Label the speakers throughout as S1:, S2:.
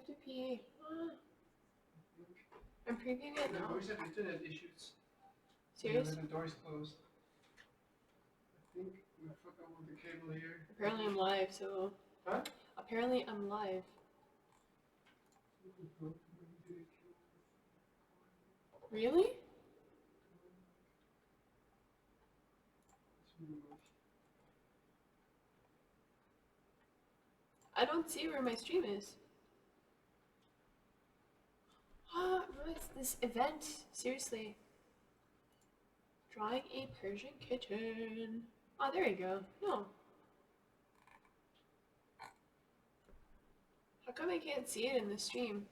S1: have to pee. I'm previewing it
S2: We
S1: now.
S2: always have internet issues.
S1: Serious?
S2: Yeah, the door's closed. I think we forgot with the cable here.
S1: Apparently I'm live, so...
S2: Huh?
S1: Apparently I'm live. Really? I don't see where my stream is. What's this event? Seriously. Drawing a Persian kitten. Oh, there you go. No. How come I can't see it in the stream?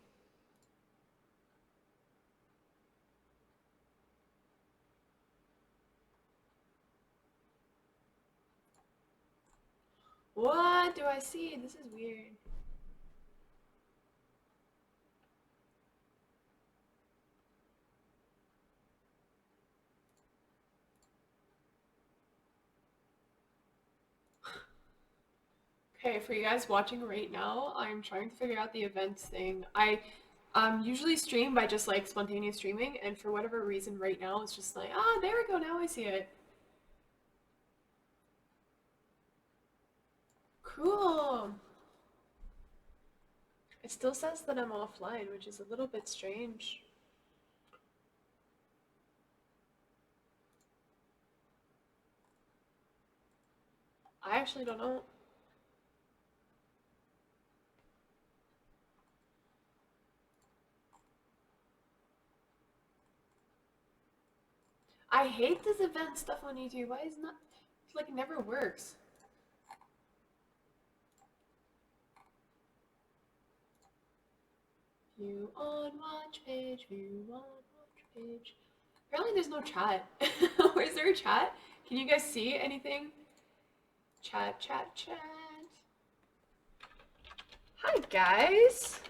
S1: What do I see? This is weird. Okay, for you guys watching right now, I'm trying to figure out the events thing. I usually stream by just like spontaneous streaming, and for whatever reason right now it's just like, ah, there we go, now I see it. Cool. It still says that I'm offline, which is a little bit strange. I actually don't know. I hate this event stuff on YouTube. Why is not, it's like it never works. View on watch page, view on watch page. Apparently there's no chat. Is there a chat? Can you guys see anything? Chat, chat, chat. Hi guys.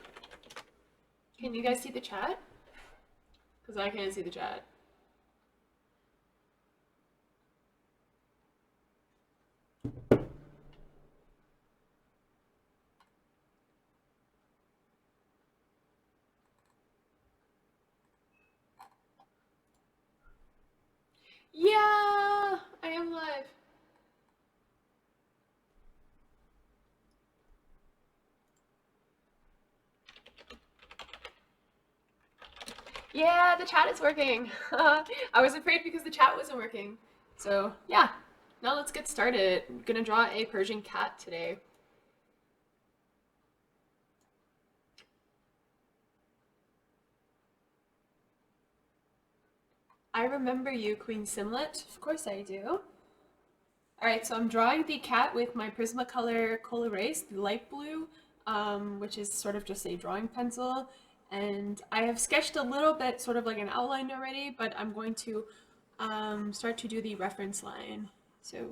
S1: Can you guys see the chat? Because I can't see the chat. Yeah, I am live. Yeah, the chat is working. I was afraid because the chat wasn't working. So, yeah. Now let's get started. I'm gonna draw a Persian cat today. I remember you, Queen Simlet. Of course I do. Alright, so I'm drawing the cat with my Prismacolor Colorase, the light blue, which is sort of just a drawing pencil. And I have sketched a little bit, sort of like an outline already, but I'm going to start to do the reference line. So I'm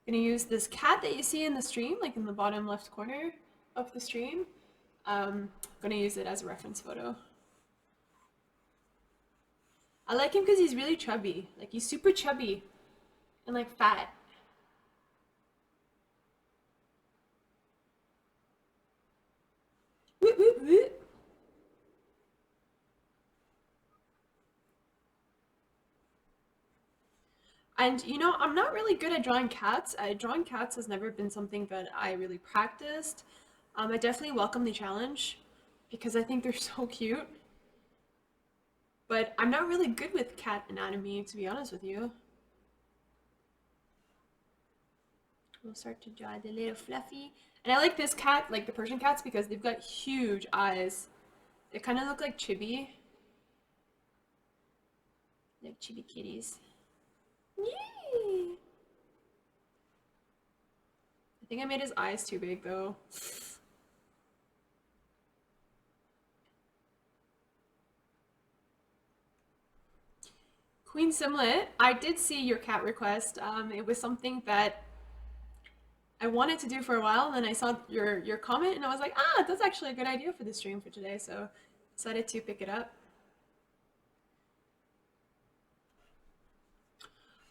S1: going to use this cat that you see in the stream, like in the bottom left corner of the stream. I'm going to use it as a reference photo. I like him because he's really chubby. Like, he's super chubby and like fat. Woot, woot, woot. And you know, I'm not really good at drawing cats. Drawing cats has never been something that I really practiced. I definitely welcome the challenge because I think they're so cute. But I'm not really good with cat anatomy, to be honest with you. We'll start to draw the little fluffy. And I like this cat, like the Persian cats, because they've got huge eyes. They kind of look like chibi. Like chibi kitties. Yay! I think I made his eyes too big though. Queen Simlet, I did see your cat request. It was something that I wanted to do for a while, and then I saw your comment, and I was like, ah, that's actually a good idea for the stream for today, so decided to pick it up.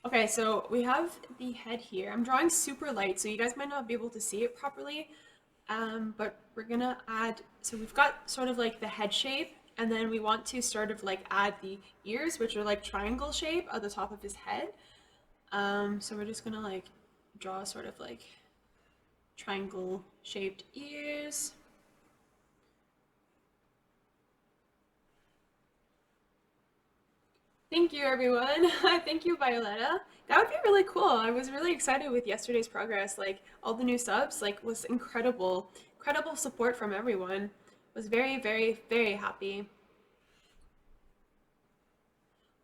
S1: Okay, so we have the head here. I'm drawing super light, so you guys might not be able to see it properly. But we're gonna add, so we've got sort of like the head shape, and then we want to sort of like add the ears, which are like triangle shape at the top of his head. So we're just gonna like draw sort of like triangle shaped ears. Thank you, everyone. Thank you, Violetta. That would be really cool. I was really excited with yesterday's progress. Like all the new subs, like was incredible. Incredible support from everyone. Was very, very, very happy.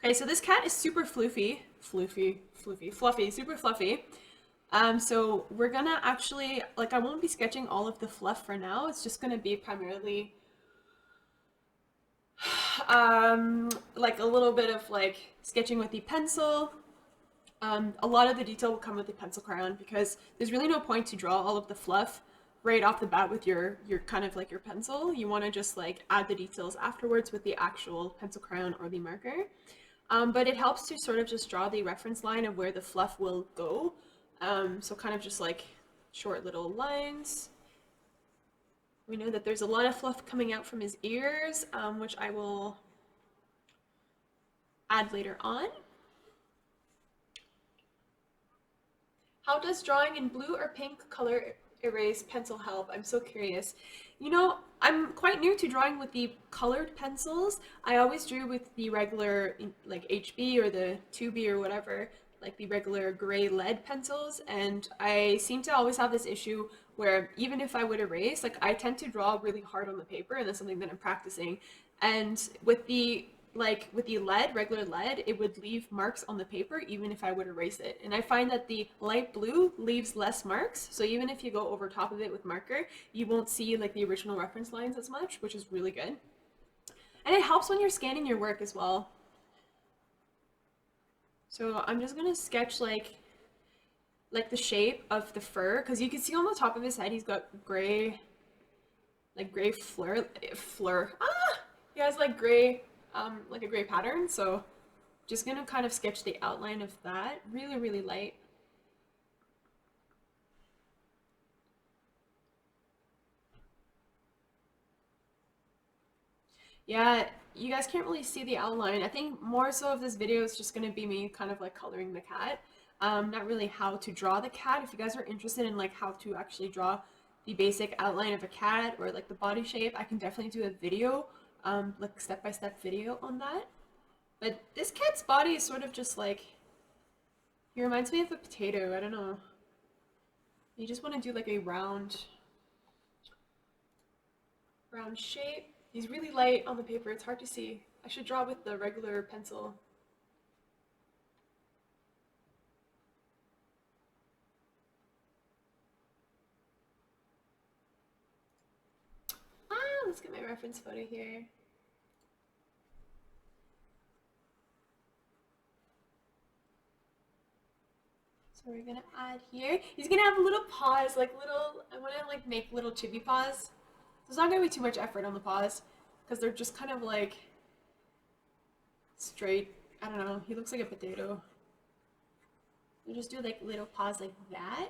S1: Okay, so this cat is super fluffy, super fluffy. So we're gonna actually, like I won't be sketching all of the fluff for now. It's just gonna be primarily like a little bit of like sketching with the pencil. A lot of the detail will come with the pencil crayon because there's really no point to draw all of the fluff right off the bat with your kind of like your pencil. You want to just like add the details afterwards with the actual pencil crayon or the marker. But it helps to sort of just draw the reference line of where the fluff will go. So kind of just like short little lines. We know that there's a lot of fluff coming out from his ears, which I will add later on. How does drawing in blue or pink color erase pencil help? I'm so curious. You know, I'm quite new to drawing with the colored pencils. I always drew with the regular, like HB or the 2B or whatever, like the regular gray lead pencils, and I seem to always have this issue where even if I would erase, like I tend to draw really hard on the paper, and that's something that I'm practicing. And with the lead, regular lead, it would leave marks on the paper even if I would erase it. And I find that the light blue leaves less marks. So even if you go over top of it with marker, you won't see like the original reference lines as much, which is really good. And it helps when you're scanning your work as well. So I'm just gonna sketch like the shape of the fur, because you can see on the top of his head he's got gray, like gray fleur. He has like gray, like a gray pattern. So just gonna kind of sketch the outline of that, really, really light. Yeah, you guys can't really see the outline. I think more so of this video is just gonna be me kind of like coloring the cat. Not really how to draw the cat. If you guys are interested in like how to actually draw the basic outline of a cat or like the body shape, I can definitely do a video, like step-by-step video on that. But this cat's body is sort of just like, he reminds me of a potato. I don't know. You just want to do like a round shape. He's really light on the paper. It's hard to see. I should draw with the regular pencil. Let's get my reference photo here. So we're gonna add here. He's gonna have little paws, like little, I wanna like make little chibi paws. There's not gonna be too much effort on the paws because they're just kind of like straight. I don't know. He looks like a potato. You just do like little paws like that.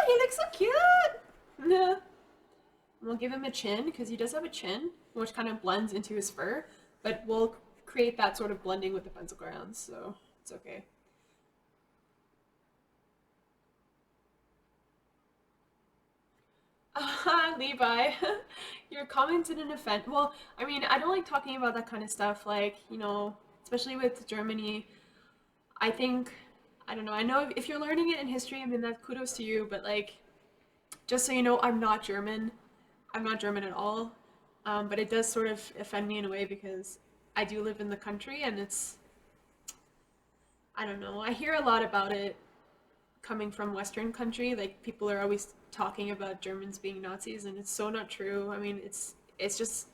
S1: He looks so cute. No. We'll give him a chin because he does have a chin, which kind of blends into his fur. But we'll create that sort of blending with the pencil crayons, so it's okay. Levi, your comments didn't offend. Well, I mean, I don't like talking about that kind of stuff, like, you know, especially with Germany. I think, I don't know, I know if you're learning it in history, I mean, that kudos to you, but like, just so you know, I'm not German. I'm not German at all. But it does sort of offend me in a way because I do live in the country and it's, I don't know, I hear a lot about it coming from Western country. Like people are always talking about Germans being Nazis and it's so not true. I mean, it's just,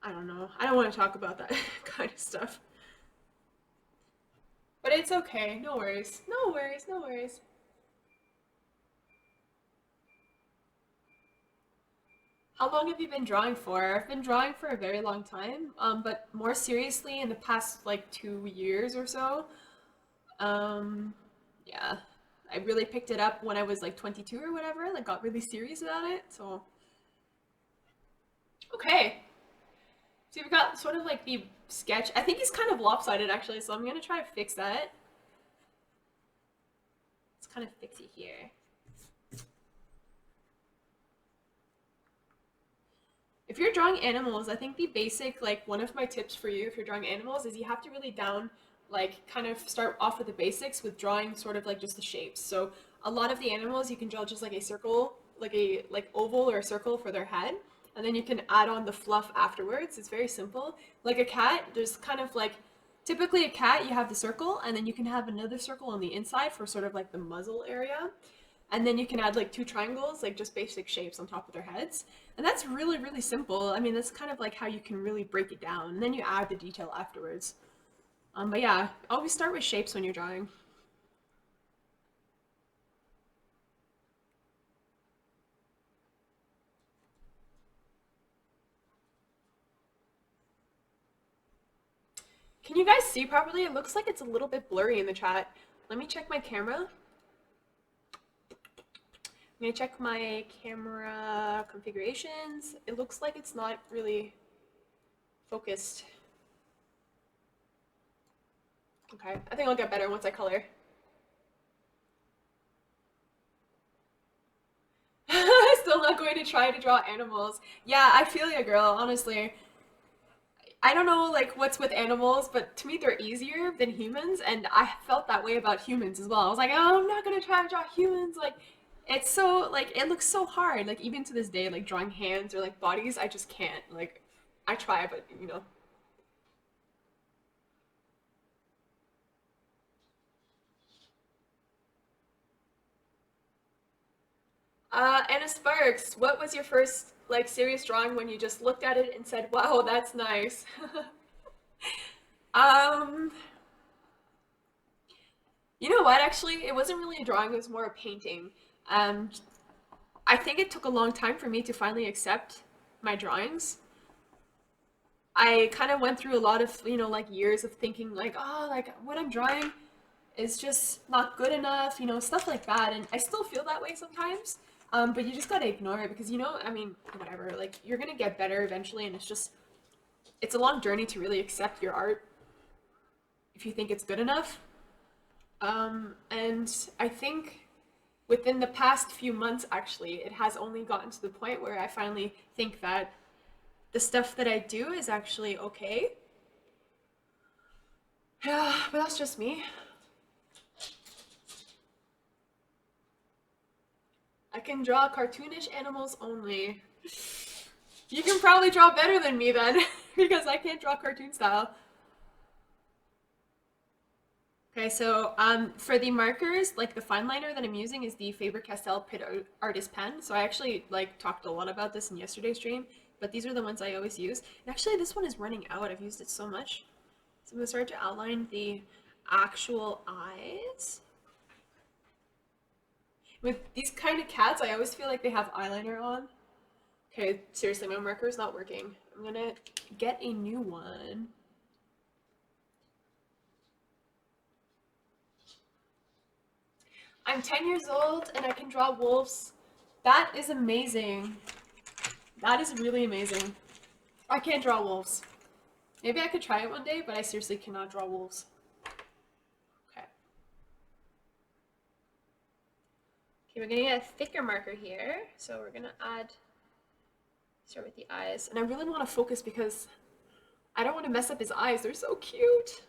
S1: I don't know. I don't want to talk about that kind of stuff. But it's okay. No worries. No worries. No worries. How long have you been drawing for? I've been drawing for a very long time, but more seriously in the past like 2 years or so. Um, yeah, I really picked it up when I was like 22 or whatever, like got really serious about it. So, okay. So we've got sort of like the sketch. I think he's kind of lopsided actually, so I'm gonna try to fix that. Let's kind of fix it here. If you're drawing animals, I think the basic, like one of my tips for you if you're drawing animals is you have to really like kind of start off with the basics with drawing sort of like just the shapes. So a lot of the animals you can draw just like a circle, like a like oval or a circle for their head, and then you can add on the fluff afterwards. It's very simple. Like a cat, there's kind of like typically a cat you have the circle and then you can have another circle on the inside for sort of like the muzzle area. And then you can add like two triangles, like just basic shapes on top of their heads. And that's really, really simple. I mean, that's kind of like how you can really break it down. And then you add the detail afterwards. But yeah, always start with shapes when you're drawing. Can you guys see properly? It looks like it's a little bit blurry in the chat. Let me check my camera. I'm gonna check my camera configurations. It looks like it's not really focused. Okay, I think I'll get better once I color. Still not going to try to draw animals. Yeah, I feel you, girl, honestly. I don't know like what's with animals, but to me they're easier than humans, and I felt that way about humans as well. I was like, oh, I'm not gonna try to draw humans. Like, it's so like it looks so hard. Like even to this day, like drawing hands or like bodies, I just can't. Like, I try, but you know. Anna Sparks, what was your first like serious drawing when you just looked at it and said, "Wow, that's nice"? um, you know what? Actually, it wasn't really a drawing. It was more a painting. Um, I think it took a long time for me to finally accept my drawings. I kind of went through a lot of, like years of thinking like, oh, like what I'm drawing is just not good enough, stuff like that. And I still feel that way sometimes. But you just gotta ignore it because, I mean, whatever, like you're gonna get better eventually. And it's a long journey to really accept your art if you think it's good enough. And I think within the past few months, actually, it has only gotten to the point where I finally think that the stuff that I do is actually okay. Yeah, but that's just me. I can draw cartoonish animals only. You can probably draw better than me then, because I can't draw cartoon style. Okay, so for the markers, like the fine liner that I'm using is the Faber-Castell Artist Pen. So I actually like talked a lot about this in yesterday's stream, but these are the ones I always use. And actually this one is running out. I've used it so much. So I'm gonna start to outline the actual eyes. With these kind of cats, I always feel like they have eyeliner on. Okay, seriously, my marker is not working. I'm gonna get a new one. I'm 10 years old and I can draw wolves. That is amazing. That is really amazing. I can't draw wolves. Maybe I could try it one day, but I seriously cannot draw wolves. Okay. Okay, we're gonna get a thicker marker here. So we're gonna start with the eyes. And I really want to focus because I don't want to mess up his eyes. They're so cute.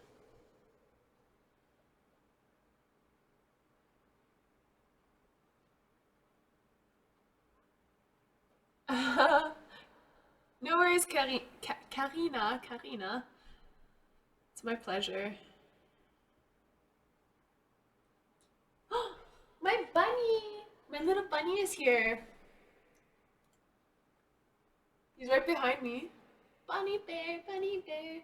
S1: No worries, Karina. It's my pleasure. My bunny! My little bunny is here. He's right behind me. Bunny bear, bunny bear.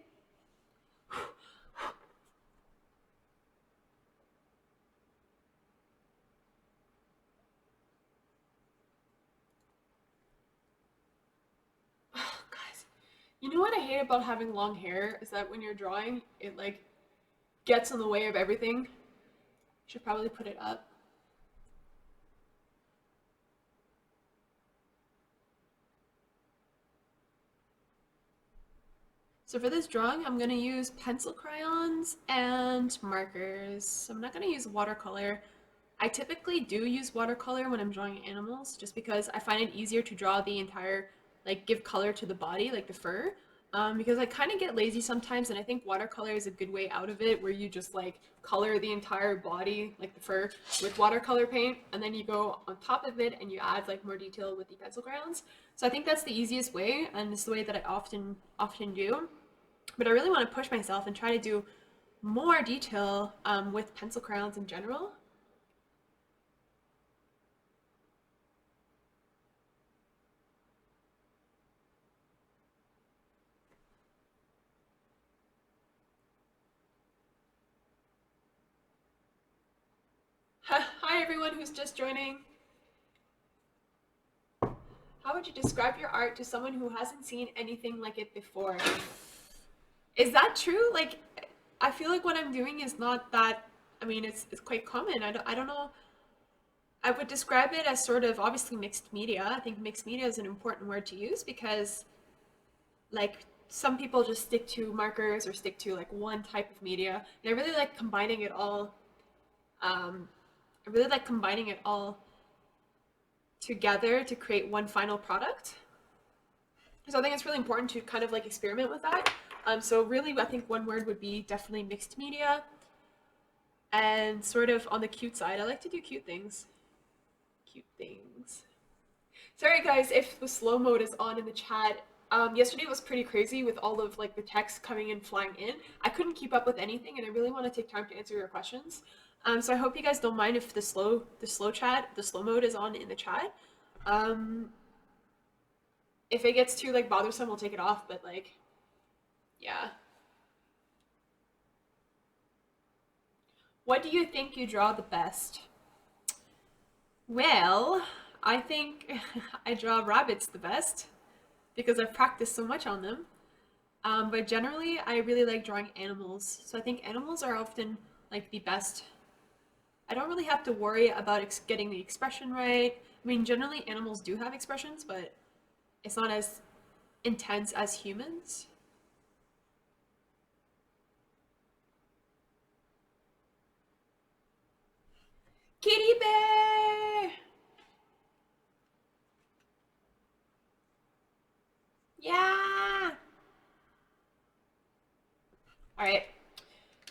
S1: Oh, guys. You know what I hate about having long hair is that when you're drawing, it like gets in the way of everything. Should probably put it up. So for this drawing, I'm going to use pencil crayons and markers. So I'm not going to use watercolor. I typically do use watercolor when I'm drawing animals just because I find it easier to draw the entire, like give color to the body, like the fur. Because I kind of get lazy sometimes, and I think watercolor is a good way out of it, where you just like color the entire body, like the fur, with watercolor paint, and then you go on top of it and you add like more detail with the pencil crayons. So I think that's the easiest way, and it's the way that I often do. But I really want to push myself and try to do more detail with pencil crayons in general. Hi everyone who's just joining. How would you describe your art to someone who hasn't seen anything like it before? Is that true? Like, I feel like what I'm doing is not that. I mean, it's quite common. I don't know. I would describe it as sort of obviously mixed media. I think mixed media is an important word to use because, like, some people just stick to markers or stick to like one type of media. And I really like combining it all. Um, I really like combining it all together to create one final product. So I think it's really important to kind of like experiment with that. So really, I think one word would be definitely mixed media, and sort of on the cute side. I like to do cute things. Cute things. Sorry guys if the slow mode is on in the chat. Yesterday was pretty crazy with all of like the text coming in, flying in. I couldn't keep up with anything, and I really want to take time to answer your questions. So I hope you guys don't mind if the slow mode is on in the chat. Um, if it gets too like bothersome, we'll take it off. But like, yeah. What do you think you draw the best? Well, I think I draw rabbits the best because I've practiced so much on them. But generally, I really like drawing animals. So I think animals are often like the best. I don't really have to worry about getting the expression right. I mean, generally animals do have expressions, but it's not as intense as humans. Kitty bear! Yeah! All right.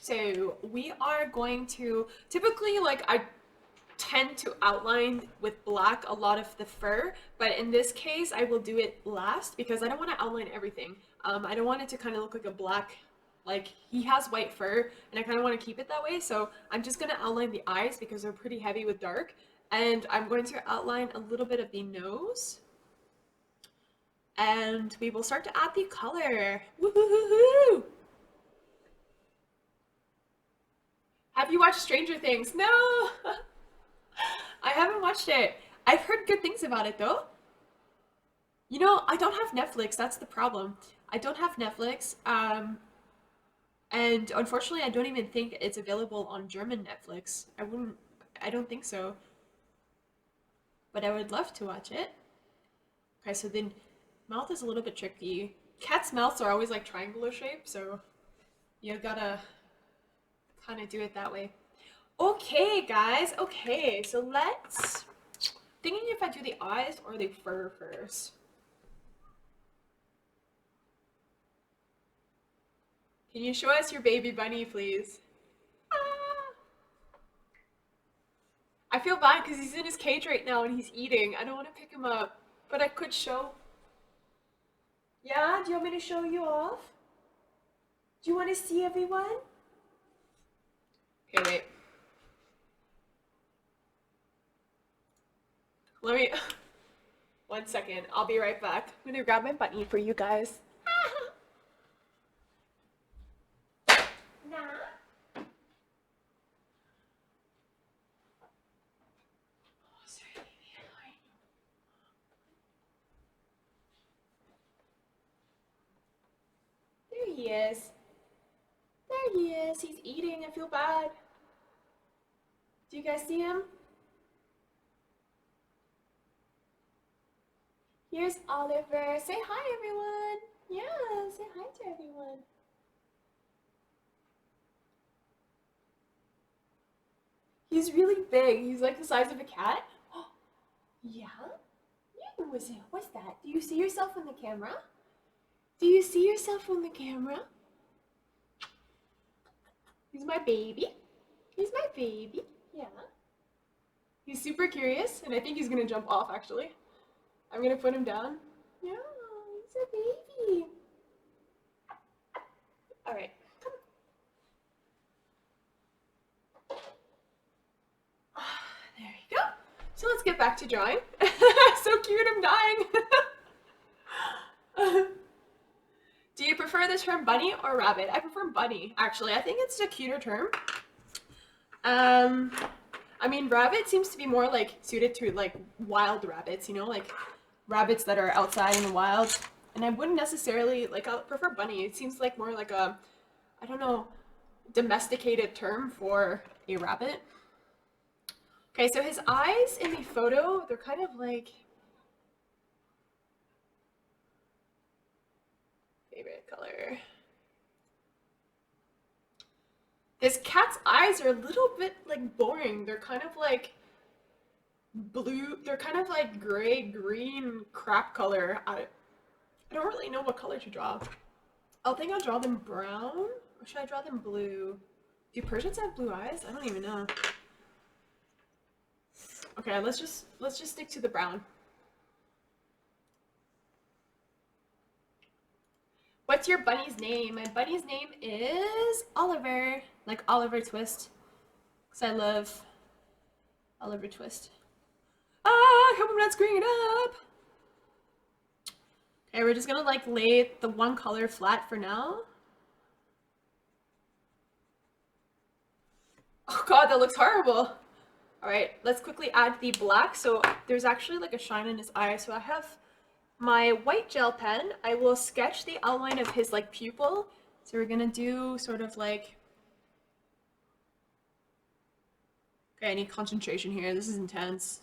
S1: So we are going to typically like I tend to outline with black a lot of the fur, but in this case I will do it last because I don't want to outline everything. I don't want it to kind of look like a black, like he has white fur and I kind of want to keep it that way. So I'm just going to outline the eyes because they're pretty heavy with dark, and I'm going to outline a little bit of the nose, and we will start to add the color. Woo-hoo-hoo-hoo! Have you watched Stranger Things? No! I haven't watched it. I've heard good things about it though. You know, I don't have Netflix. That's the problem. I don't have Netflix. And unfortunately, I don't even think it's available on German Netflix. I don't think so. But I would love to watch it. Okay, so then mouth is a little bit tricky. Cats' mouths are always like triangular shape, so you gotta kind of do it that way. Okay, guys. Okay, so let's. Thinking if I do the eyes or the fur first. Can you show us your baby bunny, please? Ah. I feel bad because he's in his cage right now and he's eating. I don't want to pick him up, but I could show. Yeah? Do you want me to show you off? Do you want to see everyone? Okay, wait. Let me. 1 second. I'll be right back. I'm gonna grab my bunny for you guys. Nah. There he is. There he is. He's eating. I feel bad. Do you guys see him? Here's Oliver. Say hi, everyone. Yeah, say hi to everyone. He's really big. He's like the size of a cat. Yeah? Yeah, what's that? Do you see yourself in the camera? Do you see yourself on the camera? He's my baby. He's my baby. Yeah. He's super curious, and I think he's gonna jump off actually. I'm gonna put him down. Yeah, he's a baby. Alright, come. There you go. So let's get back to drawing. So cute, I'm dying. Do you prefer the term bunny or rabbit? I prefer bunny, actually. I think it's a cuter term. I mean, rabbit seems to be more like suited to like wild rabbits, you know, like rabbits that are outside in the wild. And I wouldn't necessarily like. I prefer bunny. It seems like more like a, I don't know, domesticated term for a rabbit. Okay, so his eyes in the photo, they're kind of like favorite color. This cat's eyes are a little bit like boring. They're kind of like blue. They're kind of like gray, green, crap color. I don't really know what color to draw. I think I'll draw them brown, or should I draw them blue? Do Persians have blue eyes? I don't even know. Okay, let's just stick to the brown. What's your bunny's name? My bunny's name is Oliver, like Oliver Twist, because I love Oliver Twist. Ah, I hope I'm not screwing it up. Okay, we're just gonna like lay the one color flat for now. Oh god, that looks horrible. All right, let's quickly add the black. So there's actually like a shine in his eye. So I have my white gel pen. I will sketch the outline of his like pupil. So we're gonna do sort of like, okay, I need concentration here. This is intense.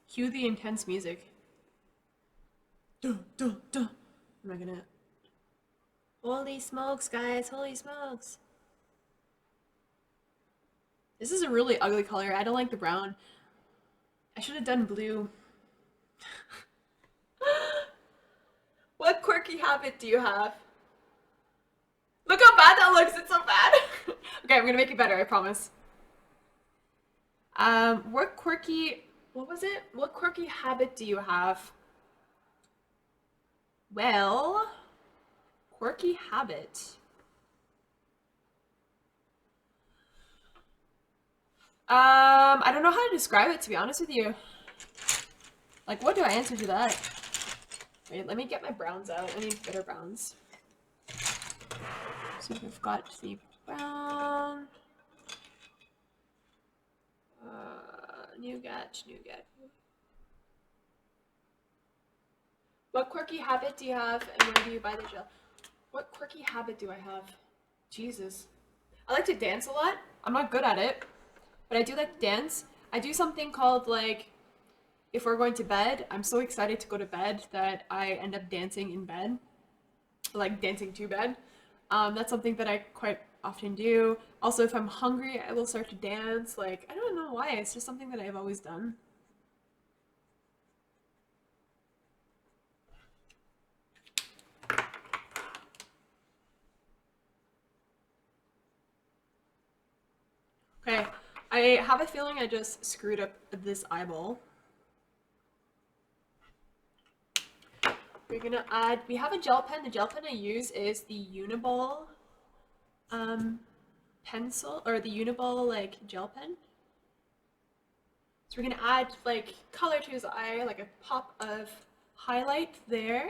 S1: Cue the intense music. Duh, duh, duh. I'm not gonna. Holy smokes, guys! Holy smokes! This is a really ugly color. I don't like the brown. I should have done blue. What quirky habit do you have? Look how bad that looks. It's so bad. Okay, I'm gonna make it better. I promise. What quirky? What was it? What quirky habit do you have? Well, quirky habit. I don't know how to describe it, to be honest with you. Like, what do I answer to that? Wait, let me get my browns out. I need better browns. So we've got the brown. Nougat. What quirky habit do you have, and where do you buy the gel? What quirky habit do I have? Jesus. I like to dance a lot. I'm not good at it, but I do like to dance. I do something called like, if we're going to bed, I'm so excited to go to bed that I end up dancing in bed, like dancing to bed. That's something that I quite often do. Also, if I'm hungry, I will start to dance. Like, I don't know why, it's just something that I've always done. Okay, I have a feeling I just screwed up this eyeball. We're gonna add, we have a gel pen. The gel pen I use is the Uniball pencil, or the Uniball like gel pen. So we're gonna add like color to his eye, like a pop of highlight there.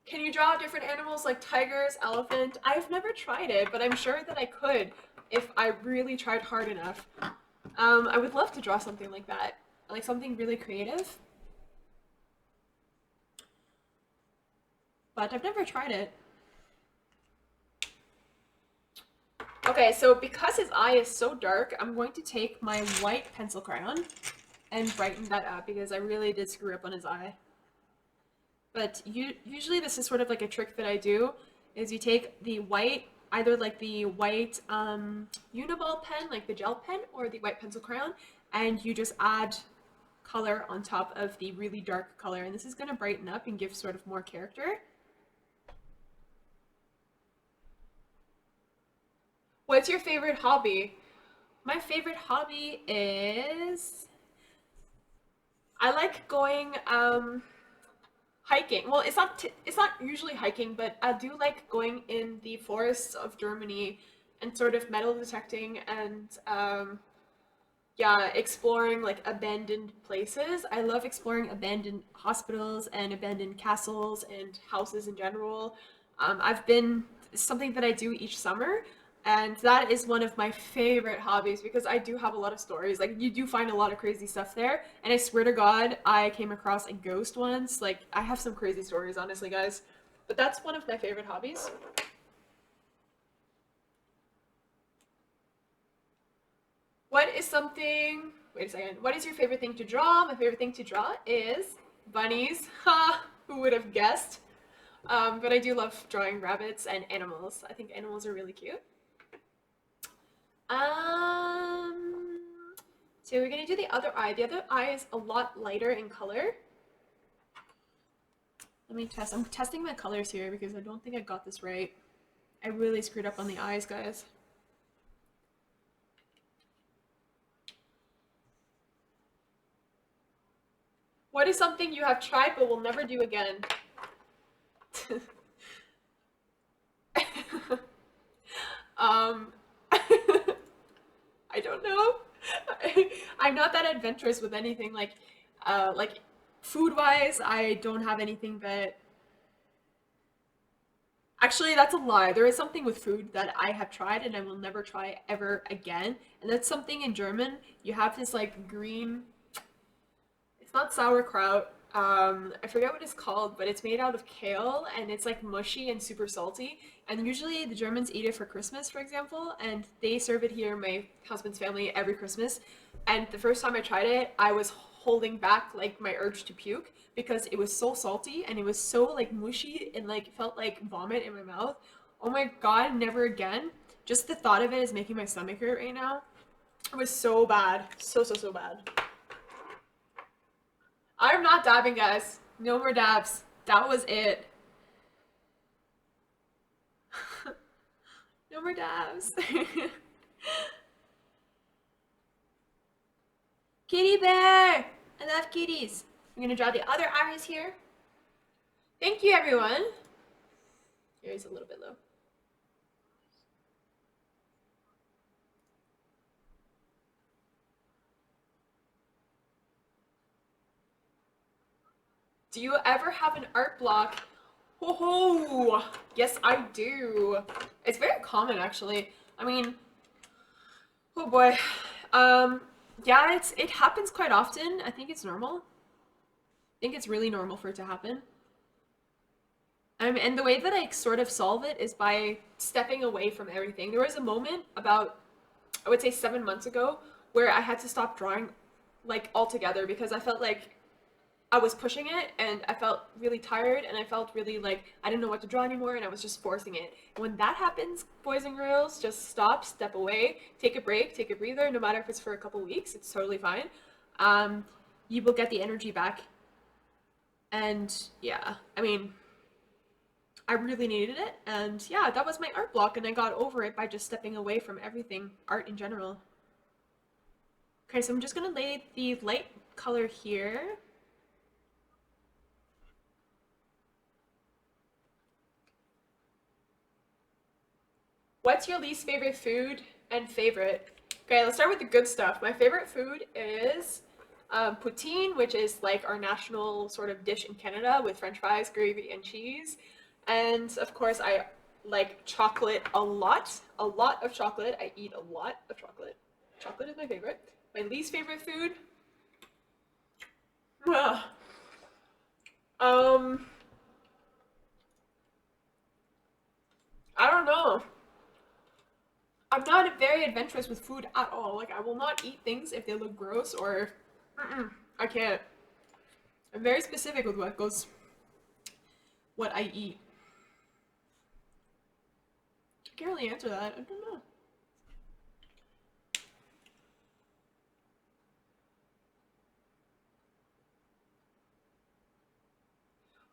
S1: Can you draw different animals like tigers, elephant? I've never tried it, but I'm sure that I could if I really tried hard enough. I would love to draw something like that, like something really creative. But I've never tried it. Okay, so because his eye is so dark, I'm going to take my white pencil crayon and brighten that up because I really did screw up on his eye. But usually this is sort of like a trick that I do, is you take the white, either like the white Uniball pen, like the gel pen, or the white pencil crayon, and you just add color on top of the really dark color. And this is going to brighten up and give sort of more character. What's your favorite hobby? My favorite hobby is I like going hiking. Well, it's not usually hiking, but I do like going in the forests of Germany and sort of metal detecting and yeah, exploring like abandoned places. I love exploring abandoned hospitals and abandoned castles and houses in general. I've been something that I do each summer, and that is one of my favorite hobbies because I do have a lot of stories. Like you do find a lot of crazy stuff there, and I swear to God, I came across a ghost once. Like I have some crazy stories, honestly, guys. But that's one of my favorite hobbies. What is something? Wait a second. What is your favorite thing to draw? My favorite thing to draw is bunnies. Ha! Who would have guessed? But I do love drawing rabbits and animals. I think animals are really cute. Um, so we're gonna do the other eye. The other eye is a lot lighter in color. Let me test. I'm testing my colors here because I don't think I got this right. I really screwed up on the eyes, guys. What is something you have tried but will never do again? um, I don't know. I'm not that adventurous with anything like food wise. I don't have anything but actually that's a lie. There is something with food that I have tried and I will never try ever again, and that's something in German. You have this like green, it's not sauerkraut. I forget what it's called, but it's made out of kale and it's like mushy and super salty. And usually the Germans eat it for Christmas, for example, and they serve it here, my husband's family, every Christmas. And the first time I tried it, I was holding back like my urge to puke because it was so salty and it was so like mushy and like felt like vomit in my mouth. Oh my God, never again. Just the thought of it is making my stomach hurt right now. It was so bad. So bad. I'm not dabbing, guys. No more dabs. That was it. No more dabs. Kitty bear! I love kitties. I'm gonna draw the other eyes here. Thank you, everyone. Here's a little bit low. Do you ever have an art block? Oh, yes, I do. It's very common, actually. I mean, oh boy. Um, yeah, it happens quite often. I think it's normal. I think it's really normal for it to happen. And the way that I sort of solve it is by stepping away from everything. There was a moment about, I would say 7 months ago, where I had to stop drawing like altogether because I felt like I was pushing it and I felt really tired and I felt really like I didn't know what to draw anymore and I was just forcing it. When that happens, boys and girls, just stop, step away, take a break, take a breather, no matter if it's for a couple weeks, it's totally fine. Um, you will get the energy back. And yeah, I mean, I really needed it. And yeah, that was my art block and I got over it by just stepping away from everything, art in general. Okay, so I'm just gonna lay the light color here. What's your least favorite food and favorite? Okay, let's start with the good stuff. My favorite food is poutine, which is like our national sort of dish in Canada with French fries, gravy, and cheese. And of course, I like chocolate a lot of chocolate. I eat a lot of chocolate. Chocolate is my favorite. My least favorite food? Ugh. Um, I don't know. I'm not very adventurous with food at all. Like, I will not eat things if they look gross or Mm-mm, I can't. I'm very specific with what I eat. I can't really answer that. I don't know.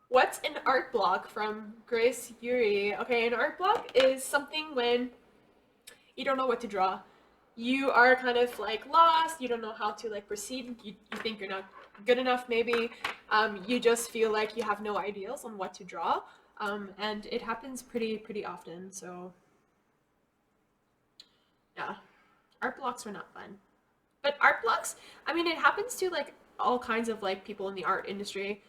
S1: What's an art block from Grace Yuri? Okay, an art block is something when you don't know what to draw. You are kind of like lost, you don't know how to like proceed, you think you're not good enough maybe, you just feel like you have no ideas on what to draw, and it happens pretty often, so yeah, art blocks are not fun. But art blocks, I mean, it happens to like all kinds of like people in the art industry.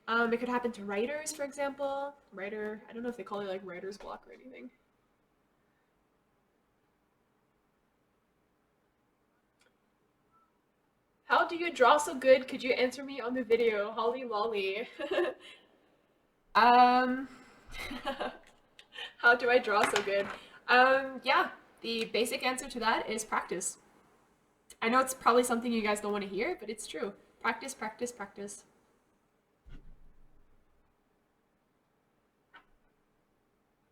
S1: It could happen to writers, for example. Writer, I don't know if they call it like writer's block or anything. How do you draw so good? Could you answer me on the video? Holly lolly. um, how do I draw so good? Yeah, the basic answer to that is practice. I know it's probably something you guys don't want to hear, but it's true. Practice, practice, practice.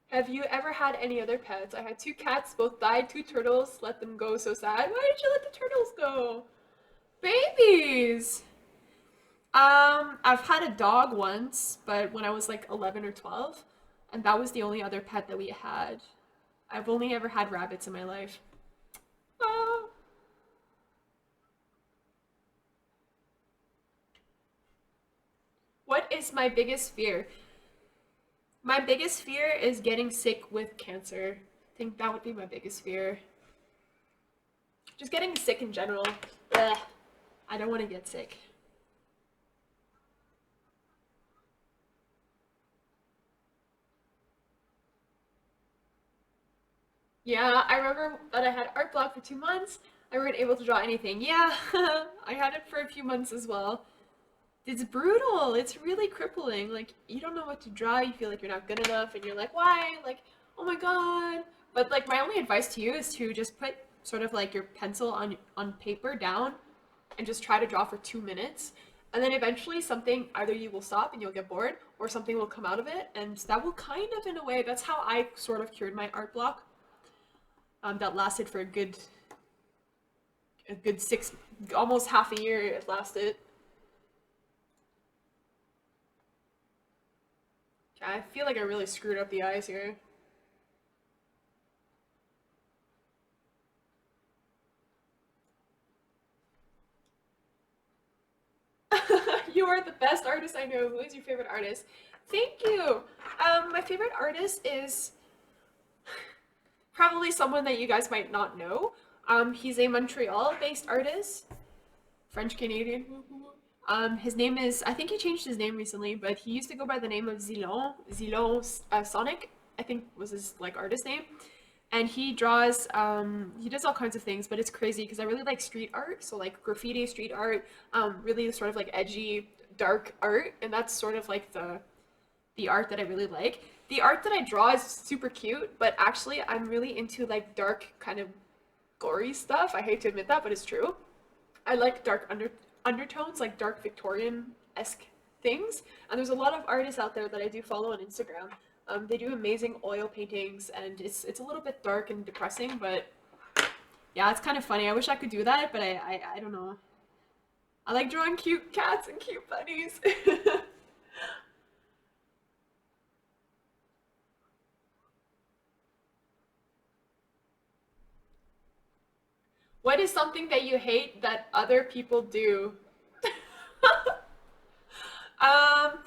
S1: Have you ever had any other pets? I had two cats, both died, two turtles, let them go, so sad. Why did you let the turtles go? Babies! I've had a dog once, but when I was like 11 or 12, and that was the only other pet that we had. I've only ever had rabbits in my life. Oh. What is my biggest fear? My biggest fear is getting sick with cancer. I think that would be my biggest fear. Just getting sick in general. Ugh. I don't want to get sick. Yeah, I remember that I had art block for 2 months. I weren't able to draw anything. Yeah, I had it for a few months as well. It's brutal. It's really crippling. Like, you don't know what to draw. You feel like you're not good enough, and you're like, why? Like, oh my god. But like, my only advice to you is to just put sort of like your pencil on paper down and just try to draw for 2 minutes. And then eventually something, either you will stop and you'll get bored, or something will come out of it, and that will kind of, in a way, that's how I sort of cured my art block. That lasted for a good six, almost half a year. It lasted. I feel like I really screwed up the eyes here. You are the best artist I know. Who is your favorite artist? Thank you. My favorite artist is probably someone that you guys might not know. He's a Montreal-based artist, French Canadian. His name is, I think he changed his name recently, but he used to go by the name of Zilon Sonic, I think was his like artist name. And he does all kinds of things, but it's crazy because I really like street art, so like graffiti, street art, really sort of like edgy, dark art, and that's sort of like the art that I really like. The art that I draw is super cute, but actually I'm really into like dark kind of gory stuff. I hate to admit that, but it's true. I like dark undertones, like dark Victorian-esque things. And there's a lot of artists out there that I do follow on Instagram. They do amazing oil paintings, and it's a little bit dark and depressing, but yeah, it's kind of funny. I wish I could do that, but I don't know. I like drawing cute cats and cute bunnies. What is something that you hate that other people do? Um,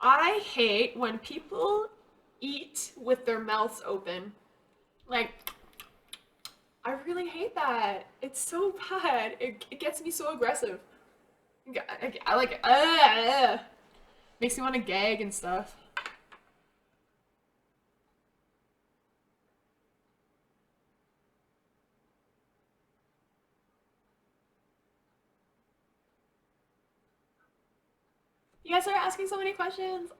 S1: I hate when people eat with their mouths open. Like, I really hate that. It's so bad. It gets me so aggressive. I like it. Makes me want to gag and stuff. You guys are asking so many questions.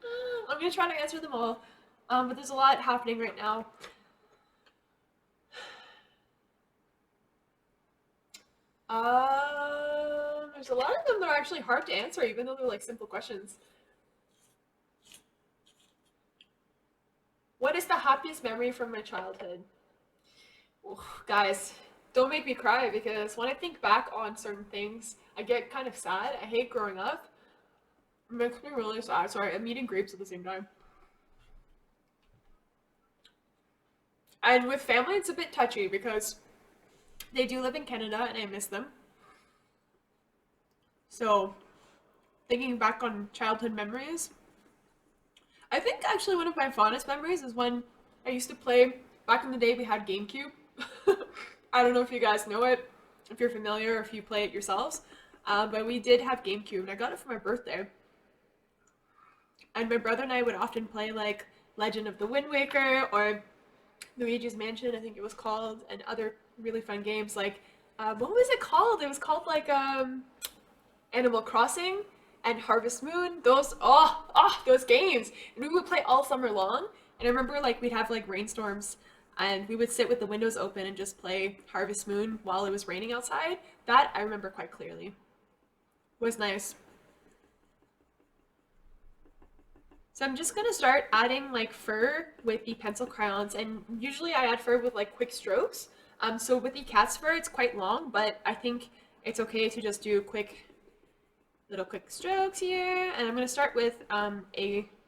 S1: I'm gonna try to answer them all. But there's a lot happening right now. Um, There's a lot of them that are actually hard to answer, even though they're like simple questions. What is the happiest memory from my childhood? Oof, guys, don't make me cry because when I think back on certain things, I get kind of sad. I hate growing up. It makes me really sad. Sorry, I'm eating grapes at the same time. And with family, it's a bit touchy because they do live in Canada and I miss them. So, thinking back on childhood memories, I think actually one of my fondest memories is when I used to play. Back in the day, we had GameCube. I don't know if you guys know it, if you're familiar, or if you play it yourselves. But we did have GameCube, and I got it for my birthday. And my brother and I would often play like Legend of the Wind Waker or Luigi's Mansion, I think it was called, and other really fun games like what was it called? It was called like Animal Crossing and Harvest Moon. Those games, and we would play all summer long. And I remember like we'd have like rainstorms, and we would sit with the windows open and just play Harvest Moon while it was raining outside. That I remember quite clearly. It was nice. So I'm just gonna start adding like fur with the pencil crayons, and usually I add fur with like quick strokes. So with the cat's fur, it's quite long, but I think it's okay to just do quick strokes here. And I'm gonna start with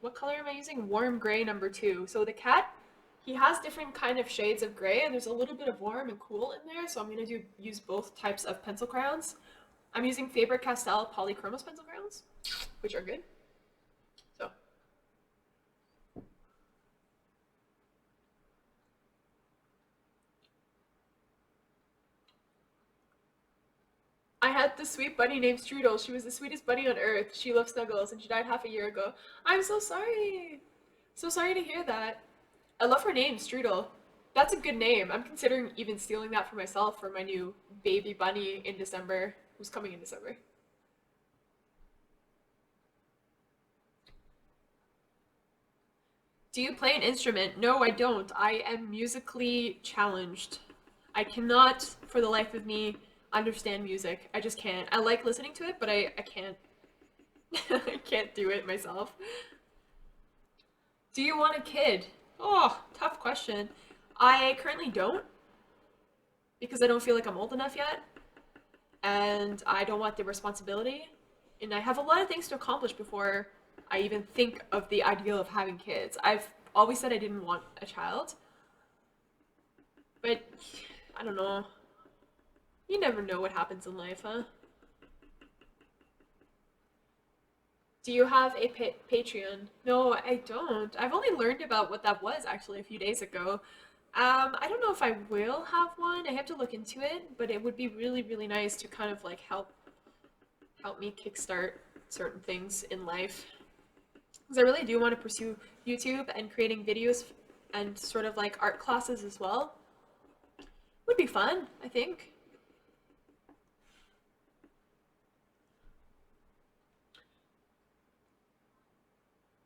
S1: what color am I using? Warm gray number 2. So the cat, he has different kind of shades of gray, and there's a little bit of warm and cool in there. So I'm gonna use both types of pencil crayons. I'm using Faber-Castell Polychromos pencil crayons, which are good. So. I had this sweet bunny named Strudel. She was the sweetest bunny on earth. She loves snuggles, and she died half a year ago. I'm so sorry. So sorry to hear that. I love her name, Strudel. That's a good name. I'm considering even stealing that for myself for my new baby bunny in December, who's coming in December. Do you play an instrument? No, I don't. I am musically challenged. I cannot, for the life of me, understand music. I just can't. I like listening to it, but I can't. I can't do it myself. Do you want a kid? Oh, tough question. I currently don't because I don't feel like I'm old enough yet, and I don't want the responsibility. And I have a lot of things to accomplish before I even think of the ideal of having kids. I've always said I didn't want a child, but I don't know. You never know what happens in life, huh? Do you have a Patreon? No, I don't. I've only learned about what that was actually a few days ago. I don't know if I will have one. I have to look into it, but it would be really, really nice to kind of like help me kickstart certain things in life. Because I really do want to pursue YouTube and creating videos and sort of like art classes as well. Would be fun, I think.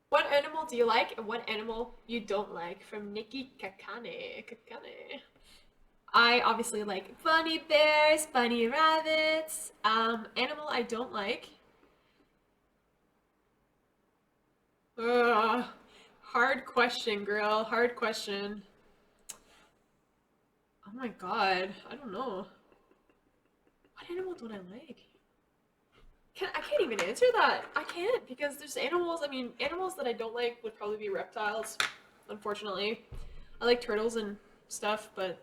S1: What animal do you like and what animal you don't like? From Nikki Kakane. Kakane. I obviously like bunny bears, bunny rabbits. Animal I don't like. Ugh. Hard question, girl. Hard question. Oh my god. I don't know. What animal don't I like? I can't even answer that. I can't because there's animals. I mean, animals that I don't like would probably be reptiles, unfortunately. I like turtles and stuff, but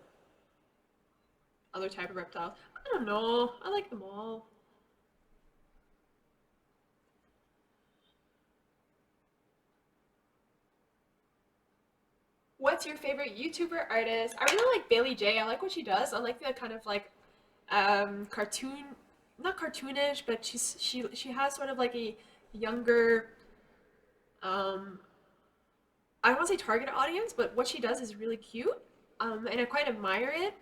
S1: other type of reptile. I don't know. I like them all. What's your favorite YouTuber artist? I really like Bailey J. I like what she does. I like the kind of like cartoon, not cartoonish, but she has sort of like a younger um I don't want to say target audience, but what she does is really cute. And I quite admire it.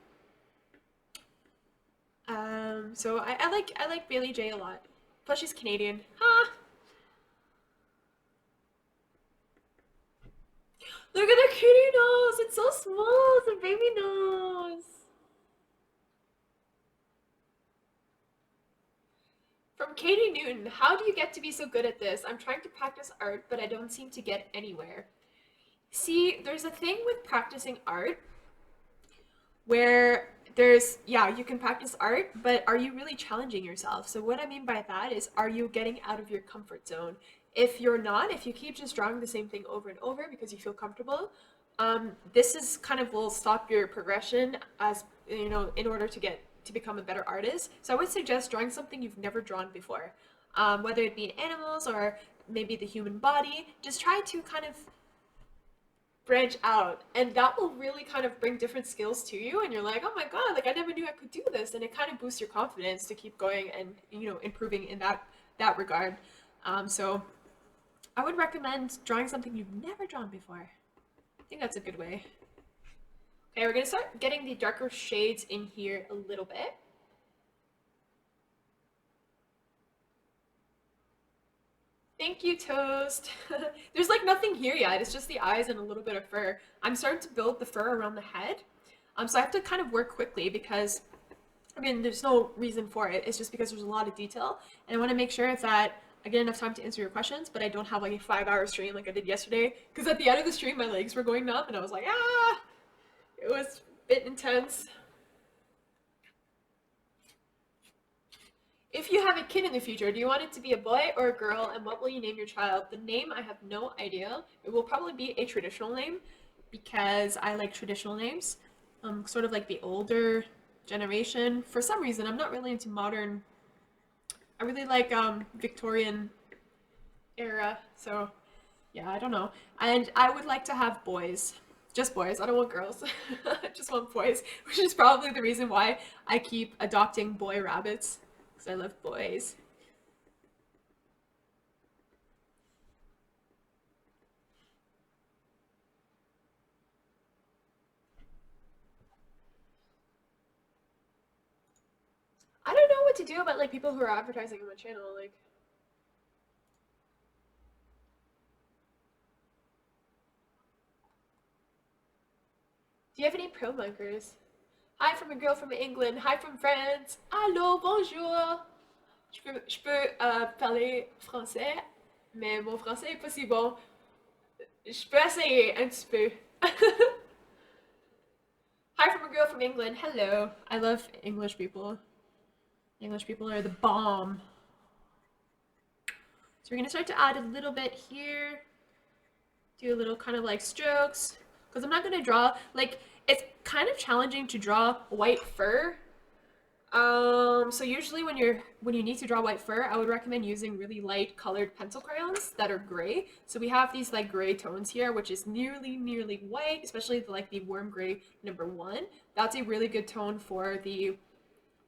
S1: So I like Bailey J a lot. Plus she's Canadian. Ha! Look at her kitty nose! It's so small! It's a baby nose! From Katie Newton, how do you get to be so good at this? I'm trying to practice art, but I don't seem to get anywhere. See, there's a thing with practicing art where yeah, you can practice art, but are you really challenging yourself? So what I mean by that is, are you getting out of your comfort zone? If you're not, if you keep just drawing the same thing over and over because you feel comfortable, this is kind of will stop your progression, as you know, in order to get to become a better artist. So I would suggest drawing something you've never drawn before, whether it be animals or maybe the human body. Just try to kind of branch out, and that will really kind of bring different skills to you, and you're like, oh my god, like I never knew I could do this, and it kind of boosts your confidence to keep going and, you know, improving in that regard. So I would recommend drawing something you've never drawn before. I think that's a good way. Okay, we're gonna start getting the darker shades in here a little bit. Thank you, Toast. There's like nothing here yet. It's just the eyes and a little bit of fur. I'm starting to build the fur around the head. So I have to kind of work quickly because, I mean, there's no reason for it. It's just because there's a lot of detail, and I want to make sure that I get enough time to answer your questions, but I don't have like a 5-hour stream like I did yesterday. Because at the end of the stream, my legs were going numb, and I was like, ah, it was a bit intense. If you have a kid in the future, do you want it to be a boy or a girl, and what will you name your child? The name, I have no idea. It will probably be a traditional name because I like traditional names, sort of like the older generation. For some reason, I'm not really into modern. I really like Victorian era, so yeah, I don't know. And I would like to have boys. Just boys. I don't want girls. I just want boys, which is probably the reason why I keep adopting boy rabbits, because I love boys. I don't know what to do about like people who are advertising on my channel. Like, do you have any pro markers? Hi from a girl from England. Hi from France. Allô, bonjour. Je peux parler français, mais mon français est pas si bon. Je peux essayer un petit peu. Hi from a girl from England. Hello. I love English people. English people are the bomb. So we're gonna start to add a little bit here. Do a little kind of like strokes. Because I'm not gonna draw, like, it's kind of challenging to draw white fur. So usually when you need to draw white fur, I would recommend using really light colored pencil crayons that are gray. So we have these like gray tones here, which is nearly white, especially like the warm gray #1. That's a really good tone for the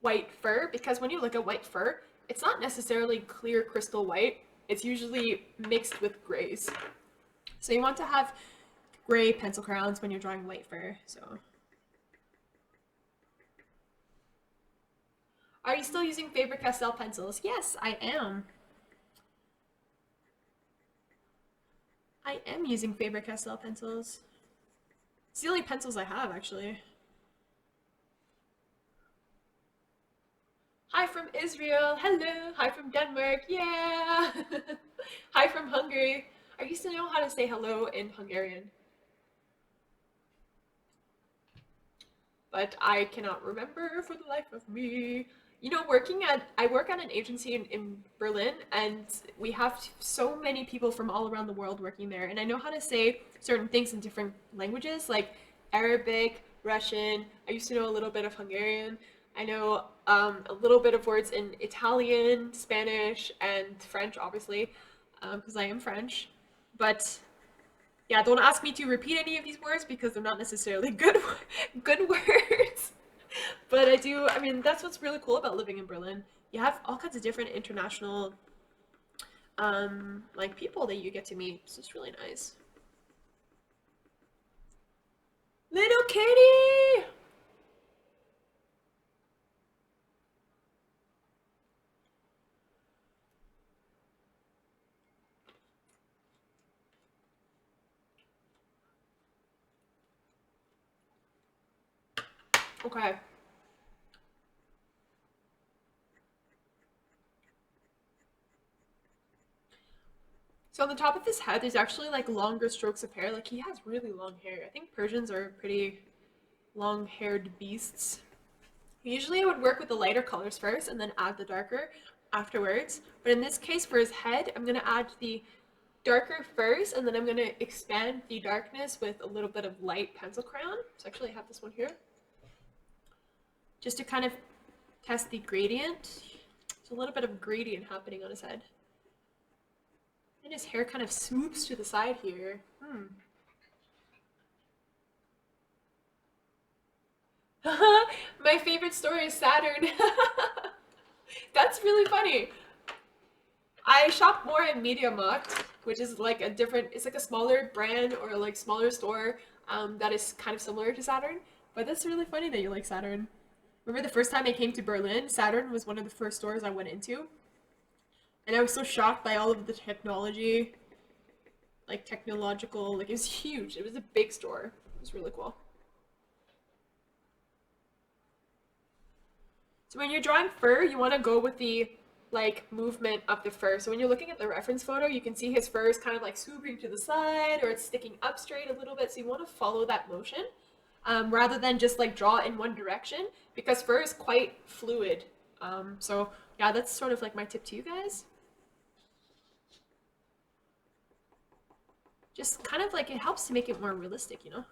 S1: white fur, because when you look at white fur, it's not necessarily clear crystal white. It's usually mixed with grays. So you want to have gray pencil crayons when you're drawing white fur. So are you still using Faber-Castell pencils? Yes, I am. I am using Faber-Castell pencils. It's the only pencils I have, actually. Hi from Israel. Hello. Hi from Denmark. Yeah. Hi from Hungary. I used to know how to say hello in Hungarian, but I cannot remember for the life of me. You know, I work at an agency in Berlin, and we have so many people from all around the world working there, and I know how to say certain things in different languages, like Arabic, Russian. I used to know a little bit of Hungarian. I know a little bit of words in Italian, Spanish, and French, obviously, because I am French. But yeah, don't ask me to repeat any of these words because they're not necessarily good words. But I do, I mean, that's what's really cool about living in Berlin. You have all kinds of different international like people that you get to meet. So it's really nice. Little kitty! Okay. So on the top of his head, there's actually like longer strokes of hair. Like he has really long hair. I think Persians are pretty long-haired beasts. Usually I would work with the lighter colors first and then add the darker afterwards. But in this case, for his head, I'm going to add the darker first, and then I'm going to expand the darkness with a little bit of light pencil crayon. So actually I have this one here. Just to kind of test the gradient. There's a little bit of gradient happening on his head. And his hair kind of swoops to the side here. My favorite store is Saturn. That's really funny. I shop more at MediaMarkt, which is like a different, it's like a smaller brand or like smaller store that is kind of similar to Saturn. But that's really funny that you like Saturn. Remember the first time I came to Berlin, Saturn was one of the first stores I went into. And I was so shocked by all of the technology, like technological, like it was huge. It was a big store. It was really cool. So when you're drawing fur, you want to go with the like movement of the fur. So when you're looking at the reference photo, you can see his fur is kind of like swooping to the side or it's sticking up straight a little bit. So you want to follow that motion rather than just like draw in one direction because fur is quite fluid. So yeah, that's sort of like my tip to you guys. Just kind of like it helps to make it more realistic, you know?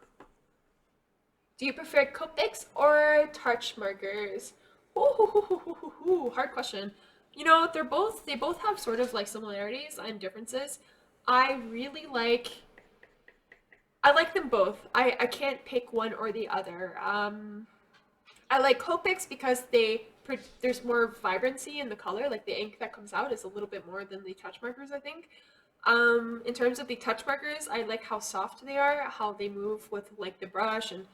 S1: Do you prefer Copics or touch markers? Ooh, hard question. You know, they both have sort of like similarities and differences. I really I like them both. I can't pick one or the other. I like Copics because there's more vibrancy in the color. Like the ink that comes out is a little bit more than the touch markers, I think. In terms of the touch markers, I like how soft they are, how they move with like the brush, and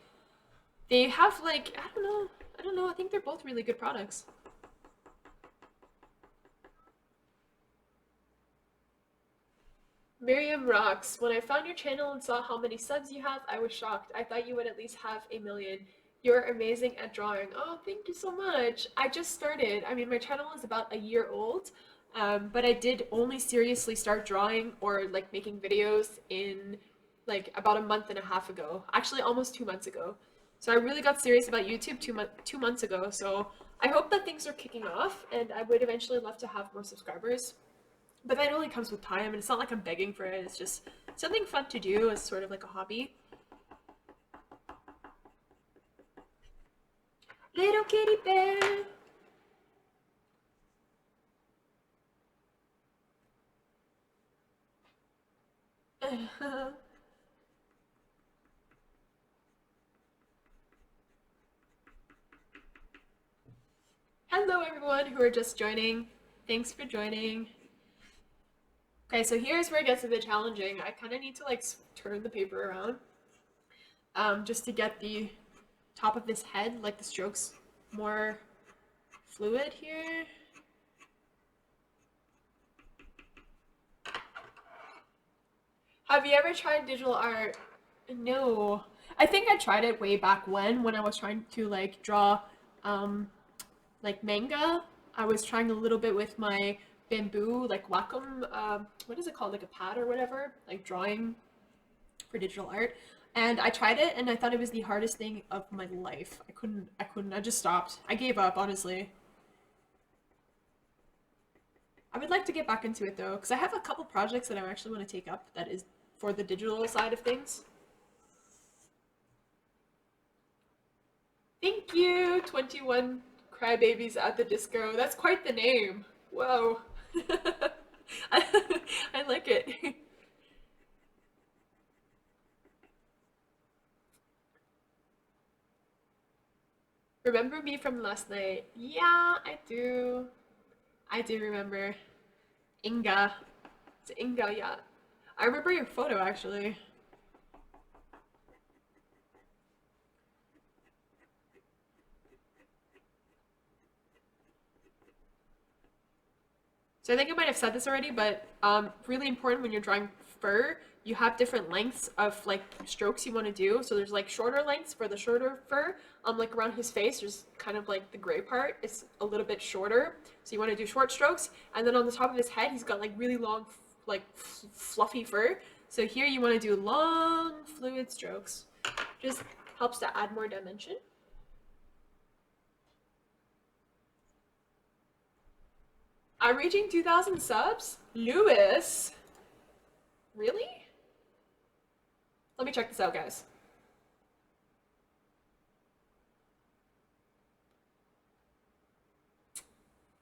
S1: they have like I don't know. I think they're both really good products. Miriam rocks. When I found your channel and saw how many subs you have, I was shocked. I thought you would at least have 1 million. You're amazing at drawing. Oh, thank you so much. I just started. I mean, my channel is about a year old, but I did only seriously start drawing or like making videos in like about a month and a half ago. Actually, almost 2 months ago. So I really got serious about YouTube 2 months ago. So I hope that things are kicking off, and I would eventually love to have more subscribers. But that only comes with time, and it's not like I'm begging for it. It's just something fun to do as sort of like a hobby. Little kitty bear. Hello everyone who are just joining. Thanks for joining. Okay, so here's where it gets a bit challenging. I kind of need to like turn the paper around just to get the top of this head, like the strokes, more fluid here. Have you ever tried digital art? No. I think I tried it way back when I was trying to like draw like manga. I was trying a little bit with my bamboo, like Wacom, what is it called? Like a pad or whatever, like drawing for digital art. And I tried it and I thought it was the hardest thing of my life. I just stopped. I gave up, honestly. I would like to get back into it though, because I have a couple projects that I actually want to take up that is for the digital side of things. Thank you, 21 Crybabies at the Disco. That's quite the name. Whoa. I like it. Remember me from last night? Yeah, I do. I do remember. Inga. It's Inga, yeah. I remember your photo actually. So I think I might have said this already, but really important when you're drawing fur, you have different lengths of like strokes you want to do. So there's like shorter lengths for the shorter fur. Like around his face, there's kind of like the gray part. It's a little bit shorter. So you want to do short strokes. And then on the top of his head, he's got like really long like fluffy fur. So here you want to do long fluid strokes. Just helps to add more dimension. I'm reaching 2,000 subs? Lewis? Really? Let me check this out, guys.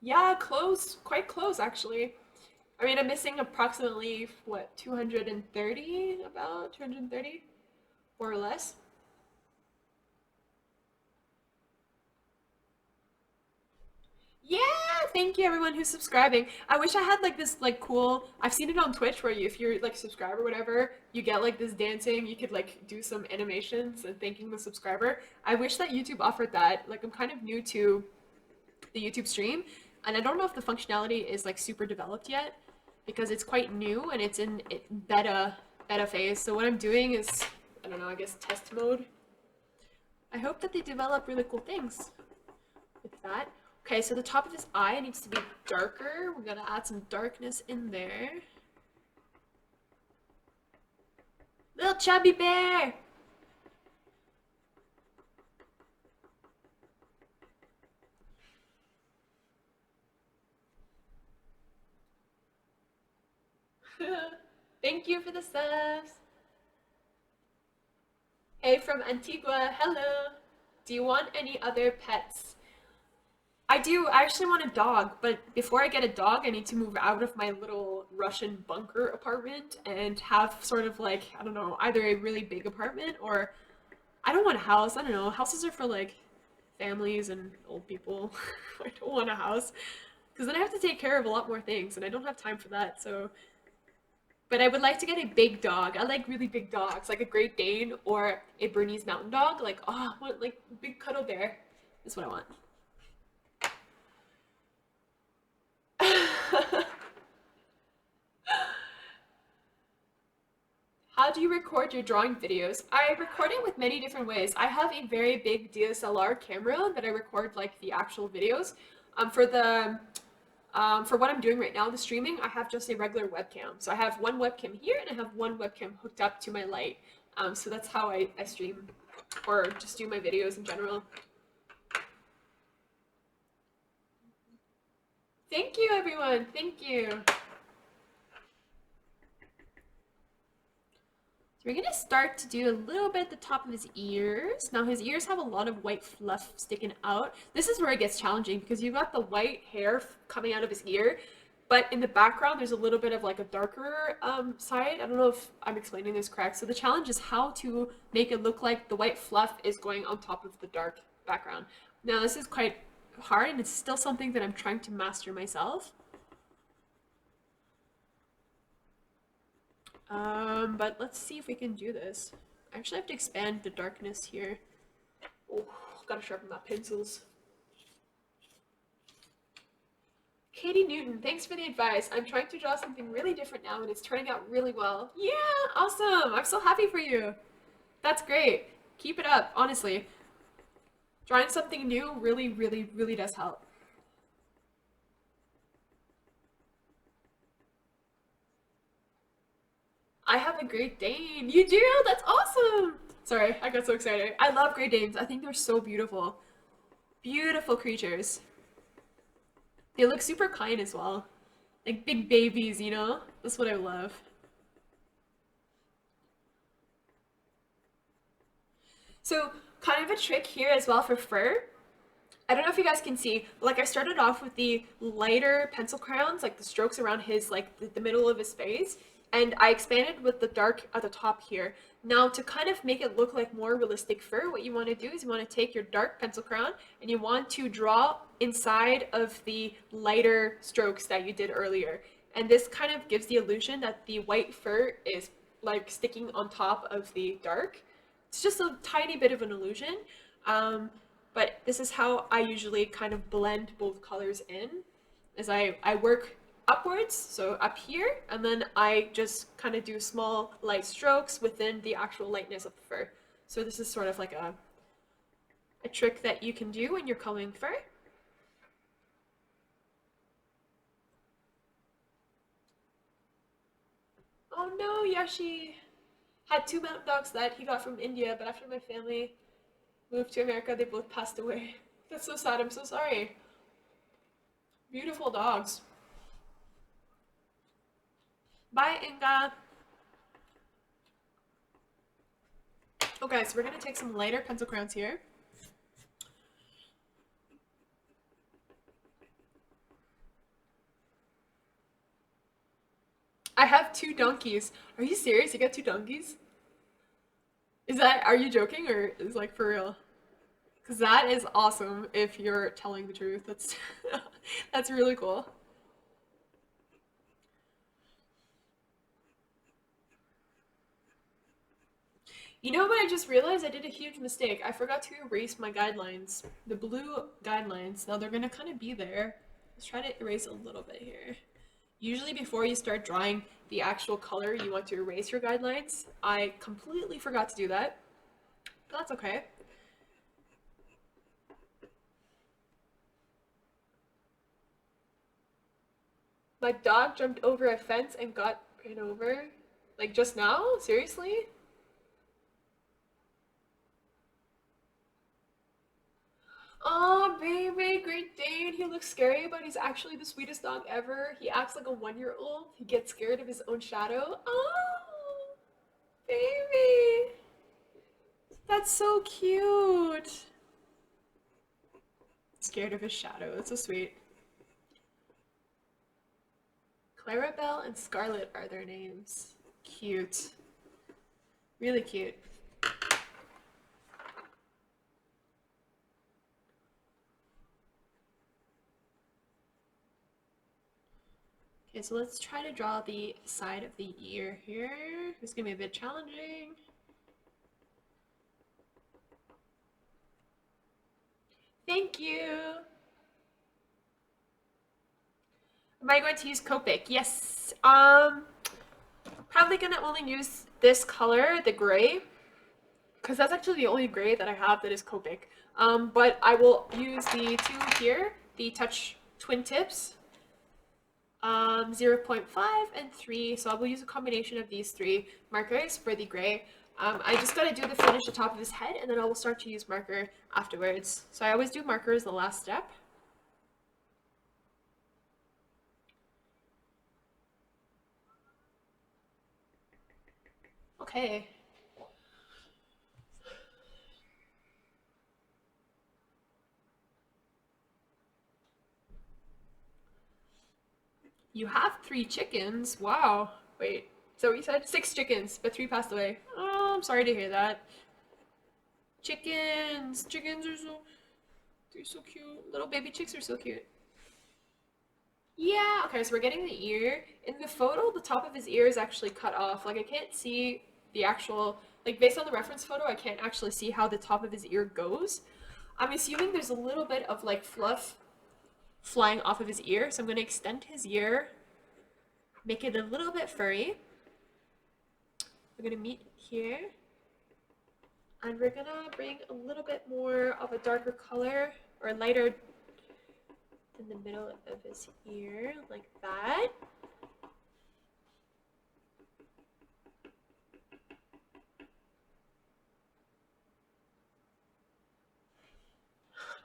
S1: Yeah, close. Quite close, actually. I mean, I'm missing approximately, what, 230? About 230? More or less. Yeah, thank you everyone who's subscribing. I wish I had like this like cool. I've seen it on Twitch where if you're like subscriber or whatever, you get like this dancing. You could like do some animations and thanking the subscriber. I wish that YouTube offered that. Like I'm kind of new to the YouTube stream, and I don't know if the functionality is like super developed yet because it's quite new and it's in beta phase. So what I'm doing is I don't know. I guess test mode. I hope that they develop really cool things with that. Okay, so the top of his eye needs to be darker. We gotta add some darkness in there. Little chubby bear! Thank you for the subs. Hey from Antigua, hello. Do you want any other pets? I do. I actually want a dog, but before I get a dog, I need to move out of my little Russian bunker apartment and have sort of like, I don't know, either a really big apartment or I don't want a house. I don't know. Houses are for like families and old people. I don't want a house because then I have to take care of a lot more things and I don't have time for that. So, but I would like to get a big dog. I like really big dogs, like a Great Dane or a Bernese Mountain Dog. Like, oh, I want like big cuddle bear. Is what I want. How do you record your drawing videos? I record it with many different ways. I have a very big DSLR camera that I record like the actual videos. For what I'm doing right now, the streaming, I have just a regular webcam. So I have one webcam here and I have one webcam hooked up to my light. So that's how I stream or just do my videos in general. Thank you, everyone. Thank you. We're gonna start to do a little bit at the top of his ears. Now his ears have a lot of white fluff sticking out. This is where it gets challenging because you've got the white hair coming out of his ear, but in the background there's a little bit of like a darker side. I don't know if I'm explaining this correct. So the challenge is how to make it look like the white fluff is going on top of the dark background. Now this is quite hard and it's still something that I'm trying to master myself. But let's see if we can do this. I actually have to expand the darkness here. Oh, gotta sharpen my pencils. Katie Newton, thanks for the advice. I'm trying to draw something really different now and it's turning out really well. Yeah, awesome. I'm so happy for you. That's great. Keep it up, honestly. Drawing something new really, really, really does help. I have a Great Dane. You do? That's awesome. Sorry, I got so excited. I love Great Danes. I think they're so beautiful. Beautiful creatures. They look super kind as well. Like big babies, you know? That's what I love. So, kind of a trick here as well for fur. I don't know if you guys can see, but like I started off with the lighter pencil crayons, like the strokes around his, like the middle of his face, and I expanded with the dark at the top here. Now to kind of make it look like more realistic fur, what you want to do is you want to take your dark pencil crayon and you want to draw inside of the lighter strokes that you did earlier. And this kind of gives the illusion that the white fur is like sticking on top of the dark. It's just a tiny bit of an illusion. But this is how I usually kind of blend both colors in, as I work upwards, so up here, and then I just kind of do small light strokes within the actual lightness of the fur. So this is sort of like a trick that you can do when you're coloring fur. Oh no, Yashi had two mountain dogs that he got from India, but after my family moved to America, they both passed away. That's so sad. I'm so sorry. Beautiful dogs. Bye, Inga. Okay, so we're gonna take some lighter pencil crayons here. I have two donkeys. Are you serious? You got two donkeys? Are you joking or is like for real? Because that is awesome if you're telling the truth. That's that's really cool. You know what? I just realized I did a huge mistake. I forgot to erase my guidelines. The blue guidelines. Now they're gonna kind of be there. Let's try to erase a little bit here. Usually before you start drawing the actual color, you want to erase your guidelines. I completely forgot to do that. But that's okay. My dog jumped over a fence and got ran over. Like just now? Seriously? Oh, baby, Great Dane. He looks scary, but he's actually the sweetest dog ever. He acts like a 1-year-old. He gets scared of his own shadow. Oh, baby. That's so cute. Scared of his shadow. That's so sweet. Clarabelle and Scarlet are their names. Cute. Really cute. Okay, so let's try to draw the side of the ear here. It's gonna be a bit challenging. Thank you. Am I going to use Copic? Yes. Probably gonna only use this color, the gray, because that's actually the only gray that I have that is Copic. But I will use the two here, the Touch Twin Tips, 0.5 and 3. So I will use a combination of these three markers for the gray. I just gotta do the finish the top of his head, and then I will start to use marker afterwards. So I always do marker as the last step. Okay. You have 3 chickens. Wow. Wait. So you said 6 chickens, but 3 passed away. Oh, I'm sorry to hear that. Chickens. Chickens are they're so cute. Little baby chicks are so cute. Yeah, okay, so we're getting the ear. In the photo, the top of his ear is actually cut off. Like I can't see the actual, like based on the reference photo, I can't actually see how the top of his ear goes. I'm assuming there's a little bit of like fluff flying off of his ear, so I'm going to extend his ear, make it a little bit furry. We're going to meet here, and we're going to bring a little bit more of a darker color, or lighter in the middle of his ear, like that.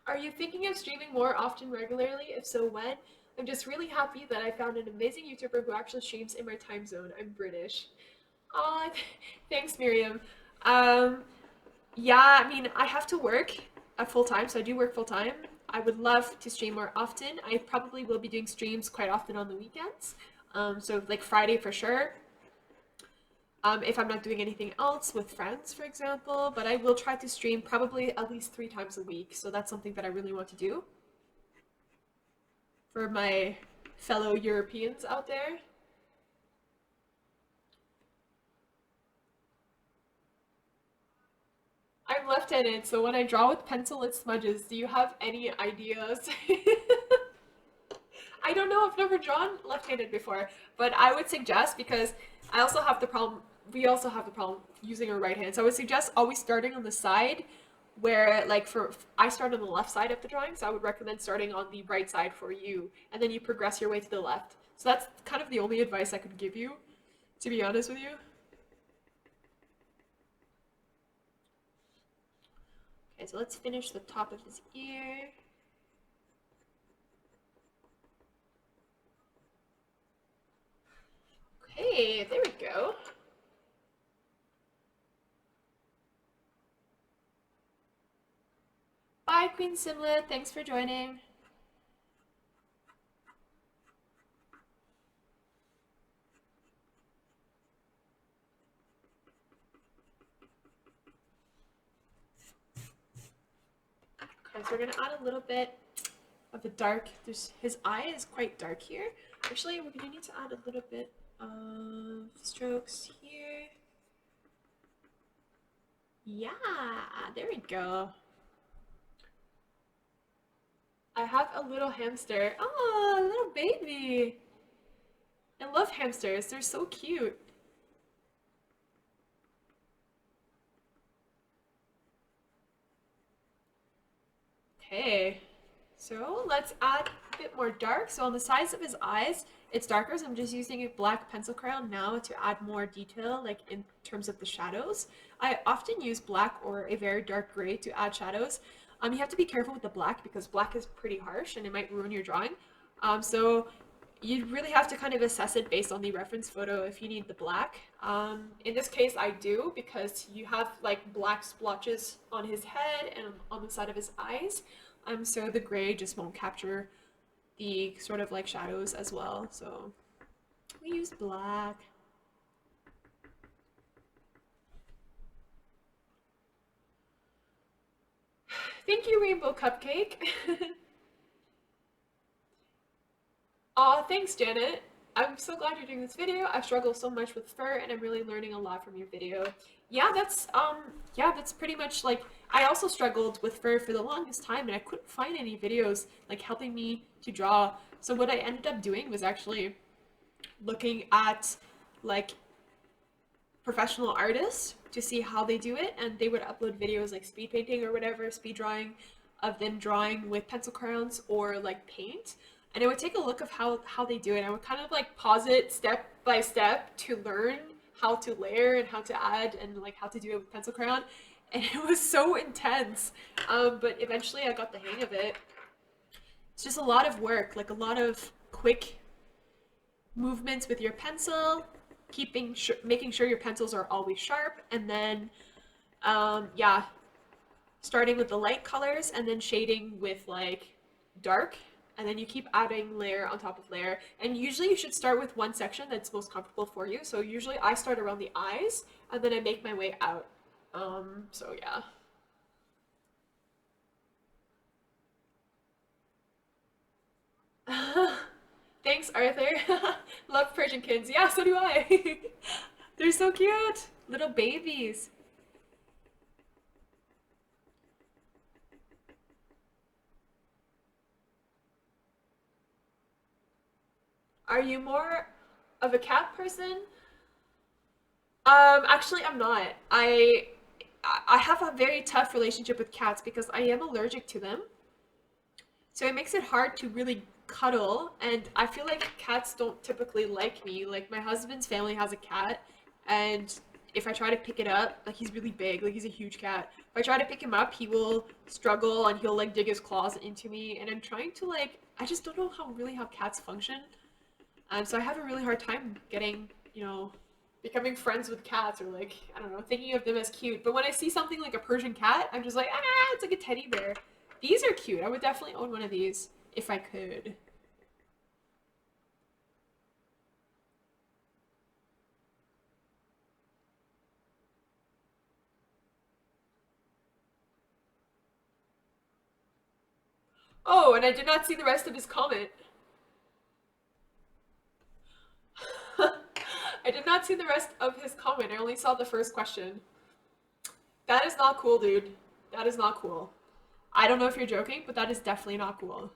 S1: Are you thinking of streaming more often regularly? If so, when? I'm just really happy that I found an amazing YouTuber who actually streams in my time zone. I'm British. Aw, thanks, Miriam. Um, yeah, I mean, I have to work at full time, so I do work full time. I would love to stream more often. I probably will be doing streams quite often on the weekends. So like Friday for sure. If I'm not doing anything else with friends, for example, but I will try to stream probably at least 3 times a week. So that's something that I really want to do for my fellow Europeans out there. I'm left-handed, so when I draw with pencil, it smudges. Do you have any ideas? I don't know, I've never drawn left-handed before, but I would suggest, because I also have the problem, we also have the problem using our right hand, so I would suggest always starting on the side where, like, I start on the left side of the drawing, so I would recommend starting on the right side for you, and then you progress your way to the left. So that's kind of the only advice I could give you. to be honest with you. Okay, so let's finish the top of his ear. Okay, there we go. Bye, Queen Simlet. Thanks for joining. Okay, so we're gonna add a little bit of the dark. His eye is quite dark here. Actually, we're gonna need to add a little bit of strokes here. Yeah, there we go. I have a little hamster. Oh, a little baby. I love hamsters. They're so cute. Okay, so let's add a bit more dark. So on the sides of his eyes, it's darker, so I'm just using a black pencil crayon now to add more detail, like in terms of the shadows. I often use black or a very dark gray to add shadows. You have to be careful with the black because black is pretty harsh and it might ruin your drawing. So you really have to kind of assess it based on the reference photo if you need the black. In this case, I do because you have like black splotches on his head and on the side of his eyes. So the gray just won't capture the sort of like shadows as well. So we use black. Thank you, Rainbow Cupcake. Aw, thanks, Janet. I'm so glad you're doing this video. I struggle so much with fur and I'm really learning a lot from your video. Yeah, that's pretty much like I also struggled with fur for the longest time and I couldn't find any videos like helping me to draw. So what I ended up doing was actually looking at like professional artists to see how they do it, and they would upload videos like speed painting or whatever, speed drawing, of them drawing with pencil crayons or like paint. And I would take a look of how they do it. I would kind of like pause it step by step to learn how to layer and how to add and like how to do it with pencil crayon. And it was so intense. But eventually I got the hang of it. It's just a lot of work, like a lot of quick movements with your pencil, making sure your pencils are always sharp, and then yeah, starting with the light colors and then shading with like dark, and then you keep adding layer on top of layer. And usually you should start with one section that's most comfortable for you. So usually I start around the eyes and then I make my way out. So yeah. Thanks, Arthur. Love Persian kids. Yeah, so do I. They're so cute. Little babies. Are you more of a cat person? Actually, I'm not. I have a very tough relationship with cats because I am allergic to them. So it makes it hard to really cuddle, and I feel like cats don't typically like me. Like my husband's family has a cat, and if I try to pick it up, like he's really big, like he's a huge cat. If I try to pick him up, he will struggle and he'll like dig his claws into me, and I'm trying to like I just don't know how cats function. So I have a really hard time getting, becoming friends with cats or like, I don't know, thinking of them as cute. But when I see something like a Persian cat, I'm just like, it's like a teddy bear. These are cute. I would definitely own one of these if I could. Oh, and I did not see the rest of his comment. I did not see the rest of his comment. I only saw the first question. That is not cool, dude. That is not cool. I don't know if you're joking, but that is definitely not cool.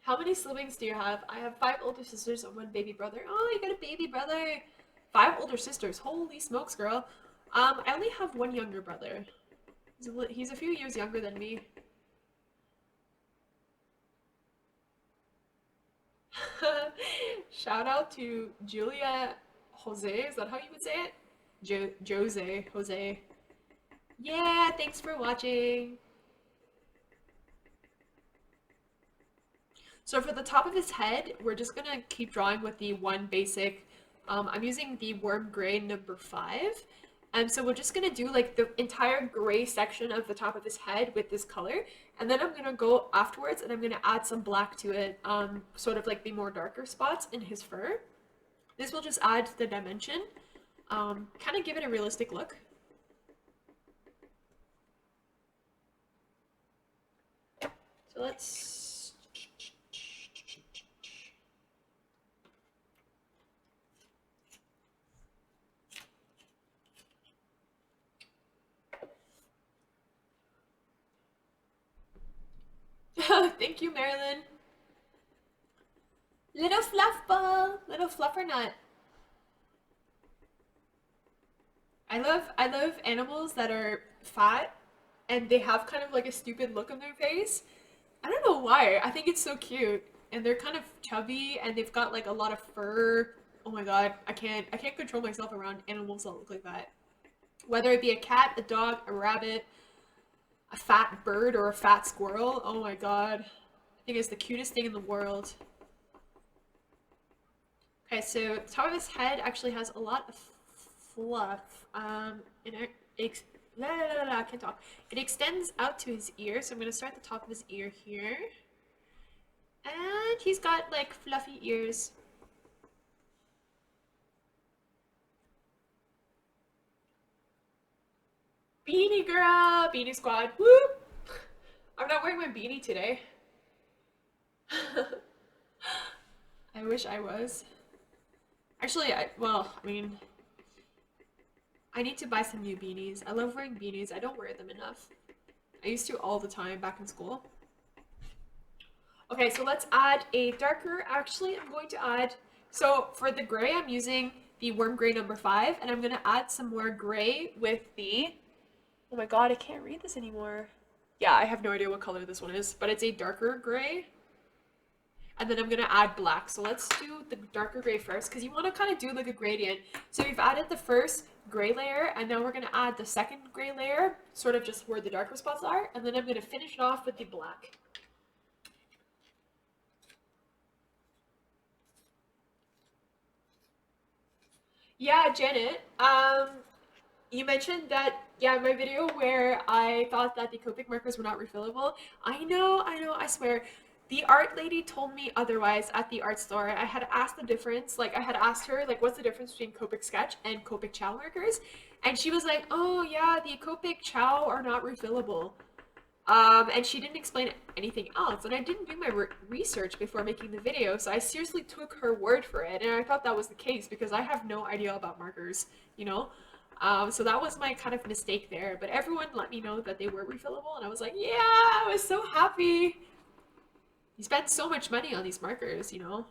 S1: How many siblings do you have? I have 5 older sisters and 1 baby brother. Oh, you got a baby brother. 5 older sisters. Holy smokes, girl. I only have 1 younger brother. He's a few years younger than me. Shout out to Julia Jose. Is that how you would say it? Jose. Yeah, thanks for watching. So for the top of his head, we're just gonna keep drawing with the one basic, I'm using the warm gray number 5. And so we're just gonna do like the entire gray section of the top of his head with this color. And then I'm gonna go afterwards and I'm gonna add some black to it, sort of like the more darker spots in his fur. This will just add the dimension, kind of give it a realistic look. So let's thank you, Marilyn. Little fluff ball, little fluffer nut. I love animals that are fat and they have kind of like a stupid look on their face. I don't know why. I think it's so cute. And they're kind of chubby and they've got like a lot of fur. Oh my god, I can't control myself around animals that look like that. Whether it be a cat, a dog, a rabbit, a fat bird, or a fat squirrel. Oh my god. I think it's the cutest thing in the world. Okay, so the top of his head actually has a lot of fluff. I can't talk. It extends out to his ear, so I'm gonna start at the top of his ear here. And he's got like fluffy ears. Beanie girl! Beanie squad! Whoop! I'm not wearing my beanie today. I wish I was. Actually, well, I mean, I need to buy some new beanies. I love wearing beanies. I don't wear them enough. I used to all the time back in school. Okay, so let's add a darker. Actually, I'm going to add, so for the gray, I'm using the warm gray number 5, and I'm going to add some more gray with the, oh my god, I can't read this anymore. Yeah, I have no idea what color this one is, but it's a darker gray. And then I'm gonna add black. So let's do the darker gray first, because you want to kind of do like a gradient. So we've added the first gray layer, and now we're gonna add the second gray layer, sort of just where the darker spots are, and then I'm gonna finish it off with the black. Yeah, Janet. You mentioned that, yeah, my video where I thought that the Copic markers were not refillable. I know, I swear. The art lady told me otherwise at the art store. I had asked the difference, like I had asked her, like, what's the difference between Copic sketch and Copic chow markers? And she was like, oh yeah, the Copic chow are not refillable. And she didn't explain anything else. And I didn't do my research before making the video, so I seriously took her word for it. And I thought that was the case because I have no idea about markers, you know? So that was my kind of mistake there. But everyone let me know that they were refillable, and I was like, yeah, I was so happy. You spend so much money on these markers, you know?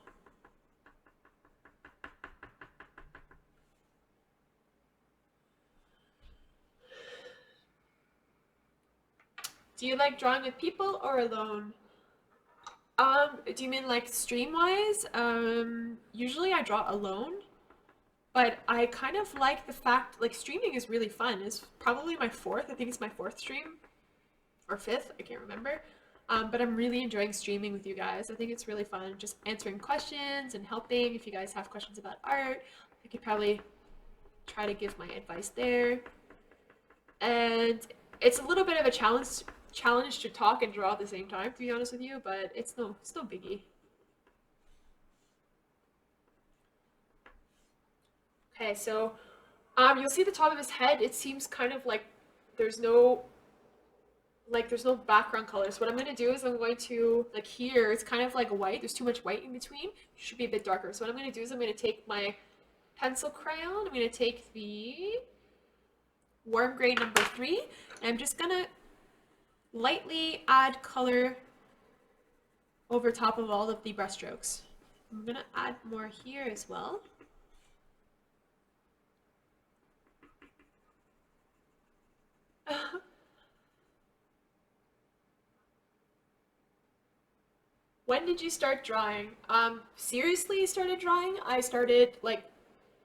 S1: Do you like drawing with people or alone? Do you mean like stream-wise? Usually I draw alone, but I kind of like the fact, like, streaming is really fun. It's probably my 4th, I think it's my 4th stream, or 5th, I can't remember. But I'm really enjoying streaming with you guys. I think it's really fun, just answering questions and helping. If you guys have questions about art, I could probably try to give my advice there. And it's a little bit of a challenge to talk and draw at the same time, to be honest with you, but it's no biggie. Okay, so you'll see the top of his head. It seems kind of like there's no background color. So what I'm going to do is I'm going to, like, here, it's kind of like white. There's too much white in between. It should be a bit darker. So what I'm going to do is I'm going to take my pencil crayon. I'm going to take the warm gray number 3, and I'm just going to lightly add color over top of all of the brushstrokes. I'm gonna add more here as well. When did you start drawing? Seriously started drawing? I started like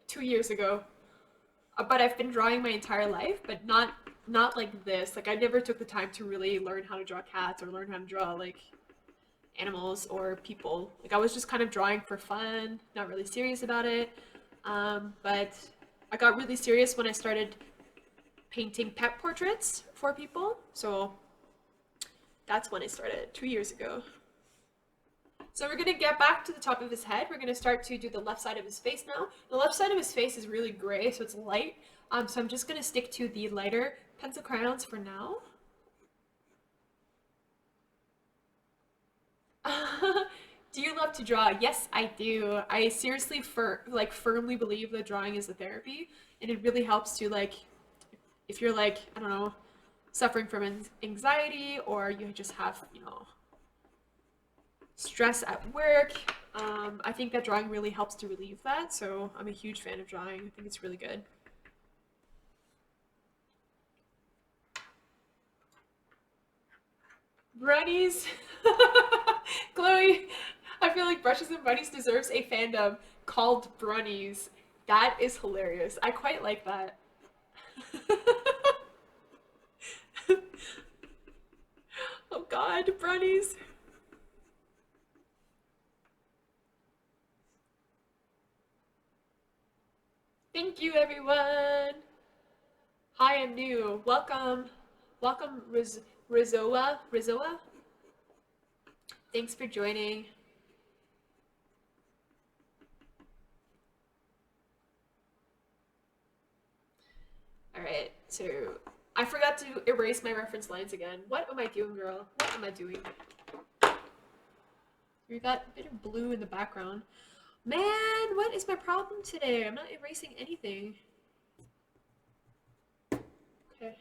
S1: 2 years ago. But I've been drawing my entire life, but not like this. Like I never took the time to really learn how to draw cats or learn how to draw like animals or people. Like I was just kind of drawing for fun, not really serious about it. But I got really serious when I started painting pet portraits for people. So that's when I started 2 years ago. So we're gonna get back to the top of his head. We're gonna start to do the left side of his face now. The left side of his face is really gray, so it's light. So I'm just gonna stick to the lighter pencil crayons for now. Do you love to draw? Yes, I do. I seriously firmly believe that drawing is a therapy, and it really helps to like, if you're like, I don't know, suffering from anxiety, or you just have, stress at work. I think that drawing really helps to relieve that, so I'm a huge fan of drawing. I think it's really good. Brownies! Chloe, I feel like Brushes and Bunnies deserves a fandom called Brownies. That is hilarious. I quite like that. Oh god, Brownies. Thank you, everyone. Hi, I'm new. Welcome. Welcome, Rizoa. Rizoa? Thanks for joining. Alright, so I forgot to erase my reference lines again. What am I doing, girl? What am I doing? We got a bit of blue in the background. Man, what is my problem today? I'm not erasing anything. Okay.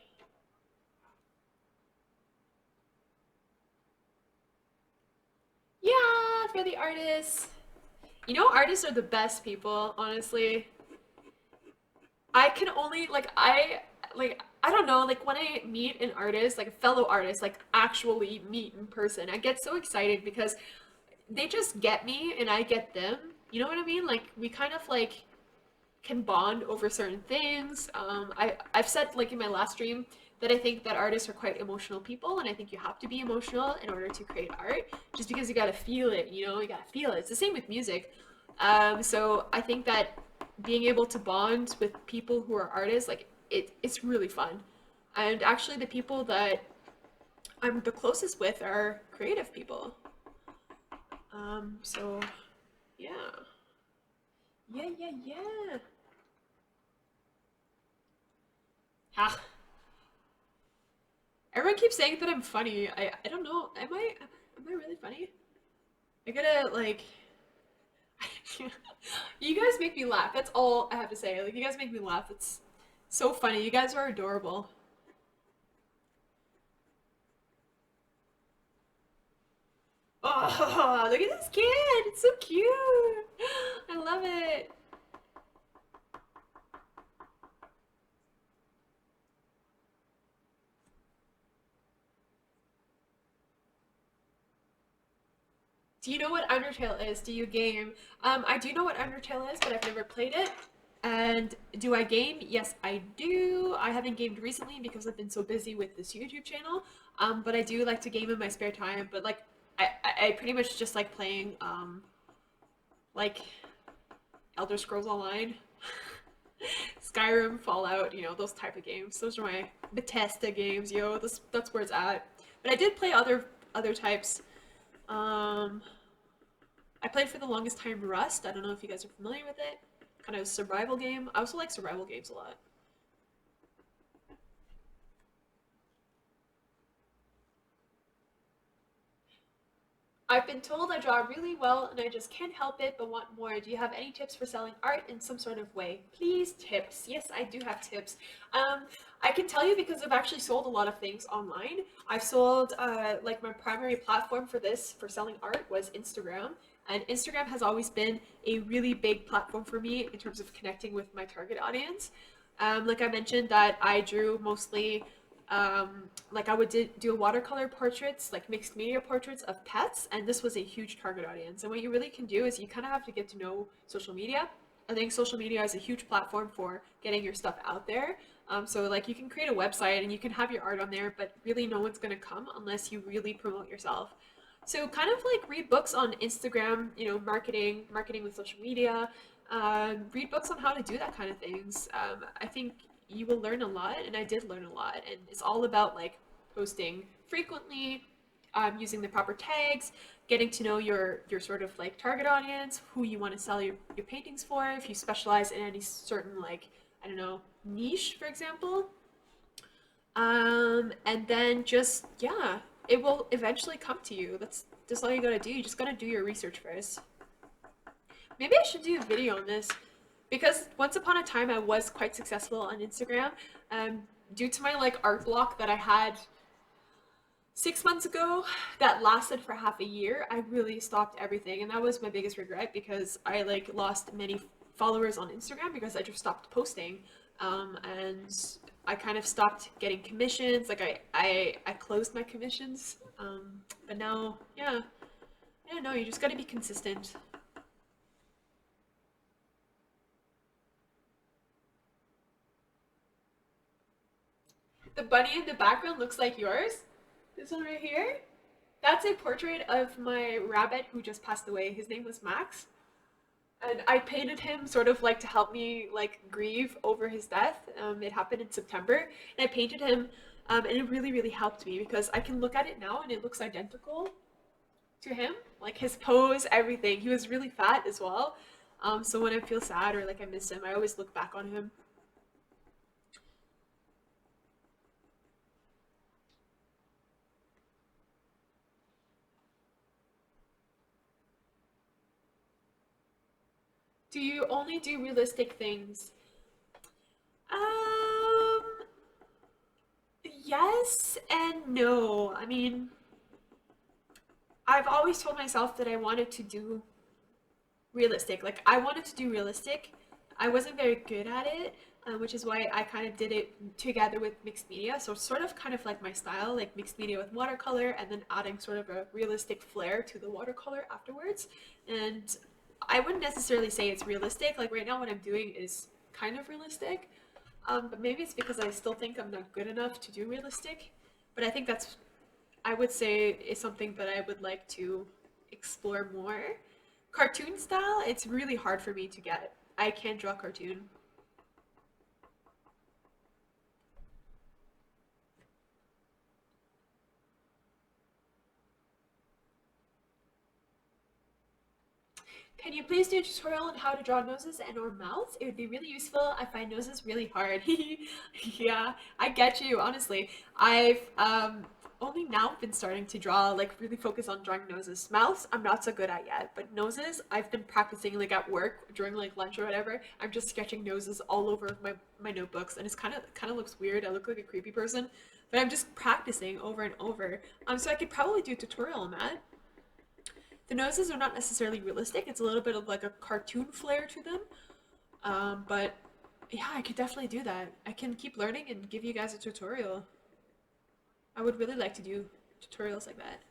S1: Yeah, for the artists. You know, artists are the best people, honestly. I can only I don't know, like when I meet an artist, like a fellow artist, like actually meet in person, I get so excited because they just get me and I get them. You know what I mean? Like we kind of like can bond over certain things. I've said like in my last stream that I think that artists are quite emotional people, and I think you have to be emotional in order to create art, just because you gotta feel it. You gotta feel it. It's the same with music. So I think that being able to bond with people who are artists, like it's really fun. And actually, the people that I'm the closest with are creative people. So yeah, yeah. Ha. Everyone keeps saying that I'm funny. I don't know. Am I really funny? I gotta like you guys make me laugh. That's all I have to say. Like you guys make me laugh. It's so funny. You guys are adorable. Oh, look at this kid. It's so cute. I love it. Do you know what Undertale is? Do you game? I do know what Undertale is, but I've never played it. And do I game? Yes, I do. I haven't gamed recently because I've been so busy with this YouTube channel. But I do like to game in my spare time. But like, I pretty much just like playing like Elder Scrolls Online, Skyrim, Fallout, those type of games. Those are my Bethesda games, that's where it's at. But I did play other types. Um, I played for the longest time Rust. I don't know if you guys are familiar with it. Kind of survival game. I also like survival games a lot. I've been told I draw really well and I just can't help it but want more. Do you have any tips for selling art in some sort of way? Please, tips. Yes, I do have tips. Um, I can tell you because I've actually sold a lot of things online. I've sold, like my primary platform for this, for selling art, was Instagram. And Instagram has always been a really big platform for me in terms of connecting with my target audience. Like I mentioned, that I drew mostly like I would do watercolor portraits, like mixed media portraits of pets, and this was a huge target audience. And what you really can do is you kind of have to get to know social media. I think social media is a huge platform for getting your stuff out there. So like you can create a website and you can have your art on there, but really no one's gonna come unless you really promote yourself. So kind of like read books on Instagram, you know, marketing with social media. Read books on how to do that kind of things. I think you will learn a lot, and I did learn a lot. And it's all about like posting frequently, using the proper tags, getting to know your sort of like target audience, who you want to sell your paintings for. If you specialize in any certain like, I don't know, niche, for example. And then just yeah, it will eventually come to you. That's all you gotta do. You just gotta do your research first. Maybe I should do a video on this because once upon a time I was quite successful on Instagram. Um, Due to my like art block that I had 6 months ago, that lasted for half a year, I really stopped everything, and that was my biggest regret because I like lost many followers on Instagram because I just stopped posting, and I kind of stopped getting commissions. Like I closed my commissions, but now yeah, yeah, no, you just got to be consistent. The bunny in the background looks like yours. This one right here. That's a portrait of my rabbit who just passed away. His name was Max. And I painted him sort of like to help me like grieve over his death. It happened in September, and I painted him, and it really, really helped me because I can look at it now and it looks identical to him, like his pose, everything. He was really fat as well. So when I feel sad or like I miss him, I always look back on him. Do you only do realistic things? Um, yes and no. I mean, I've always told myself that I wanted to do realistic. Like, I wanted to do realistic. I wasn't very good at it, which is why I kind of did it together with mixed media. So, sort of kind of like my style, like mixed media with watercolor, and then adding sort of a realistic flair to the watercolor afterwards. And I wouldn't necessarily say it's realistic. Like, right now, what I'm doing is kind of realistic. But maybe it's because I still think I'm not good enough to do realistic. But I think that's, I would say, is something that I would like to explore more. Cartoon style, it's really hard for me to get. I can't draw cartoon. Can you please do a tutorial on how to draw noses and or mouths? It would be really useful. I find noses really hard. Yeah, I get you, honestly. I've only now been starting to draw, like really focus on drawing noses. Mouths, I'm not so good at yet, but noses, I've been practicing like at work during like lunch or whatever. I'm just sketching noses all over my notebooks, and it's kind of looks weird. I look like a creepy person, but I'm just practicing over and over. So I could probably do a tutorial on that. The noses are not necessarily realistic. It's a little bit of like a cartoon flair to them. But yeah, I could definitely do that. I can keep learning and give you guys a tutorial. I would really like to do tutorials like that.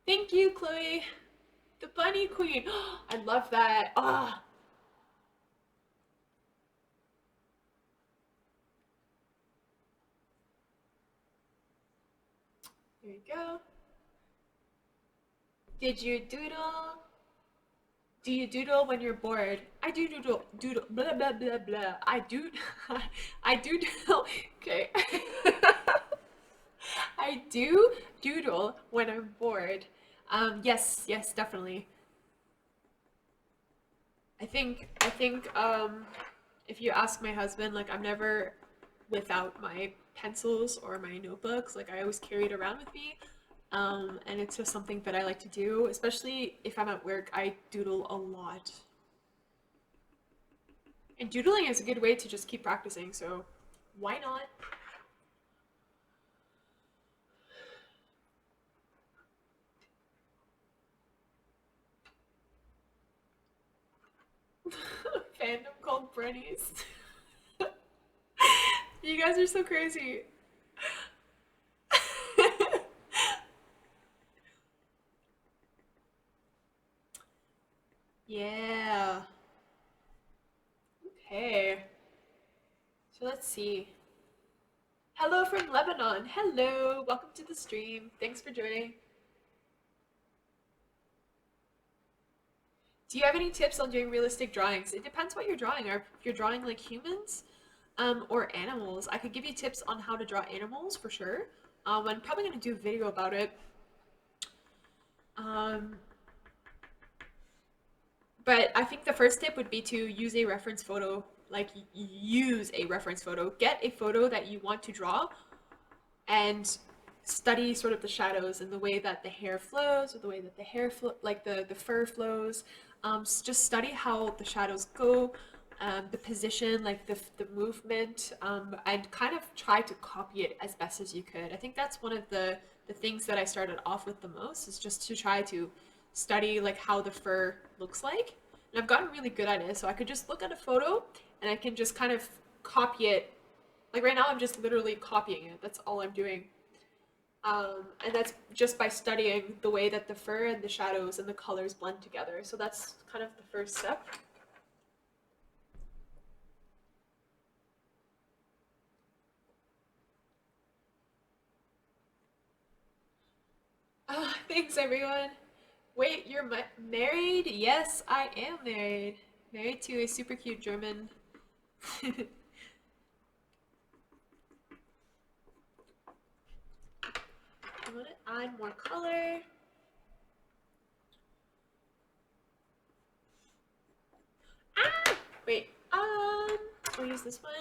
S1: Thank you, Chloe. The bunny queen. I love that. Ah, there you go. Did you doodle? Do you doodle when you're bored? I do doodle, blah, blah, blah, blah. I do, I do doodle. Okay. I do doodle when I'm bored. Yes, yes, definitely. I think, if you ask my husband, like, I'm never without my pencils or my notebooks. Like I always carry it around with me. And it's just something that I like to do, especially if I'm at work. I doodle a lot. And doodling is a good way to just keep practicing, so why not? Fandom called Brennies. You guys are so crazy. Yeah. Okay. So let's see. Hello from Lebanon. Hello. Welcome to the stream. Thanks for joining. Do you have any tips on doing realistic drawings? It depends what you're drawing. If you're drawing like humans, or animals, I could give you tips on how to draw animals for sure. I'm probably gonna do a video about it. Um, but I think the first tip would be to use a reference photo. Like use a reference photo. Get a photo that you want to draw, and study sort of the shadows and the way that the hair flows, or the way that the hair like the fur flows. Just study how the shadows go, the position, like the movement, and kind of try to copy it as best as you could. I think that's one of the things that I started off with the most, is just to try to study like how the fur looks like. And I've gotten really good at it, so I could just look at a photo and I can just kind of copy it. Like right now, I'm just literally copying it. That's all I'm doing. And that's just by studying the way that the fur and the shadows and the colors blend together. So that's kind of the first step. Thanks everyone. Wait, you're married? Yes, I am married. Married to a super cute German. I'm gonna add more color. Ah! Wait, I'll use this one.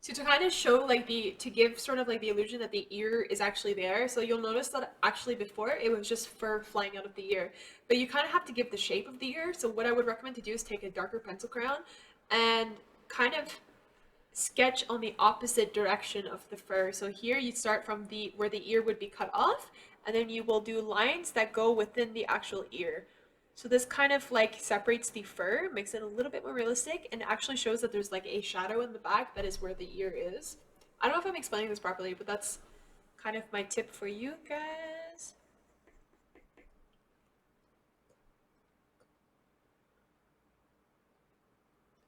S1: So to kind of show like to give sort of like the illusion that the ear is actually there. So you'll notice that actually before it was just fur flying out of the ear, but you kind of have to give the shape of the ear. So what I would recommend to do is take a darker pencil crayon and kind of sketch on the opposite direction of the fur. So here you start from the where the ear would be cut off, and then you will do lines that go within the actual ear. So this kind of like separates the fur, makes it a little bit more realistic, and actually shows that there's like a shadow in the back that is where the ear is. I don't know if I'm explaining this properly, but that's kind of my tip for you guys.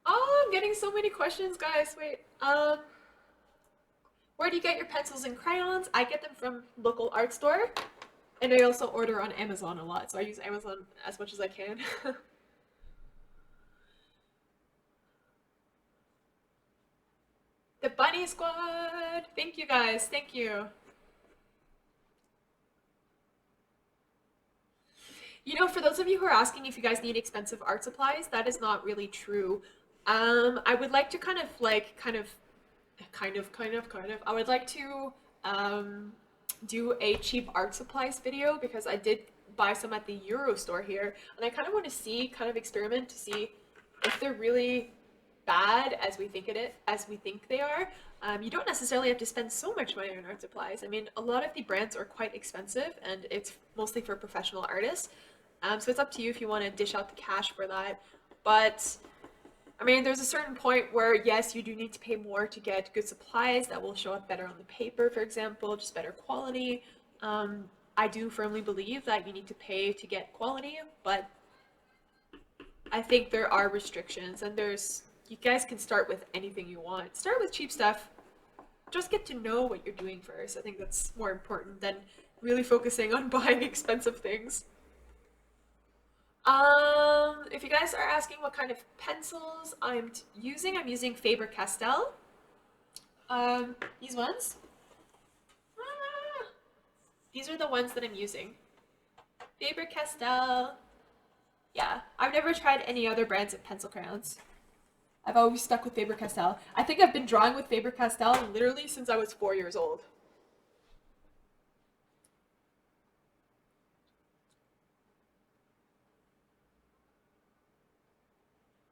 S1: Oh, I'm getting so many questions, guys. Wait, where do you get your pencils and crayons? I get them from local art store, and I also order on Amazon a lot, so I use Amazon as much as I can. The Bunny Squad! Thank you guys, thank you. You know, for those of you who are asking if you guys need expensive art supplies, that is not really true. I would like to I would like to do a cheap art supplies video, because I did buy some at the Euro store here, and I kind of want to see, kind of experiment to see if they're really bad as we think they are. You don't necessarily have to spend so much money on art supplies. I mean, a lot of the brands are quite expensive, and it's mostly for professional artists. So it's up to you if you want to dish out the cash for that. But I mean, there's a certain point where, yes, you do need to pay more to get good supplies that will show up better on the paper, for example, just better quality. I do firmly believe that you need to pay to get quality, but I think there are restrictions, and you guys can start with anything you want. Start with cheap stuff. Just get to know what you're doing first. I think that's more important than really focusing on buying expensive things. If you guys are asking what kind of pencils I'm using Faber-Castell. These ones. Ah, these are the ones that I'm using. Faber-Castell. Yeah, I've never tried any other brands of pencil crayons. I've always stuck with Faber-Castell. I think I've been drawing with Faber-Castell literally since I was 4 years old.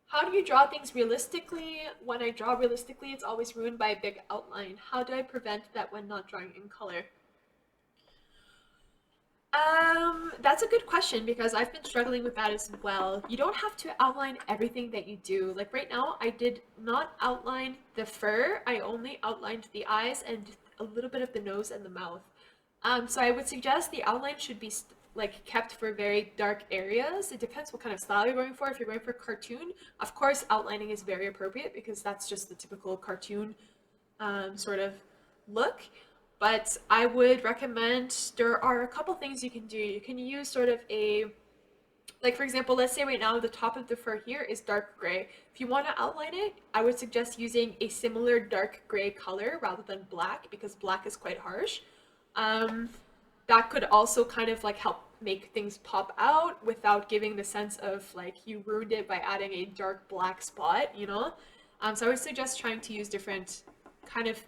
S1: How do you draw things realistically? When I draw realistically, it's always ruined by a big outline. How do I prevent that when not drawing in color? That's a good question because I've been struggling with that as well. You don't have to outline everything that you do. Like right now, I did not outline the fur. I only outlined the eyes and a little bit of the nose and the mouth. So I would suggest the outline should be like kept for very dark areas. It depends what kind of style you're going for. If you're going for cartoon, of course, outlining is very appropriate because that's just the typical cartoon sort of look. But I would recommend there are a couple things you can do. You can use sort of a, like for example, let's say right now the top of the fur here is dark gray. If you want to outline it, I would suggest using a similar dark gray color rather than black because black is quite harsh. Um, that could also kind of like help make things pop out without giving the sense of like you ruined it by adding a dark black spot, you know? So I would suggest trying to use different kind of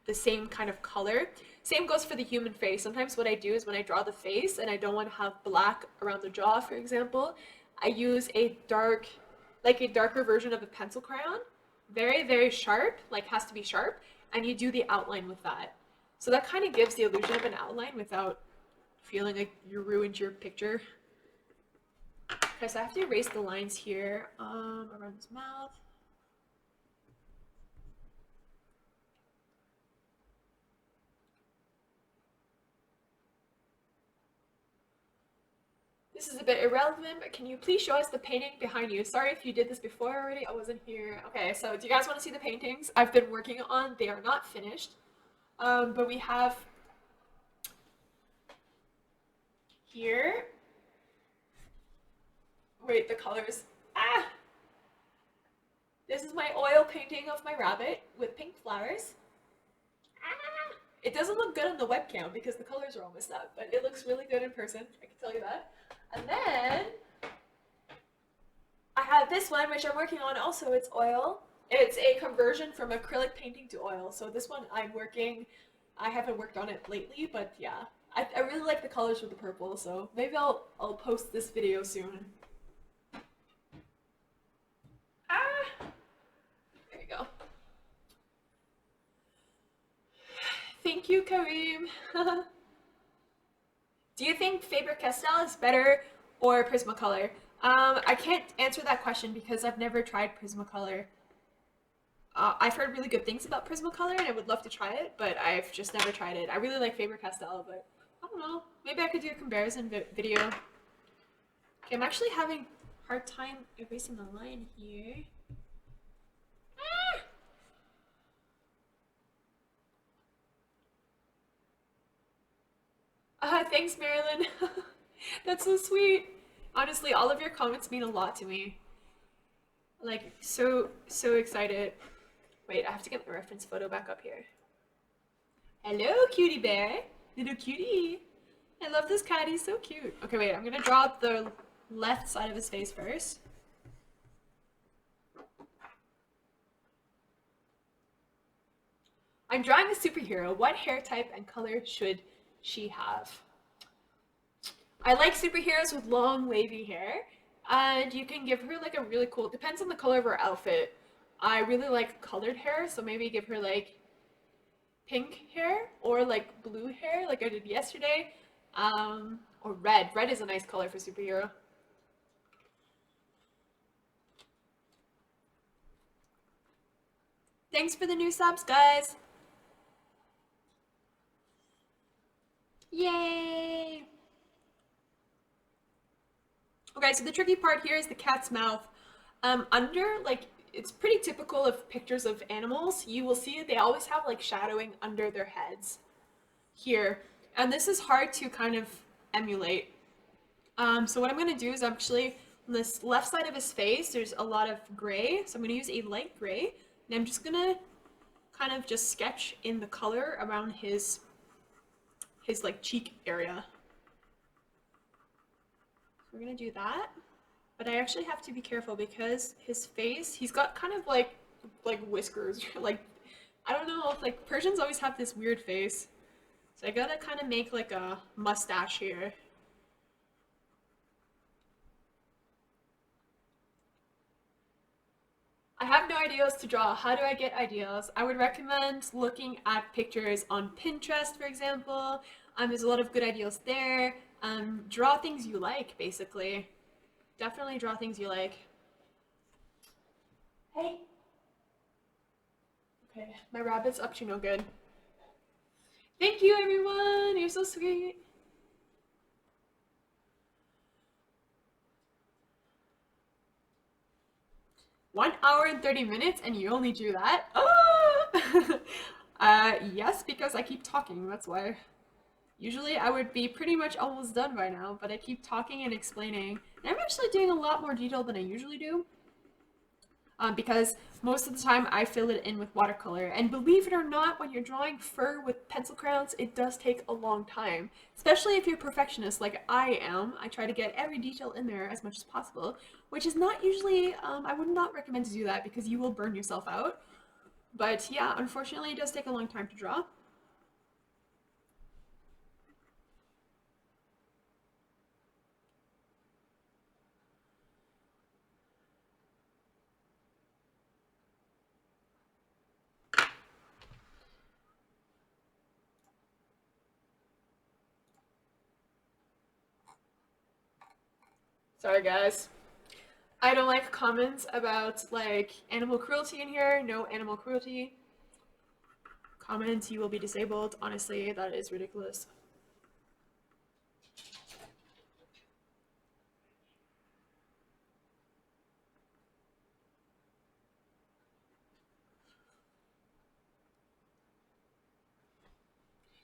S1: the same kind of color. Same goes for the human face. Sometimes what I do is when I draw the face and I don't want to have black around the jaw, for example, I use a dark, like a darker version of a pencil crayon. Very, very sharp, like has to be sharp, and you do the outline with that. So that kind of gives the illusion of an outline without feeling like you ruined your picture. Okay, so I have to erase the lines here around his mouth. This is a bit irrelevant, but can you please show us the painting behind you? Sorry if you did this before already, I wasn't here. Okay, so do you guys want to see the paintings I've been working on? They are not finished, but we have here, wait, the colors. Ah! This is my oil painting of my rabbit with pink flowers. Ah! It doesn't look good on the webcam because the colors are all messed up, but it looks really good in person, I can tell you that. And then I have this one, which I'm working on also. It's oil. It's a conversion from acrylic painting to oil. So this one I'm working, I haven't worked on it lately, but yeah. I really like the colors with the purple, so maybe I'll post this video soon. Ah! There you go. Thank you, Kareem. Do you think Faber-Castell is better or Prismacolor? I can't answer that question because I've never tried Prismacolor. I've heard really good things about Prismacolor and I would love to try it, but I've just never tried it. I really like Faber-Castell, but I don't know. Maybe I could do a comparison video. Okay, I'm actually having a hard time erasing the line here. Thanks, Marilyn. That's so sweet. Honestly, all of your comments mean a lot to me. Like, so excited. Wait, I have to get my reference photo back up here. Hello, cutie bear. Little cutie. I love this cat. He's so cute. Okay, wait. I'm gonna draw the left side of his face first. I'm drawing a superhero. What hair type and color should she have? I like superheroes with long wavy hair, and you can give her like a really cool, depends on the color of her outfit. I really like colored hair, so maybe give her like pink hair or like blue hair like I did yesterday. Or red. Red is a nice color for superhero. Thanks for the new subs, guys. Yay! Okay, so the tricky part here is the cat's mouth. Under, like, it's pretty typical of pictures of animals. You will see they always have like shadowing under their heads here. And this is hard to kind of emulate. So what I'm going to do is actually, on this left side of his face, there's a lot of gray. So I'm going to use a light gray. And I'm just going to kind of just sketch in the color around his like cheek area. So we're going to do that. but I actually have to be careful because his face, he's got kind of like whiskers, like I don't know, like Persians always have this weird face. So I gotta kind of make like a mustache here. I have no ideas to draw. How do I get ideas? I would recommend looking at pictures on Pinterest, for example. There's a lot of good ideas there. Draw things you like, basically. Definitely draw things you like. Hey. Okay, my rabbit's up to no good. Thank you, everyone. You're so sweet. "1 hour and 30 minutes and you only drew that?" Oh! Yes, because I keep talking, that's why. Usually I would be pretty much almost done by now, but I keep talking and explaining. And I'm actually doing a lot more detail than I usually do. Because most of the time I fill it in with watercolor. And believe it or not, when you're drawing fur with pencil crayons, it does take a long time. Especially if you're a perfectionist like I am. I try to get every detail in there as much as possible, which is not usually, I would not recommend to do that because you will burn yourself out. But yeah, unfortunately it does take a long time to draw. Sorry guys. I don't like comments about like animal cruelty in here. No animal cruelty. Comments, you will be disabled. Honestly, that is ridiculous.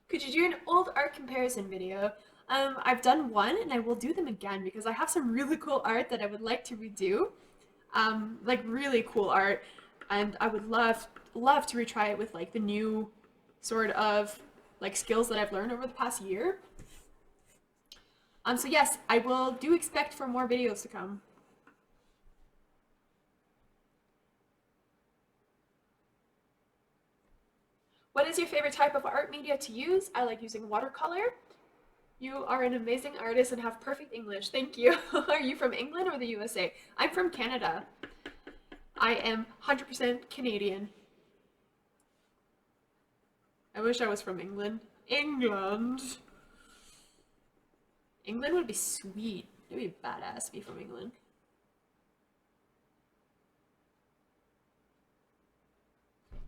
S1: Could you do an old art comparison video? I've done one and I will do them again because I have some really cool art that I would like to redo. Like really cool art, and I would love to retry it with like the new sort of like skills that I've learned over the past year. So yes, I will do expect for more videos to come. What is your favorite type of art media to use? I like using watercolor. You are an amazing artist and have perfect English. Thank you. Are you from England or the USA? I'm from Canada. I am 100% Canadian. I wish I was from England. England. England would be sweet. It would be badass to be from England.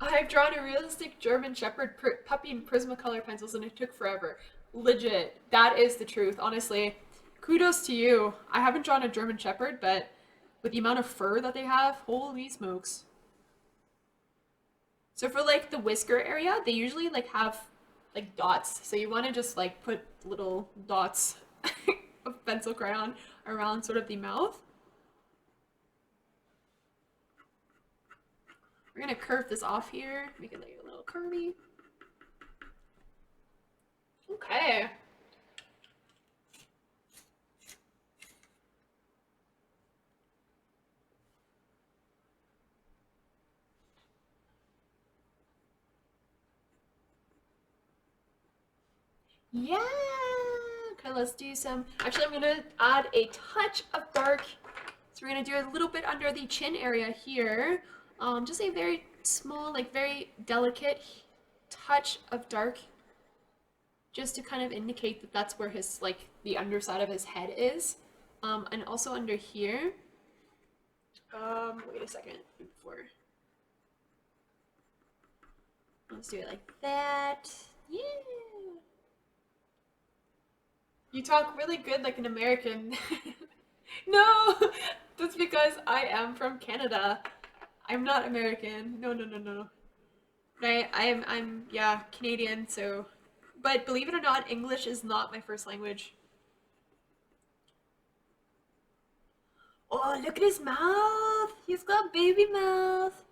S1: I've drawn a realistic German Shepherd puppy in Prismacolor pencils and it took forever. Legit. That is the truth, honestly. Kudos to you. I haven't drawn a German Shepherd, but with the amount of fur that they have, holy smokes. So for like the whisker area, they usually like have like dots. So you want to just like put little dots of pencil crayon around sort of the mouth. We're gonna curve this off here, make it like a little curvy. Okay. Yeah. Okay, let's do some. Actually, I'm gonna add a touch of dark. So we're gonna do a little bit under the chin area here. Just a very small, like very delicate touch of dark, just to kind of indicate that that's where his like the underside of his head is. And also under here. Wait a second before. Let's do it like that. Yeah. You talk really good like an American. No, that's because I am from Canada. I'm not American. No, no, no, no. I'm yeah, Canadian, so but believe it or not, English is not my first language. Oh, look at his mouth. He's got baby mouth.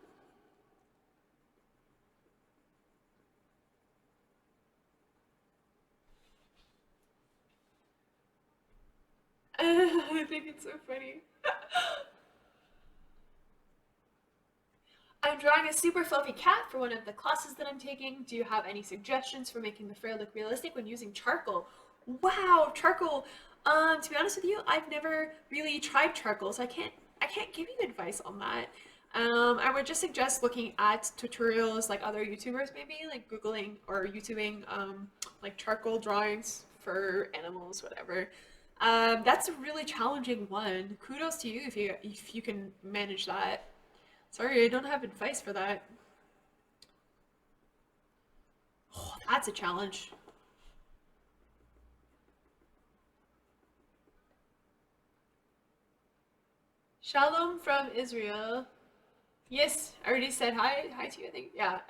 S1: I think it's so funny. I'm drawing a super fluffy cat for one of the classes that I'm taking. Do you have any suggestions for making the fur look realistic when using charcoal? Wow, charcoal. To be honest with you, I've never really tried charcoal, so I can't give you advice on that. I would just suggest looking at tutorials like other YouTubers, maybe like Googling or YouTubing like charcoal drawings for animals, whatever. That's a really challenging one. Kudos to you if you can manage that. Sorry, I don't have advice for that. Oh, that's a challenge. Shalom from Israel. Yes, I already said hi. Hi to you, I think. Yeah,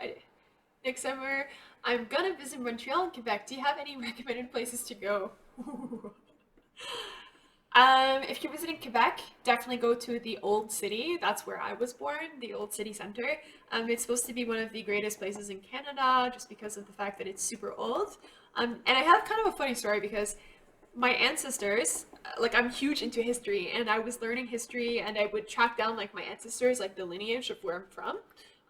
S1: next summer I'm gonna visit Montreal and Quebec. Do you have any recommended places to go? If you're visiting Quebec, definitely go to the Old City. That's where I was born, the Old City Center. It's supposed to be one of the greatest places in Canada just because of the fact that it's super old. And I have kind of a funny story because my ancestors, like I'm huge into history, and I was learning history, and I would track down like my ancestors, like the lineage of where I'm from.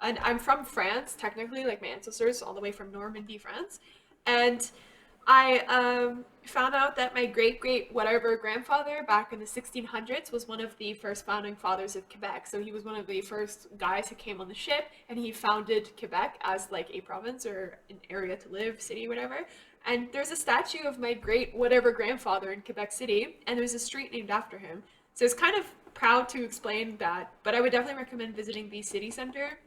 S1: And I'm from France, technically, like my ancestors, all the way from Normandy, France. And I found out that my great great whatever grandfather back in the 1600s was one of the first founding fathers of Quebec. So he was one of the first guys who came on the ship, and he founded Quebec as like a province or an area to live, city, whatever. And there's a statue of my great whatever grandfather in Quebec City, and there's a street named after him. So it's kind of proud to explain that, but I would definitely recommend visiting the city center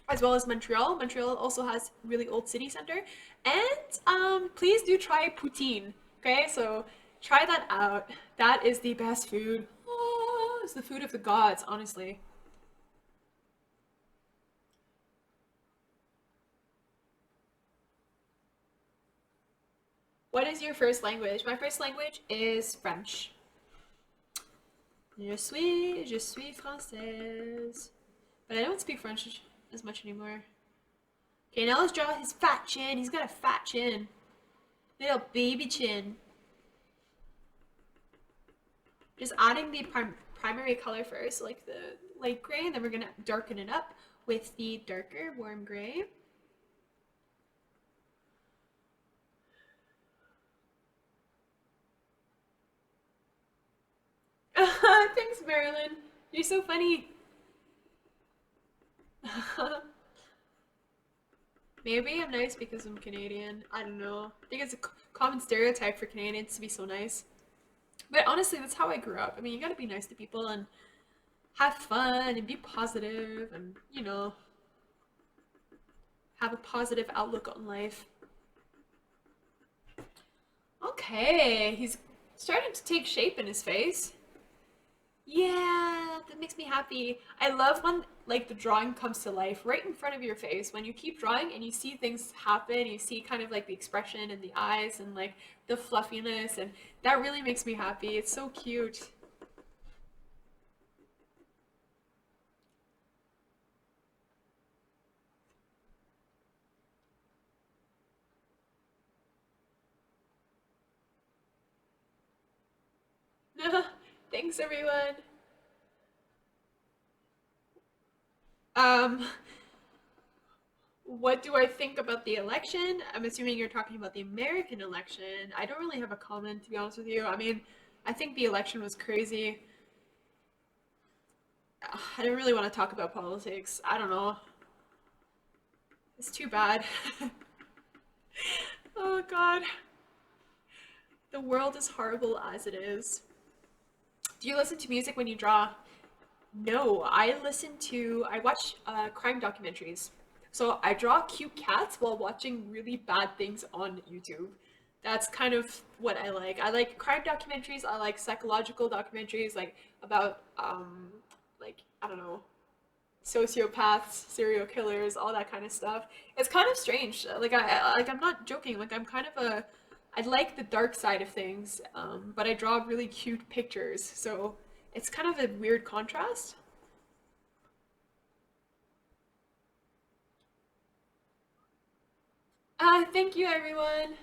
S1: as well as Montreal. Montreal also has really old city center, and please do try poutine. Okay, so try that out. That is the best food. Oh, it's the food of the gods, honestly. What is your first language? My first language is French. Je suis française. But I don't speak French as much anymore. Okay, now let's draw his fat chin. He's got a fat chin. Little baby chin. Just adding the primary color first, like the light gray, and then we're gonna darken it up with the darker warm gray. Thanks, Marilyn. You're so funny. Maybe I'm nice because I'm Canadian. I don't know. I think it's a common stereotype for Canadians to be so nice. But honestly, that's how I grew up. I mean, you gotta be nice to people and have fun and be positive and, have a positive outlook on life. Okay, he's starting to take shape in his face. Yeah, that makes me happy. I love when like the drawing comes to life right in front of your face. When you keep drawing and you see things happen, you see kind of like the expression in the eyes and like the fluffiness, and that really makes me happy. It's so cute. Thanks everyone. Um, what do I think about the election? I'm assuming you're talking about the American election. I don't really have a comment, to be honest with you. I mean, I think the election was crazy. I don't really want to talk about politics. I don't know. It's too bad. Oh God. The world is horrible as it is. Do you listen to music when you draw? No, I watch crime documentaries. So I draw cute cats while watching really bad things on YouTube. That's kind of what I like. I like crime documentaries. I like psychological documentaries, like about like I don't know, sociopaths, serial killers, all that kind of stuff. It's kind of strange. Like I'm not joking. Like I'm kind of a I like the dark side of things, but I draw really cute pictures. So it's kind of a weird contrast. Thank you, everyone.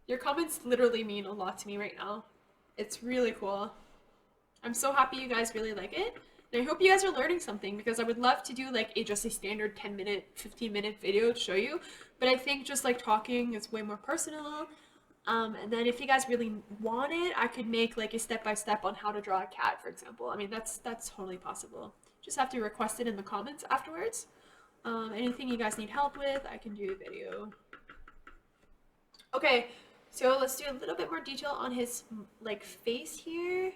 S1: Your comments literally mean a lot to me right now. It's really cool. I'm so happy you guys really like it. And I hope you guys are learning something because I would love to do like just a standard 10-minute, 15-minute video to show you. But I think just like talking is way more personal. And then if you guys really want it, I could make like a step-by-step on how to draw a cat, for example. I mean, that's totally possible. Just have to request it in the comments afterwards. Anything you guys need help with, I can do a video. Okay, so let's do a little bit more detail on his like face here.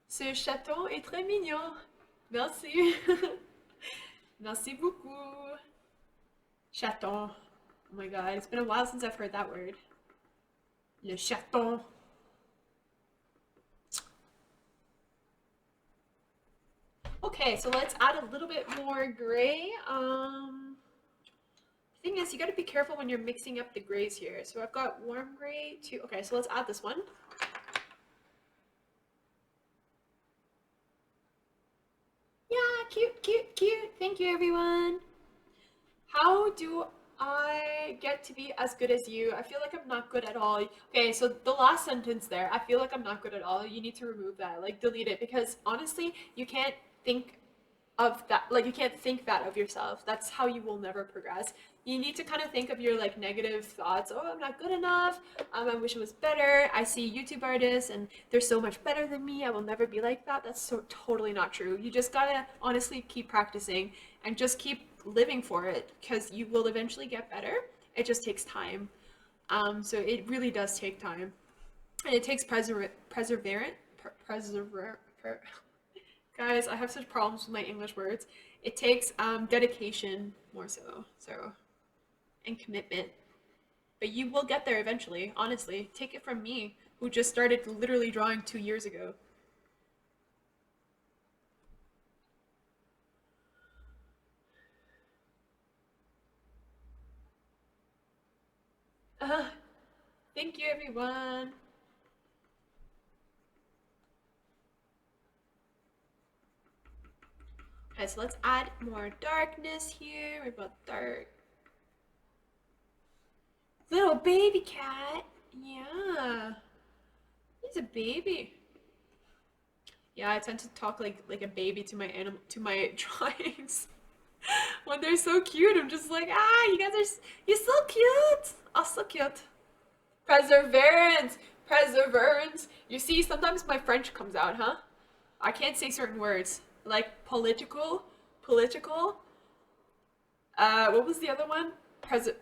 S1: Ce chaton est très mignon. Merci. Merci beaucoup. Chaton. Oh my god, it's been a while since I've heard that word. Le chaton. Okay, so let's add a little bit more gray. The thing is, you gotta be careful when you're mixing up the grays here. So I've got warm gray too. Okay, so let's add this one. Yeah, cute, cute, cute. Thank you, everyone. How do I get to be as good as you? I feel like I'm not good at all. Okay, so the last sentence there, I feel like I'm not good at all. You need to remove that, like delete it, because honestly, you can't think of that, like you can't think that of yourself. That's how you will never progress. You need to kind of think of your like negative thoughts. Oh, I'm not good enough. I wish it was better. I see YouTube artists and they're so much better than me. I will never be like that. That's so totally not true. You just gotta honestly keep practicing and just keep living for it because you will eventually get better. It just takes time. So it really does take time, and it takes perseverance. Guys, I have such problems with my English words. It takes dedication more so, and commitment. But you will get there eventually, honestly. Take it from me, who just started literally drawing 2 years ago. Thank you, everyone. Okay, so let's add more darkness here. We're about dark. Little baby cat. Yeah. He's a baby. Yeah, I tend to talk like a baby to my drawings. When they're so cute, I'm just like, you guys are you're so cute. Oh, so cute. Perseverance, perseverance. You see, sometimes my French comes out, huh? I can't say certain words like political. What was the other one?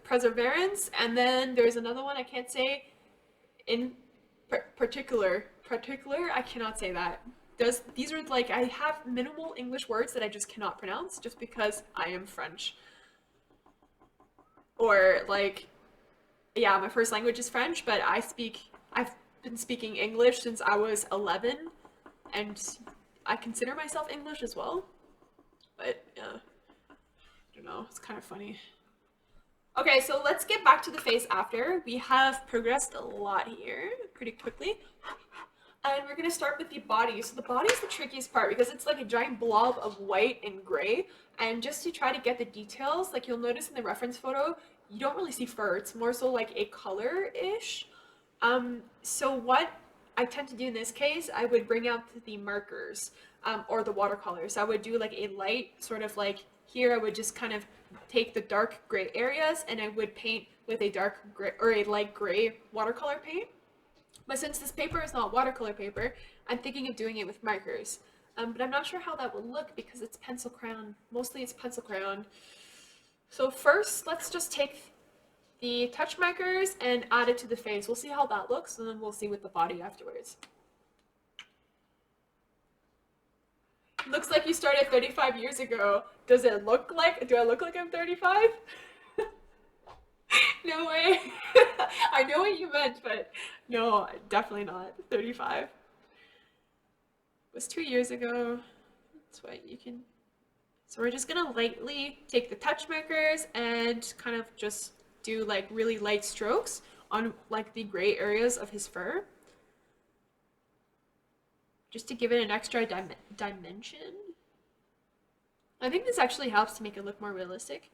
S1: Perseverance, and then there's another one I can't say. In particular, I cannot say that. These are like I have minimal English words that I just cannot pronounce just because I am French. Or like, yeah, my first language is French, but I've been speaking English since I was 11, and I consider myself English as well. But yeah, I don't know, it's kind of funny. Okay, so let's get back to the face after. We have progressed a lot here pretty quickly. And we're gonna start with the body. So the body is the trickiest part because it's like a giant blob of white and gray. And just to try to get the details, like you'll notice in the reference photo, you don't really see fur. It's more so like a color-ish. So what I tend to do in this case, I would bring out the markers or the watercolors. I would do like a light sort of like here. I would just kind of take the dark gray areas and I would paint with a dark gray or a light gray watercolor paint. But since this paper is not watercolor paper, I'm thinking of doing it with markers. But I'm not sure how that will look because it's pencil crayon. Mostly it's pencil crayon. So first, let's just take the touch markers and add it to the face. We'll see how that looks, and then we'll see with the body afterwards. Looks like you started 35 years ago. Do I look like I'm 35? No way. I know what you meant, but no, definitely not 35. It was 2 years ago. That's what you can. So we're just gonna lightly take the touch markers and kind of just do like really light strokes on like the gray areas of his fur. Just to give it an extra dimension. I think this actually helps to make it look more realistic.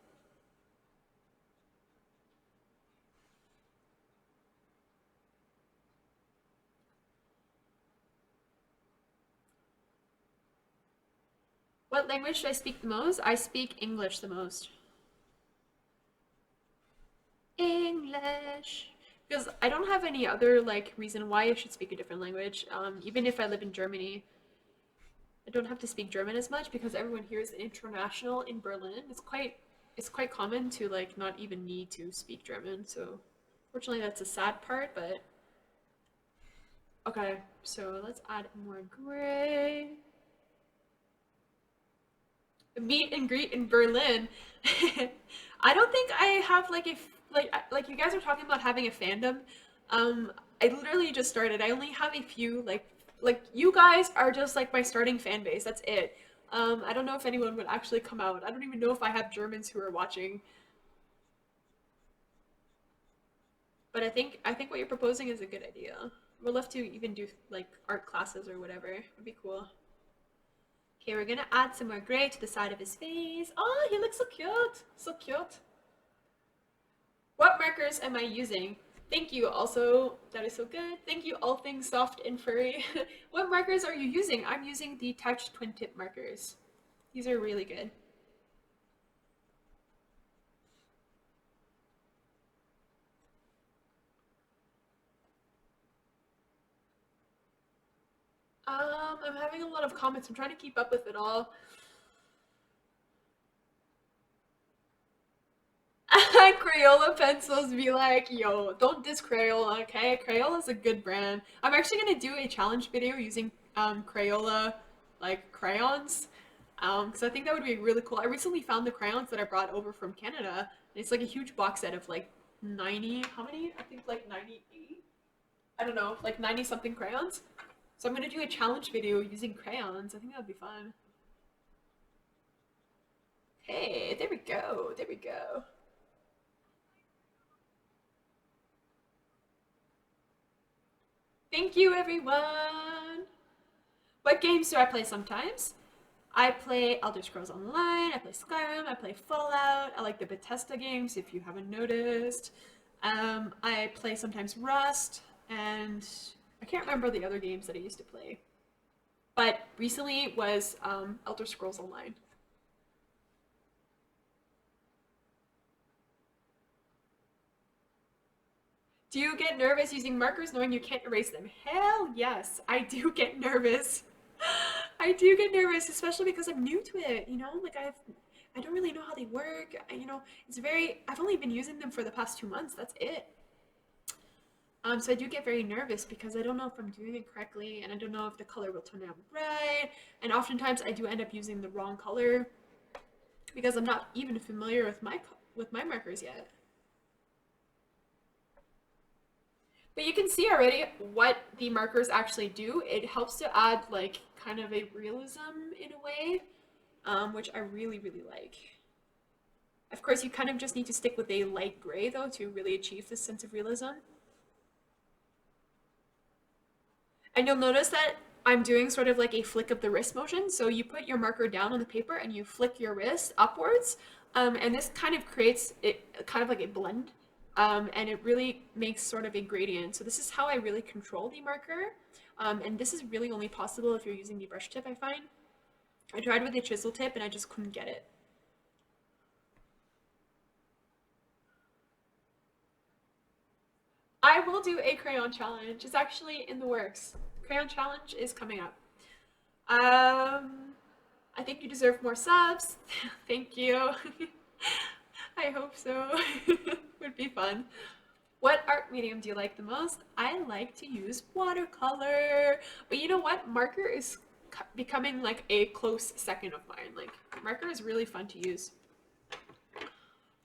S1: What language do I speak the most? I speak English the most. English. Because I don't have any other like reason why I should speak a different language. Even if I live in Germany, I don't have to speak German as much because everyone here is international in Berlin. It's quite common to like not even need to speak German. So fortunately that's a sad part, but okay. So let's add more gray. Meet and greet in Berlin. I don't think I have like like you guys are talking about having a fandom. Um, I literally just started. I only have a few like you guys are just like my starting fan base. That's it. I don't know if anyone would actually come out. I don't even know if I have Germans who are watching. But I think what you're proposing is a good idea. We'll love to even do like art classes or whatever. It'd be cool. Okay, we're gonna add some more gray to the side of his face. Oh, he looks so cute. So cute. What markers am I using? Thank you. Also, that is so good. Thank you, all things soft and furry. What markers are you using? I'm using the Touch Twin Tip markers. These are really good. I'm having a lot of comments. I'm trying to keep up with it all. Crayola pencils be like, yo, don't diss Crayola, okay? Crayola's a good brand. I'm actually gonna do a challenge video using Crayola like crayons. Because I think that would be really cool. I recently found the crayons that I brought over from Canada, and it's like a huge box set of like 90, how many? I think like 98. I don't know, like 90 something crayons. So I'm gonna do a challenge video using crayons. I think that would be fun. Hey, there we go. There we go. Thank you, everyone. What games do I play sometimes? I play Elder Scrolls Online, I play Skyrim, I play Fallout, I like the Bethesda games if you haven't noticed. I play sometimes Rust, and I can't remember the other games that I used to play. But recently was Elder Scrolls Online. Do you get nervous using markers knowing you can't erase them? Hell yes, I do get nervous. I do get nervous, especially because I'm new to it, you know? Like I don't really know how they work. It's very I've only been using them for the past 2 months. That's it. So I do get very nervous because I don't know if I'm doing it correctly and I don't know if the color will turn out right. And oftentimes I do end up using the wrong color because I'm not even familiar with my markers yet. But you can see already what the markers actually do. It helps to add like kind of a realism in a way, which I really, really like. Of course, you kind of just need to stick with a light gray though to really achieve this sense of realism. And you'll notice that I'm doing sort of like a flick of the wrist motion. So you put your marker down on the paper and you flick your wrist upwards. And this kind of creates it kind of like a blend. And it really makes sort of a gradient. So this is how I really control the marker. And this is really only possible if you're using the brush tip, I find. I tried with the chisel tip and I just couldn't get it. I will do a crayon challenge. It's actually in the works. Crayon challenge is coming up. I think you deserve more subs. Thank you. I hope so. Would be fun. What art medium do you like the most? I like to use watercolor. But you know what? Marker is becoming like a close second of mine. Like marker is really fun to use.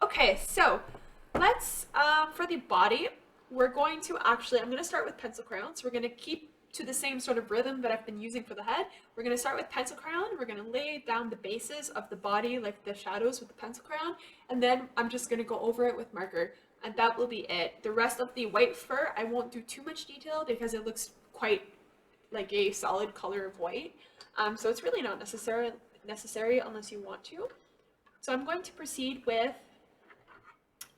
S1: Okay, so let's for the body, we're going to actually, I'm going to start with pencil crayons. We're going to keep to the same sort of rhythm that I've been using for the head. We're going to start with pencil crayon. We're going to lay down the bases of the body, like the shadows with the pencil crayon. And then I'm just going to go over it with marker. And that will be it. The rest of the white fur, I won't do too much detail because it looks quite like a solid color of white. So it's really not necessary unless you want to. So I'm going to proceed with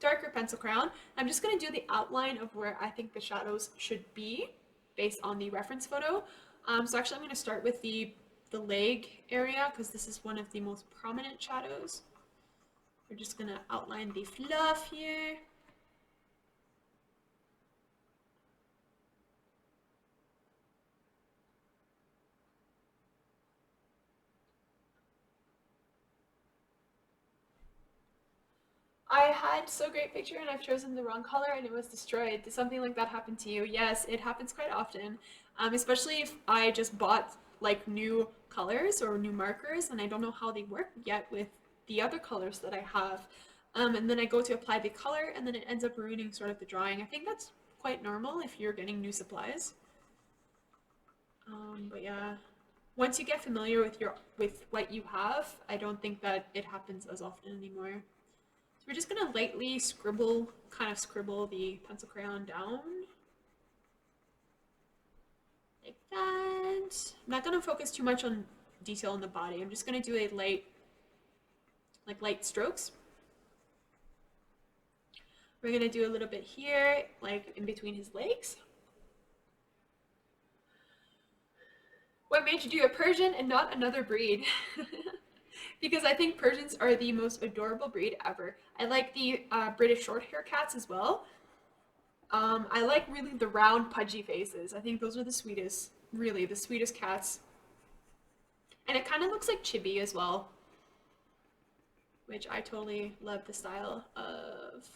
S1: darker pencil crayon. I'm just going to do the outline of where I think the shadows should be based on the reference photo. So actually I'm going to start with the the leg area because this is one of the most prominent shadows. We're just gonna outline the fluff here. I had so great picture and I've chosen the wrong color and it was destroyed. Did something like that happen to you? Yes, it happens quite often. Especially if I just bought like new colors or new markers and I don't know how they work yet with the other colors that I have. And then I go to apply the color and then it ends up ruining sort of the drawing. I think that's quite normal if you're getting new supplies. But yeah, once you get familiar with what you have, I don't think that it happens as often anymore. So we're just gonna lightly kind of scribble the pencil crayon down. Like that. I'm not gonna focus too much on detail in the body. I'm just gonna do a light strokes. We're gonna do a little bit here, like in between his legs. What made you do a Persian and not another breed? Because I think Persians are the most adorable breed ever. I like the British Shorthair cats as well. I like really the round, pudgy faces. I think those are the sweetest, really, the sweetest cats. And it kind of looks like chibi as well, which I totally love the style of.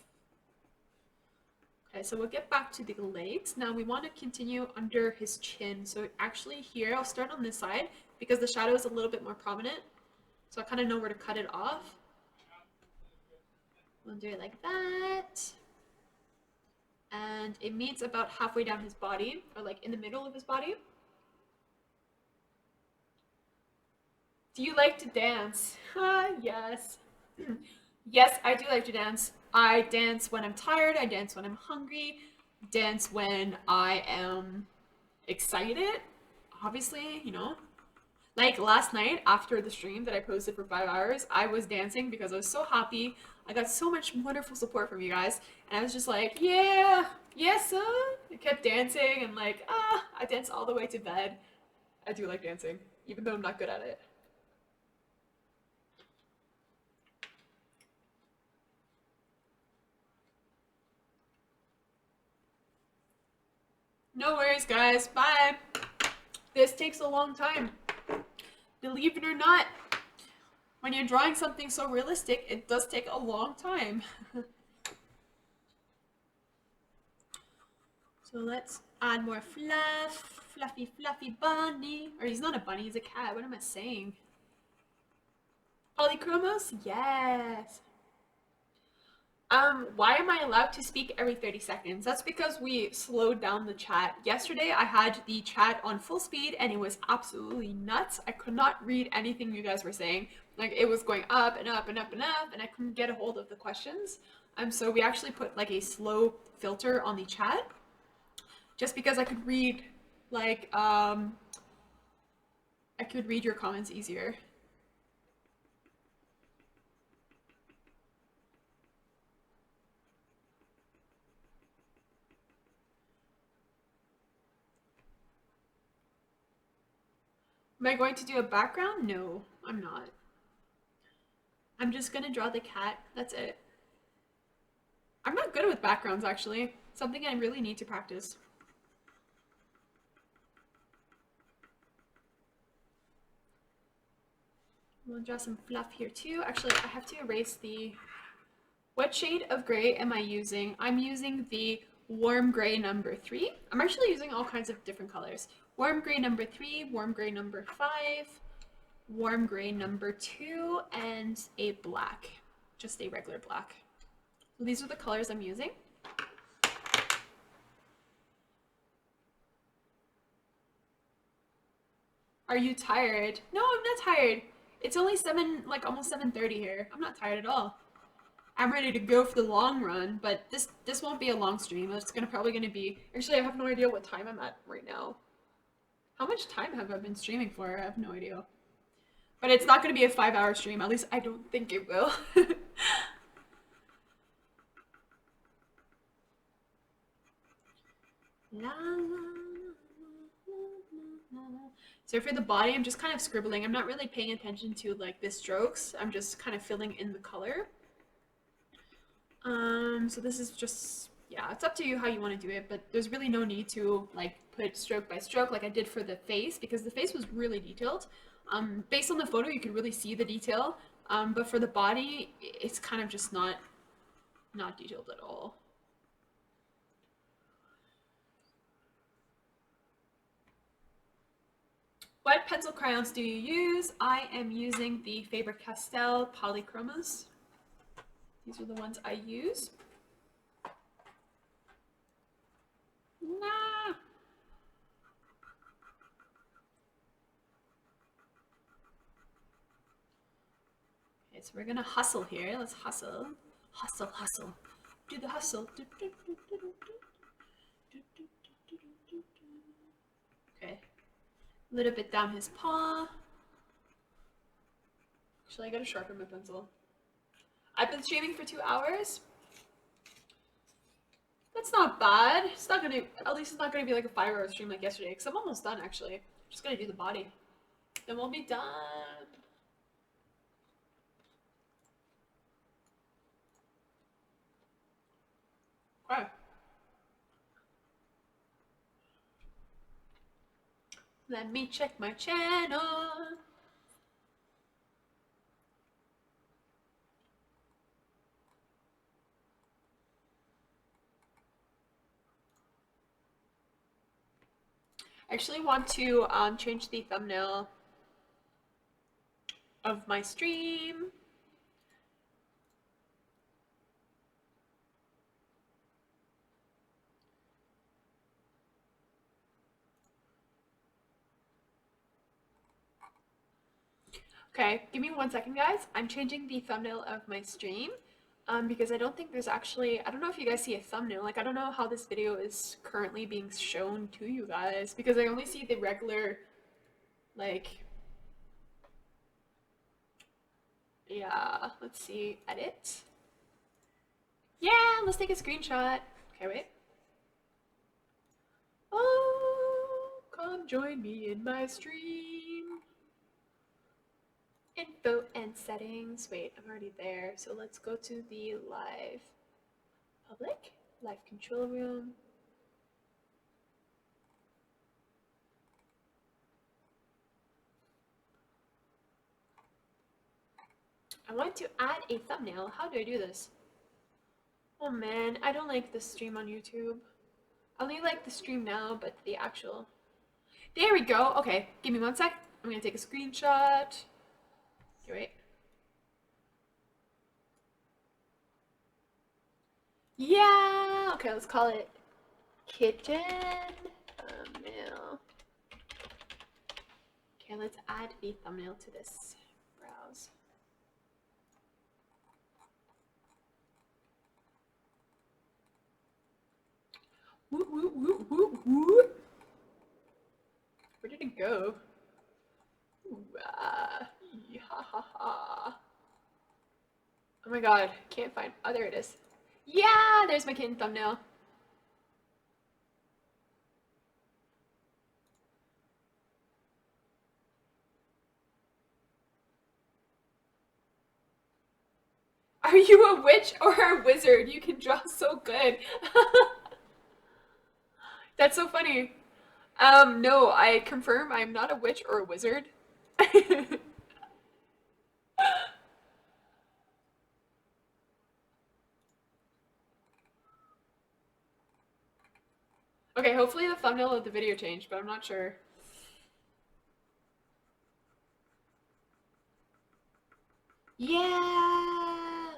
S1: Okay, so we'll get back to the legs. Now we want to continue under his chin. So actually here, I'll start on this side because the shadow is a little bit more prominent. So I kind of know where to cut it off. We'll do it like that. And it meets about halfway down his body, or like in the middle of his body. Do you like to dance? Yes. Yes, I do like to dance. I dance when I'm tired, I dance when I'm hungry, dance when I am excited, obviously, you know. Like last night after the stream that I posted for 5 hours, I was dancing because I was so happy. I got so much wonderful support from you guys. And I was just like, yeah, yes, sir. I kept dancing and like, I danced all the way to bed. I do like dancing, even though I'm not good at it. No worries, guys. Bye. This takes a long time. Believe it or not, when you're drawing something so realistic, it does take a long time. So let's add more fluff. Fluffy, fluffy bunny. Or he's not a bunny, he's a cat. What am I saying? Polychromos? Yes. Why am I allowed to speak every 30 seconds? That's because we slowed down the chat. Yesterday I had the chat on full speed and it was absolutely nuts. I could not read anything you guys were saying. Like it was going up and up and up and up and I couldn't get a hold of the questions. So we actually put like a slow filter on the chat just because I could read like I could read your comments easier. Am I going to do a background? No, I'm not. I'm just gonna draw the cat. That's it. I'm not good with backgrounds, actually. Something I really need to practice. We'll draw some fluff here too. Actually, I have to erase the... What shade of gray am I using? I'm using the warm gray number 3. I'm actually using all kinds of different colors. Warm gray number 3, warm gray number 5, warm gray number 2, and a black. Just a regular black. So these are the colors I'm using. Are you tired? No, I'm not tired. It's only almost 7:30 here. I'm not tired at all. I'm ready to go for the long run, but this won't be a long stream. It's probably gonna be. Actually, I have no idea what time I'm at right now. How much time have I been streaming for? I have no idea. But it's not gonna be a 5-hour stream. At least I don't think it will. So for the body, I'm just kind of scribbling. I'm not really paying attention to like the strokes. I'm just kind of filling in the color. So this is just, yeah, it's up to you how you want to do it, but there's really no need to like put stroke by stroke like I did for the face, because the face was really detailed. Based on the photo, you could really see the detail. But for the body, it's kind of just not detailed at all. What pencil crayons do you use? I am using the Faber-Castell Polychromas. These are the ones I use. Nah. Okay, so we're gonna hustle here. Let's hustle. Hustle, hustle. Do the hustle. Okay. A little bit down his paw. Actually, I gotta sharpen my pencil. I've been streaming for 2 hours. That's not bad. It's not gonna, at least it's not gonna be like a 5-hour stream like yesterday, because I'm almost done actually. Just gonna do the body. Then we'll be done. Okay. Let me check my channel. I actually want to change the thumbnail of my stream. Okay, give me 1 second, guys. I'm changing the thumbnail of my stream because I don't think there's actually, I don't know if you guys see a thumbnail. Like, I don't know how this video is currently being shown to you guys because I only see the regular, like, yeah, let's see, edit. Yeah, let's take a screenshot. Okay, wait. Oh, come join me in my stream. Info and settings. Wait, I'm already there. So let's go to the live public, live control room. I want to add a thumbnail. How do I do this? Oh man, I don't like the stream on YouTube. I only like the stream now, but the actual... There we go. Okay, give me 1 sec. I'm gonna take a screenshot. Okay, wait. Yeah! Okay, let's call it Kitten thumbnail. Okay, let's add the thumbnail to this browse. Woo, woo, woo, woo, woo. Where did it go? Ooh, ha ha ha. Oh my god, can't find. Oh, there it is. Yeah, there's my kitten thumbnail. Are you a witch or a wizard? You can draw so good. That's so funny. No, I confirm I'm not a witch or a wizard. Okay, hopefully the thumbnail of the video changed, but I'm not sure. Yeah!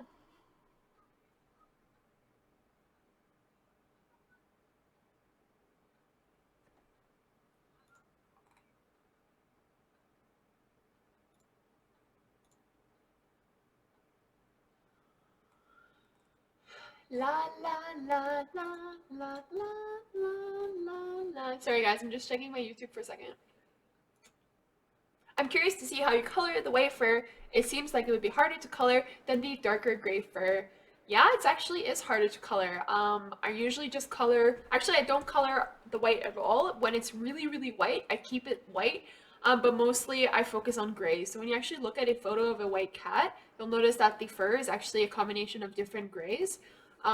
S1: La la la la la la la la la. Sorry guys, I'm just checking my YouTube for a second. I'm curious to see how you color the white fur. It seems like it would be harder to color than the darker gray fur. Yeah, it actually is harder to color. I usually just color, actually I don't color the white at all. When it's really, really white, I keep it white. but mostly I focus on grays. So when you actually look at a photo of a white cat, you'll notice that the fur is actually a combination of different grays.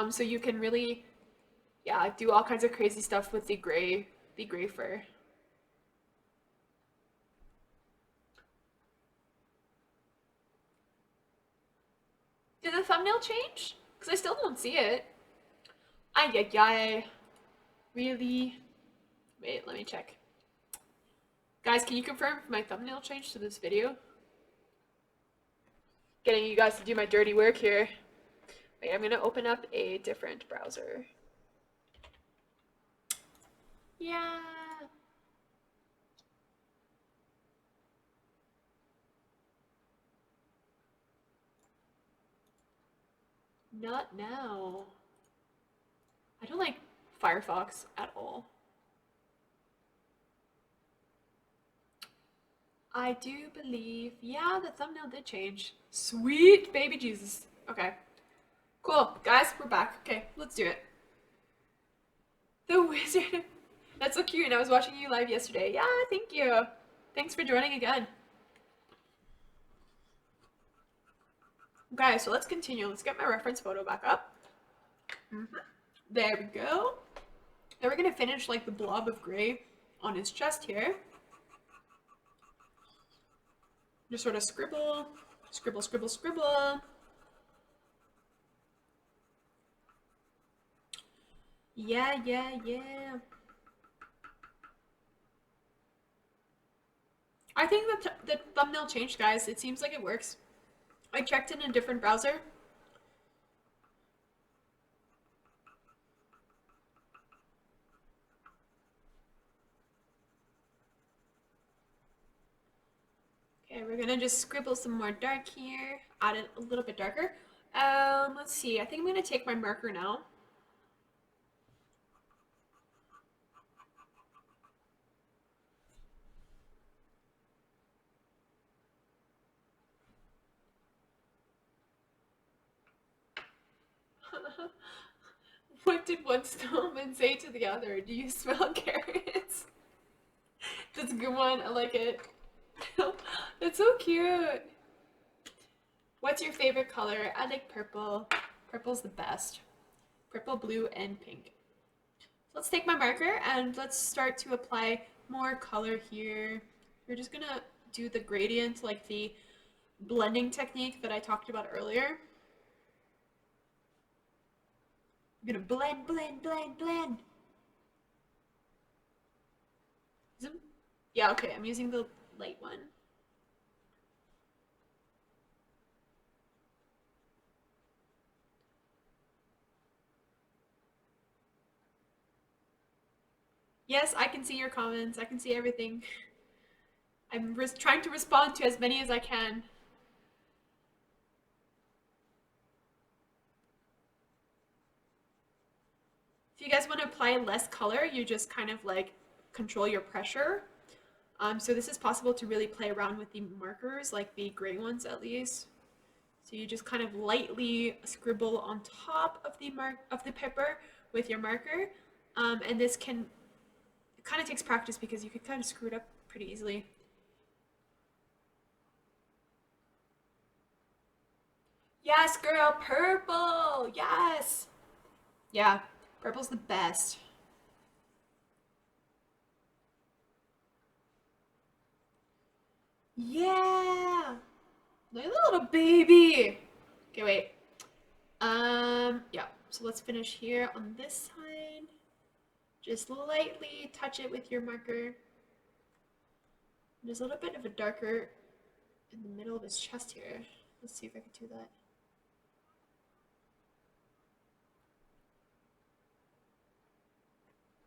S1: So you can really, yeah, do all kinds of crazy stuff with the gray fur. Did the thumbnail change? Because I still don't see it. Ay, ay, ay. Really? Wait, let me check. Guys, can you confirm if my thumbnail changed to this video? Getting you guys to do my dirty work here. Wait, I'm gonna open up a different browser. Yeah. Not now. I don't like Firefox at all. I do believe, yeah, the thumbnail did change. Sweet baby Jesus. Okay. Cool. Guys, we're back. Okay, let's do it. The wizard. That's so cute. And I was watching you live yesterday. Yeah, thank you. Thanks for joining again. Okay, so let's continue. Let's get my reference photo back up. There we go. Then we're gonna finish like the blob of gray on his chest here. Just sort of scribble, scribble, scribble, scribble. Yeah, yeah, yeah. I think the thumbnail changed, guys. It seems like it works. I checked in a different browser. Okay, we're gonna just scribble some more dark here. Add it a little bit darker. Let's see. I think I'm gonna take my marker now. What did one snowman say to the other? Do you smell carrots? That's a good one. I like it. That's so cute. What's your favorite color? I like purple. Purple's the best. Purple, blue, and pink. Let's take my marker and let's start to apply more color here. We're just gonna do the gradient, like the blending technique that I talked about earlier. I'm gonna blend, blend, blend, blend. Zoom. Yeah, okay, I'm using the light one. Yes, I can see your comments. I can see everything. I'm trying to respond to as many as I can. If you guys want to apply less color, you just kind of like control your pressure. So this is possible to really play around with the markers, like the gray ones at least. So you just kind of lightly scribble on top of the paper with your marker, and this can, it kind of takes practice because you could kind of screw it up pretty easily. Yes, girl, purple. Yes. Yeah, purple's the best. Yeah. Look at the little baby. Okay, wait. Yeah. So let's finish here on this side. Just lightly touch it with your marker. There's a little bit of a darker in the middle of his chest here. Let's see if I can do that.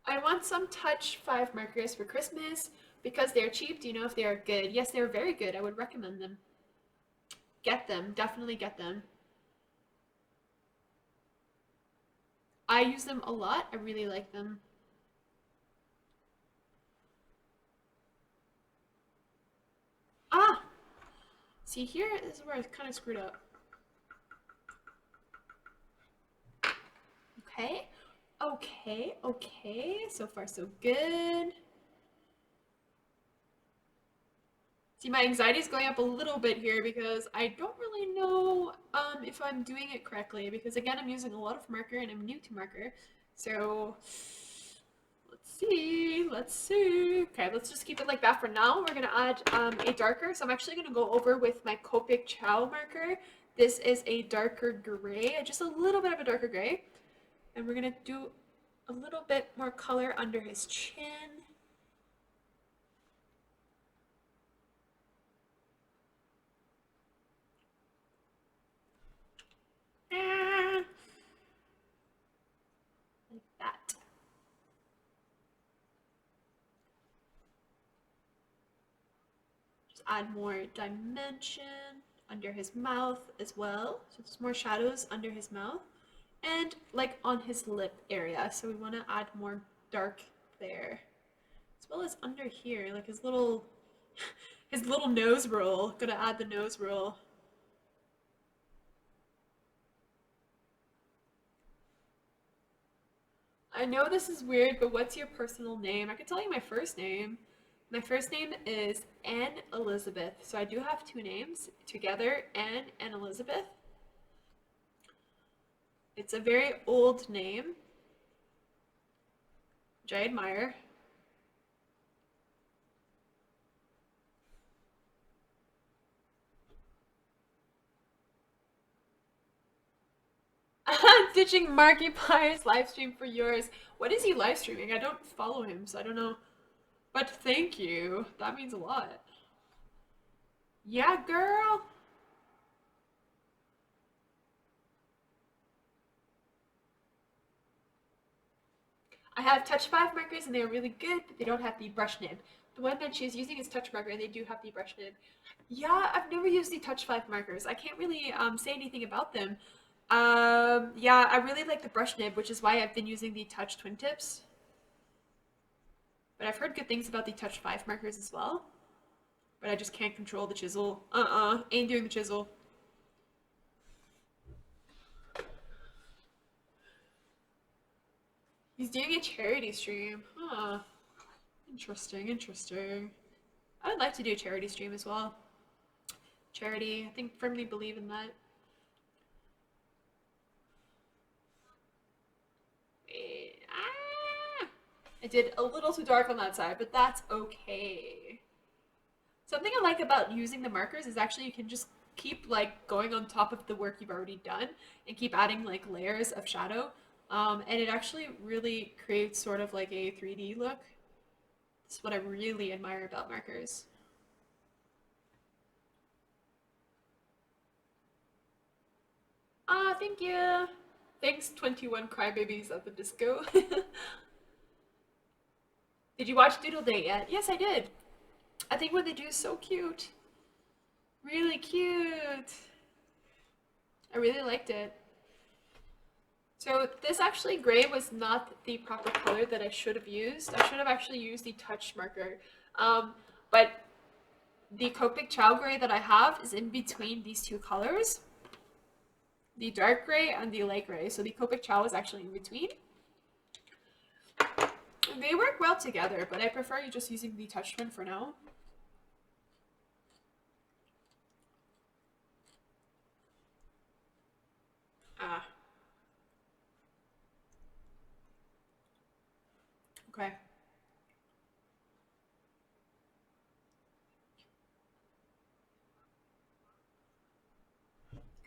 S1: I want some Touch 5 markers for Christmas because they're cheap. Do you know if they are good? Yes, they're very good. I would recommend them. Get them. Definitely get them. I use them a lot. I really like them. Ah! See, here is where I kind of screwed up. Okay. Okay, okay. So far, so good. See, my anxiety is going up a little bit here because I don't really know if I'm doing it correctly because again, I'm using a lot of marker and I'm new to marker. So let's see, let's see. Okay, let's just keep it like that for now. We're gonna add a darker. So I'm actually gonna go over with my Copic Chow marker. This is a darker gray, just a little bit of a darker gray. And we're gonna do a little bit more color under his chin. Like that. Just add more dimension under his mouth as well. So there's more shadows under his mouth. And like on his lip area. So we want to add more dark there. As well as under here, like his little his little nose roll. Gonna add the nose roll. I know this is weird, but what's your personal name? I can tell you my first name. My first name is Anne Elizabeth. So I do have two names together, Anne and Elizabeth. It's a very old name, which I admire. Ditching Markiplier's live stream for yours. What is he live streaming? I don't follow him, so I don't know. But thank you. That means a lot. Yeah, girl. I have Touch 5 markers and they're really good, but they don't have the brush nib. The one that she's using is Touch marker and they do have the brush nib. Yeah, I've never used the Touch 5 markers. I can't really say anything about them. Yeah, I really like the brush nib, which is why I've been using the Touch twin tips. But I've heard good things about the Touch 5 markers as well. But I just can't control the chisel. Ain't doing the chisel. He's doing a charity stream. Huh. Interesting, interesting. I would like to do a charity stream as well. Charity, I think firmly believe in that. Wait, I did a little too dark on that side, but that's okay. Something I like about using the markers is actually you can just keep like going on top of the work you've already done and keep adding like layers of shadow. And it actually really creates sort of like a 3D look. That's what I really admire about markers. Ah, thank you. Thanks, 21 Crybabies at the Disco. Did you watch Doodle Day yet? Yes, I did. I think what they do is so cute. Really cute. I really liked it. So this actually gray was not the proper color that I should have used. I should have actually used the touch marker. But the Copic Chow gray that I have is in between these two colors. The dark gray and the light gray. So the Copic Chow is actually in between. They work well together, but I prefer you just using the touch one for now. Okay.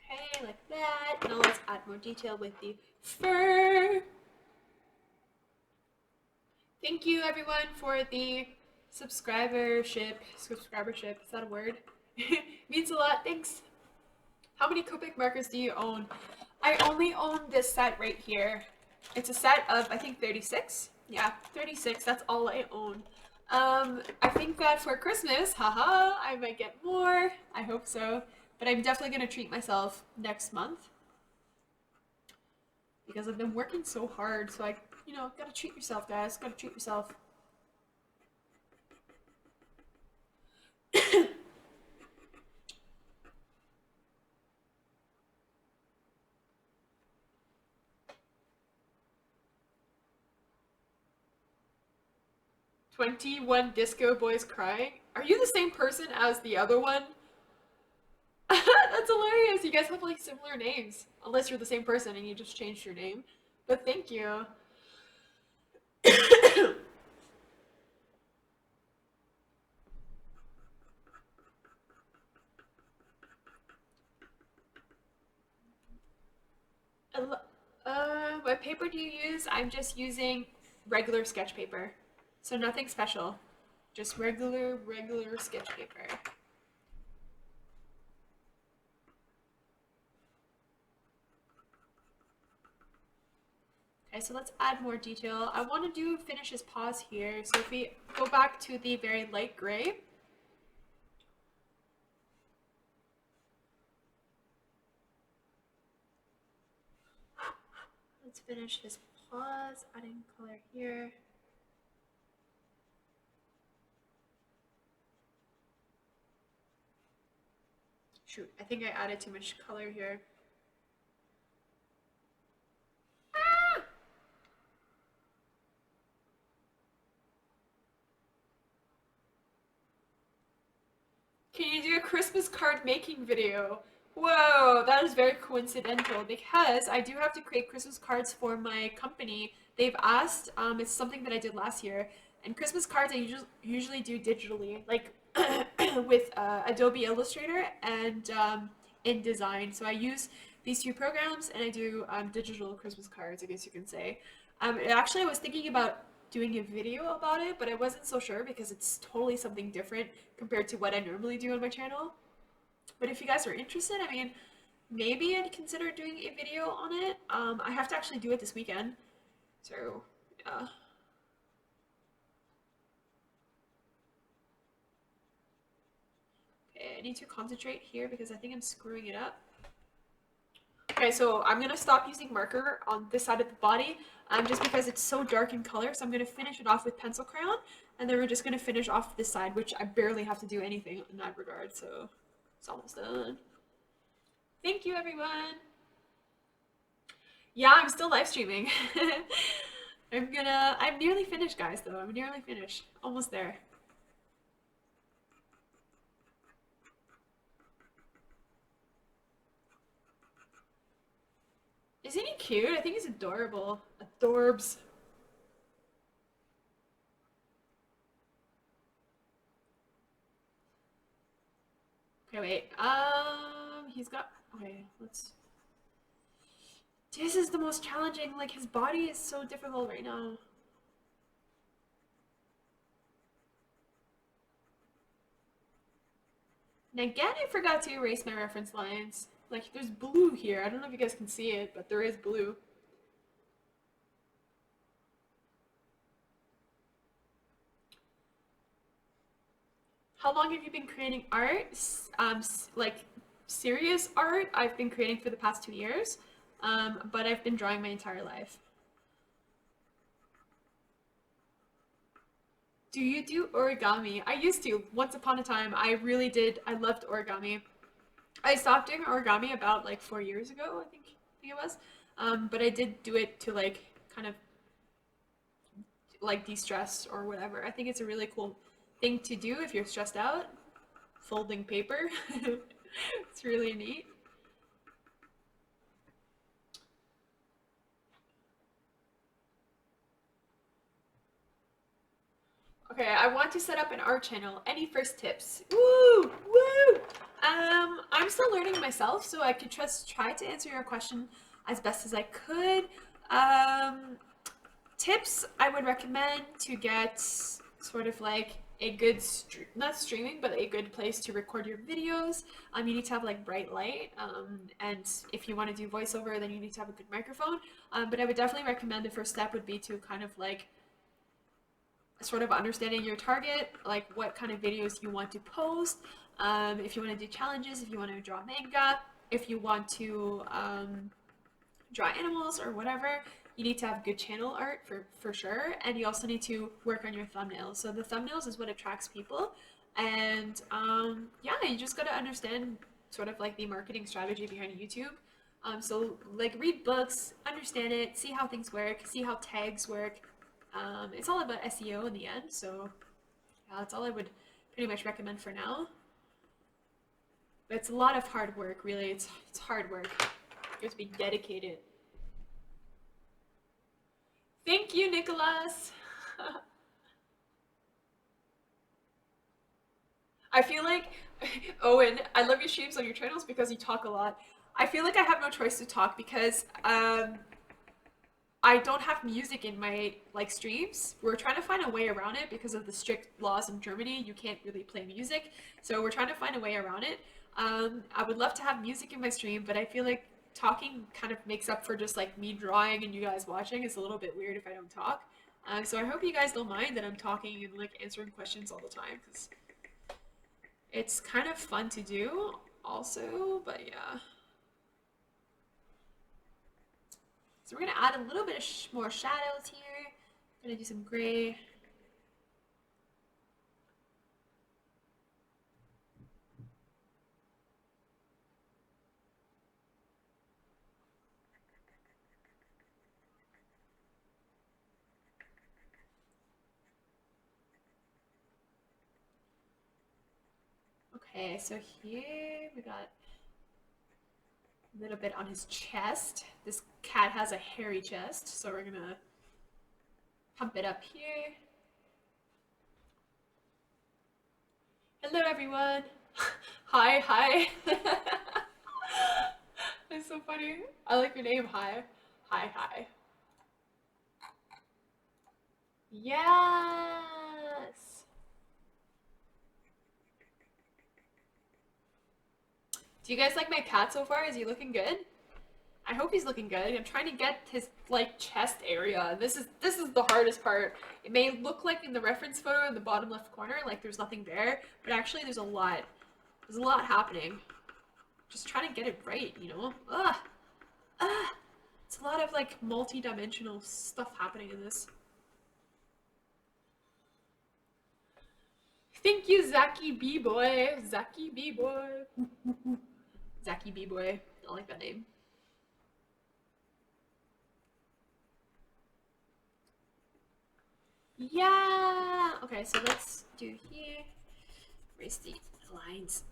S1: Okay, like that. Now let's add more detail with the fur. Thank you everyone for the subscribership. Subscribership, is that a word? Means a lot, thanks. How many Copic markers do you own? I only own this set right here. It's a set of, I think, 36. Yeah, 36, that's all I own. I think that for Christmas, haha, I might get more. I hope so. But I'm definitely gonna treat myself next month. Because I've been working so hard, so gotta treat yourself, guys. Gotta treat yourself. 21 disco boys crying. Are you the same person as the other one? That's hilarious. You guys have like similar names. Unless you're the same person and you just changed your name. But thank you. What paper do you use? I'm just using regular sketch paper. So nothing special. Just regular sketch paper. Okay, so let's add more detail. I want to finish his paws here. So if we go back to the very light gray, let's finish his paws, adding color here. Shoot, I think I added too much color here. Ah! Can you do a Christmas card making video? Whoa, that is very coincidental because I do have to create Christmas cards for my company. They've asked, it's something that I did last year, and Christmas cards I usually do digitally, like with Adobe Illustrator and InDesign. So I use these two programs and I do digital Christmas cards, I guess you can say. Actually, I was thinking about doing a video about it, but I wasn't so sure because it's totally something different compared to what I normally do on my channel. But if you guys are interested, I mean, maybe I'd consider doing a video on it. I have to actually do it this weekend. So, yeah. Okay, I need to concentrate here because I think I'm screwing it up. Okay, so I'm gonna stop using marker on this side of the body, just because it's so dark in color. So I'm gonna finish it off with pencil crayon, and then we're just gonna finish off this side, which I barely have to do anything in that regard. So it's almost done. Thank you, everyone. Yeah, I'm still live streaming. I'm nearly finished, guys, though. I'm nearly finished. Almost there. Isn't he cute? I think he's adorable. Adorbs. Okay, wait. He's got. Okay, let's. This is the most challenging. Like, his body is so difficult right now. And again, I forgot to erase my reference lines. Like, there's blue here. I don't know if you guys can see it, but there is blue. How long have you been creating art? Like, serious art, I've been creating for the past 2 years, but I've been drawing my entire life. Do you do origami? I used to. Once upon a time, I really did. I loved origami. I stopped doing origami about like 4 years ago, I think it was. But I did do it to like kind of like de-stress or whatever. I think it's a really cool thing to do if you're stressed out. Folding paper. It's really neat. Okay, I want to set up an art channel. Any first tips? Woo! Woo! I'm still learning myself, so I could just try to answer your question as best as I could. Tips I would recommend to get sort of like a good not streaming, but a good place to record your videos. You need to have like bright light, and if you want to do voiceover, then you need to have a good microphone. But I would definitely recommend the first step would be to kind of like sort of understanding your target, like what kind of videos you want to post, if you want to do challenges, if you want to draw manga, if you want to draw animals or whatever. You need to have good channel art for sure, and you also need to work on your thumbnails. So the thumbnails is what attracts people, and yeah, you just got to understand sort of like the marketing strategy behind YouTube. So like read books, understand it, see how things work, see how tags work, It's all about SEO in the end, so yeah, that's all I would pretty much recommend for now. But it's a lot of hard work, really. It's hard work. You have to be dedicated. Thank you, Nicholas. I feel like, Owen, I love your streams on your channels because you talk a lot. I feel like I have no choice to talk because I don't have music in my like streams. We're trying to find a way around it because of the strict laws in Germany. You can't really play music, so we're trying to find a way around it. I would love to have music in my stream, but I feel like talking kind of makes up for just like me drawing and you guys watching. It's a little bit weird if I don't talk. So I hope you guys don't mind that I'm talking and like answering questions all the time because it's kind of fun to do also, but yeah. So we're gonna add a little bit of more shadows here. Gonna do some gray. Okay, so here we got a little bit on his chest. This cat has a hairy chest, so we're gonna pump it up here. Hello, everyone. Hi, hi. That's so funny. I like your name. Hi. Hi, hi. Yes. Do you guys like my cat so far? Is he looking good? I hope he's looking good. I'm trying to get his like chest area. This is the hardest part. It may look like in the reference photo in the bottom left corner like there's nothing there, but actually there's a lot. There's a lot happening. Just trying to get it right, you know? Ugh. Ugh. It's a lot of like multi-dimensional stuff happening in this. Thank you, Zaki B-Boy. Zaki B-Boy. Zaki B-Boy. I like that name. Yeah. Okay, so let's do here. Erase the lines.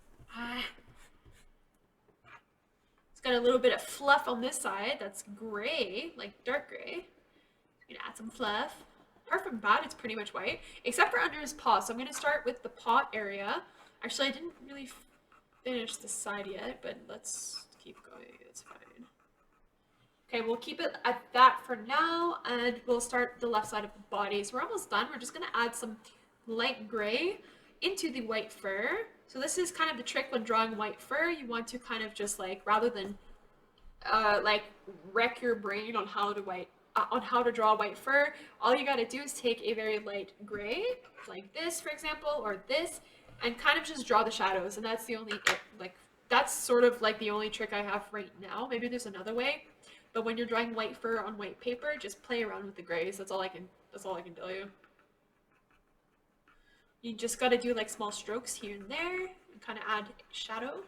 S1: It's got a little bit of fluff on this side. That's gray, like dark gray. I'm gonna add some fluff. Apart from that, it's pretty much white, except for under his paw. So I'm gonna start with the paw area. Actually, I didn't really finish the side yet, but let's keep going. It's fine. Okay, we'll keep it at that for now, and we'll start the left side of the body. So we're almost done. We're just gonna add some light gray into the white fur. So this is kind of the trick when drawing white fur. You want to kind of just like, rather than like wreck your brain on how to draw white fur, all you gotta do is take a very light gray, like this, for example, or this, and kind of just draw the shadows. And that's the only that's sort of like the only trick I have right now. Maybe there's another way. But when you're drawing white fur on white paper, just play around with the grays. That's all I can tell you. You just gotta do like small strokes here and there and kind of add shadow.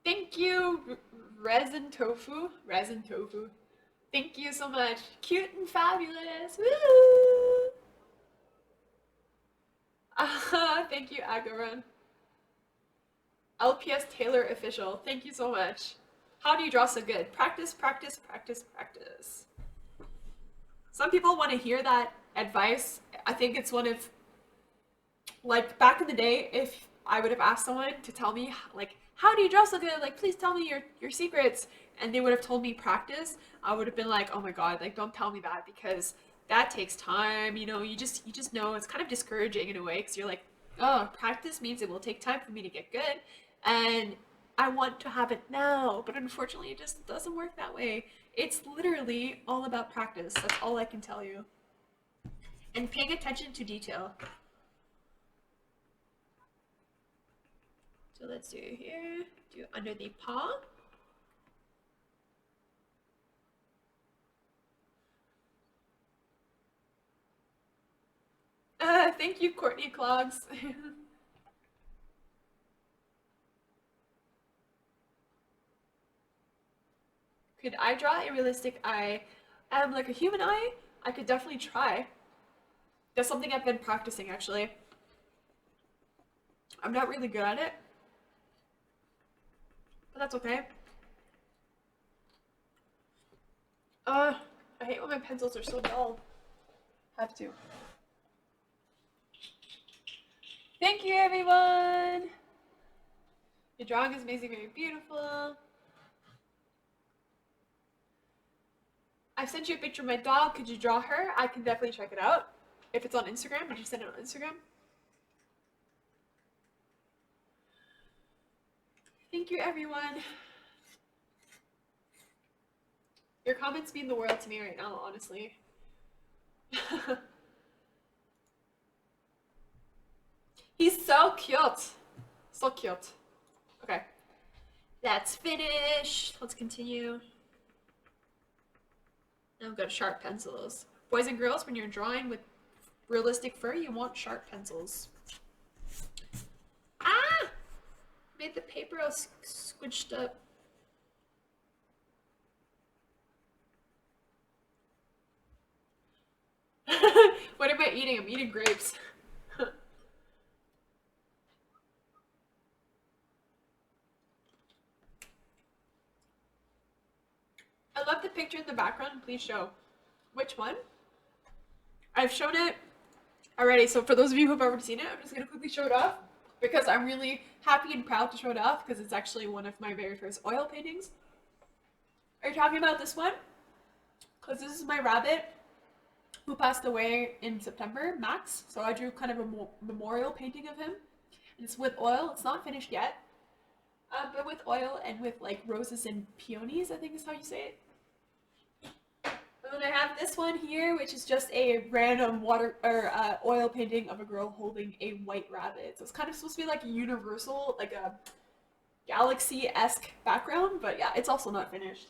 S1: Thank you, Resin Tofu. Resin Tofu. Thank you so much. Cute and fabulous. Woo! Thank you, Agaron. LPS Taylor Official. Thank you so much. How do you draw so good? Practice, practice, practice, practice. Some people want to hear that advice. I think it's one of, like, back in the day, if I would have asked someone to tell me, like, how do you draw so good? Like, please tell me your secrets. And they would have told me practice. I would have been like, oh my God, like, don't tell me that because that takes time. You know, you just know it's kind of discouraging in a way because you're like, oh, practice means it will take time for me to get good. And I want to have it now, but unfortunately it just doesn't work that way. It's literally all about practice. That's all I can tell you. And paying attention to detail. So let's do here, do under the paw. Thank you, Courtney Clogs. Could I draw a realistic eye? Like a human eye? I could definitely try. That's something I've been practicing actually. I'm not really good at it, but that's okay. I hate when my pencils are so dull. Have to. Thank you, everyone! Your drawing is amazing, very beautiful. I've sent you a picture of my dog. Could you draw her? I can definitely check it out. If it's on Instagram, did you send it on Instagram? Thank you, everyone. Your comments mean the world to me right now, honestly. He's so cute. So cute. Okay. That's finished. Let's continue. Now we've got sharp pencils. Boys and girls, when you're drawing with realistic fur, you want sharp pencils. Ah! Made the paper all squished up. What am I eating? I'm eating grapes. I love the picture in the background. Please show. Which one? I've shown it already, so for those of you who have already seen it, I'm just going to quickly show it off because I'm really happy and proud to show it off because it's actually one of my very first oil paintings. Are you talking about this one? Because this is my rabbit who passed away in September, Max. So I drew kind of a memorial painting of him. And it's with oil. It's not finished yet. But with oil and with like roses and peonies, I think is how you say it. And then I have this one here, which is just a random water or oil painting of a girl holding a white rabbit. So it's kind of supposed to be like a universal, like a galaxy-esque background, but yeah, it's also not finished.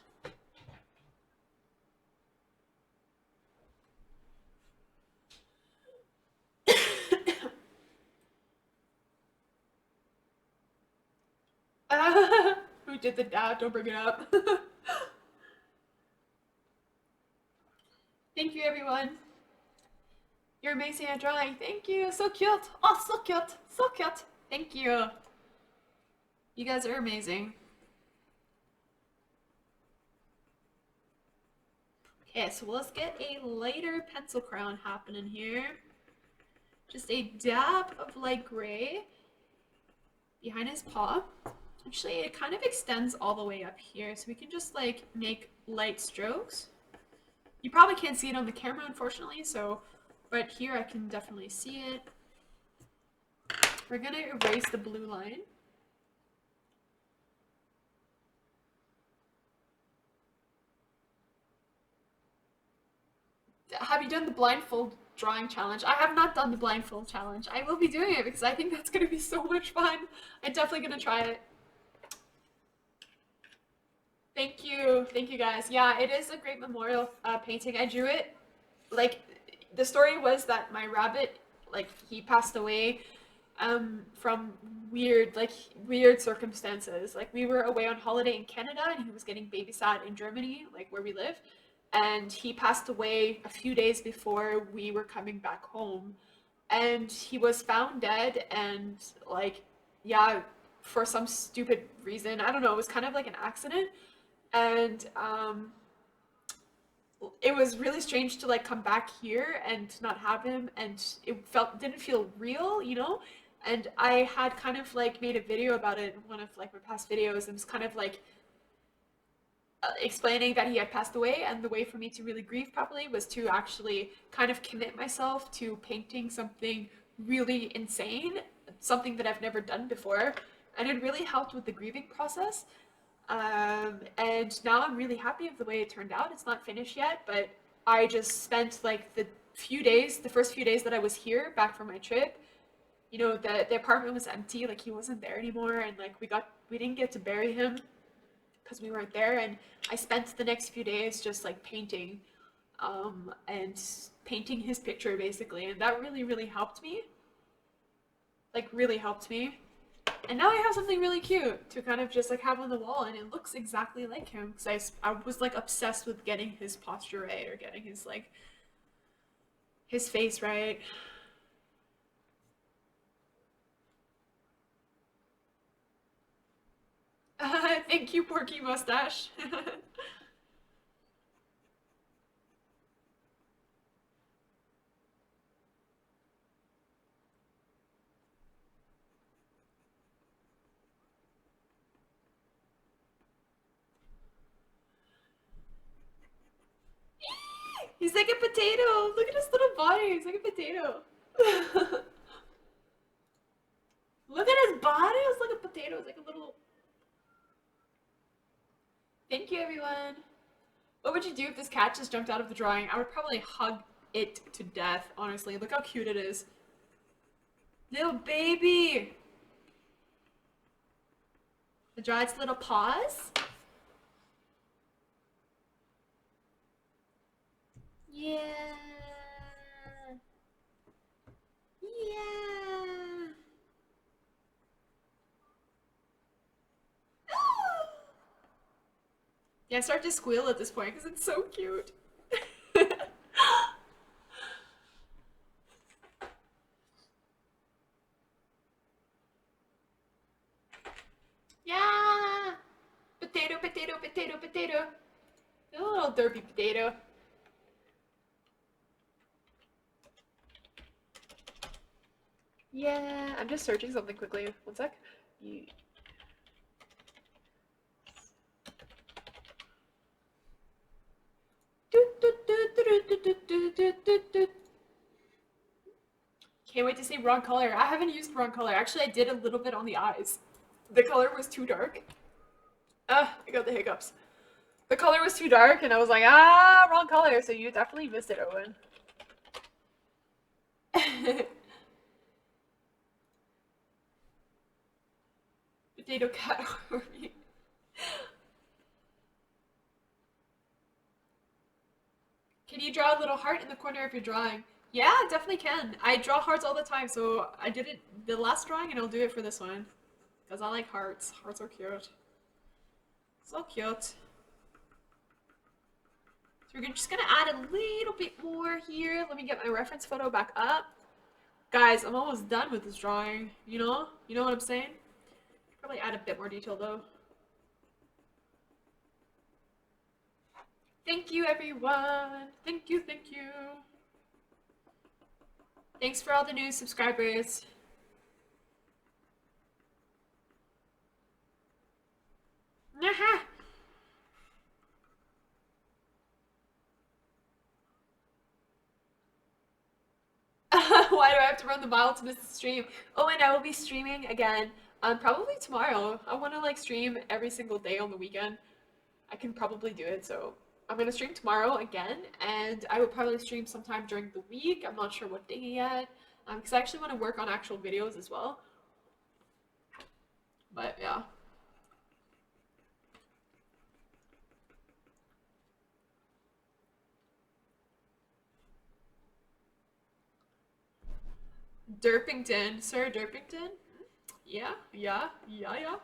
S1: Who did the dad? Don't bring it up. Thank you, everyone. You're amazing at drawing. Thank you. So cute. Oh, so cute. So cute. Thank you. You guys are amazing. Okay, so let's get a lighter pencil crown happening here. Just a dab of light gray behind his paw. Actually, it kind of extends all the way up here, so we can just like make light strokes. You probably can't see it on the camera, unfortunately, so, but here I can definitely see it. We're gonna erase the blue line. Have you done the blindfold drawing challenge? I have not done the blindfold challenge. I will be doing it because I think that's gonna be so much fun. I'm definitely gonna try it. Thank you guys. Yeah, it is a great memorial painting. I drew it, like, the story was that my rabbit, like, he passed away from weird circumstances. Like, we were away on holiday in Canada and he was getting babysat in Germany, like where we live, and he passed away a few days before we were coming back home. And he was found dead and, like, yeah, for some stupid reason, I don't know, it was kind of like an accident. And it was really strange to like come back here and not have him, and it didn't feel real, you know. And I had kind of like made a video about it in one of like my past videos, and was kind of like explaining that he had passed away, and the way for me to really grieve properly was to actually kind of commit myself to painting something really insane, something that I've never done before, and it really helped with the grieving process. And now I'm really happy with the way it turned out. It's not finished yet, but I just spent like the first few days that I was here back from my trip, you know, the apartment was empty, like he wasn't there anymore, and like we didn't get to bury him because we weren't there, and I spent the next few days just like painting, and painting his picture basically, and that really, really helped me. Like really helped me. And now I have something really cute to kind of just like have on the wall, and it looks exactly like him because I was like obsessed with getting his posture right or getting his like his face right. Thank you, Porky Mustache. He's like a potato. Look at his little body. He's like a potato. Look at his body. It's like a potato. It's like a little. Thank you, everyone. What would you do if this cat just jumped out of the drawing? I would probably hug it to death, honestly. Look how cute it is. Little baby. Draw its little paws. Yeah. Yeah. Yeah, I start to squeal at this point because it's so cute. Yeah. Potato, potato, potato, potato. A little derpy potato. Yeah, I'm just searching something quickly. One sec. You... Can't wait to see wrong color. I haven't used wrong color. Actually, I did a little bit on the eyes. The color was too dark. I got the hiccups. The color was too dark, and I was like, wrong color. So you definitely missed it, Owen. Potato cat army. Can you draw a little heart in the corner of your drawing? Yeah, definitely can. I draw hearts all the time, so I did it the last drawing, and I'll do it for this one. Because I like hearts. Hearts are cute. So cute. So we're just gonna add a little bit more here. Let me get my reference photo back up. Guys, I'm almost done with this drawing. You know? You know what I'm saying? Probably add a bit more detail though. Thank you, everyone. Thank you, thank you. Thanks for all the new subscribers. Aha! Why do I have to run the mile to miss the stream? Oh, and I will be streaming again. Probably tomorrow. I want to like stream every single day on the weekend. I can probably do it, so I'm gonna stream tomorrow again, and I will probably stream sometime during the week. I'm not sure what day yet, because I actually want to work on actual videos as well. But yeah. Derpington, Sir Derpington? Yeah, yeah, yeah, yeah.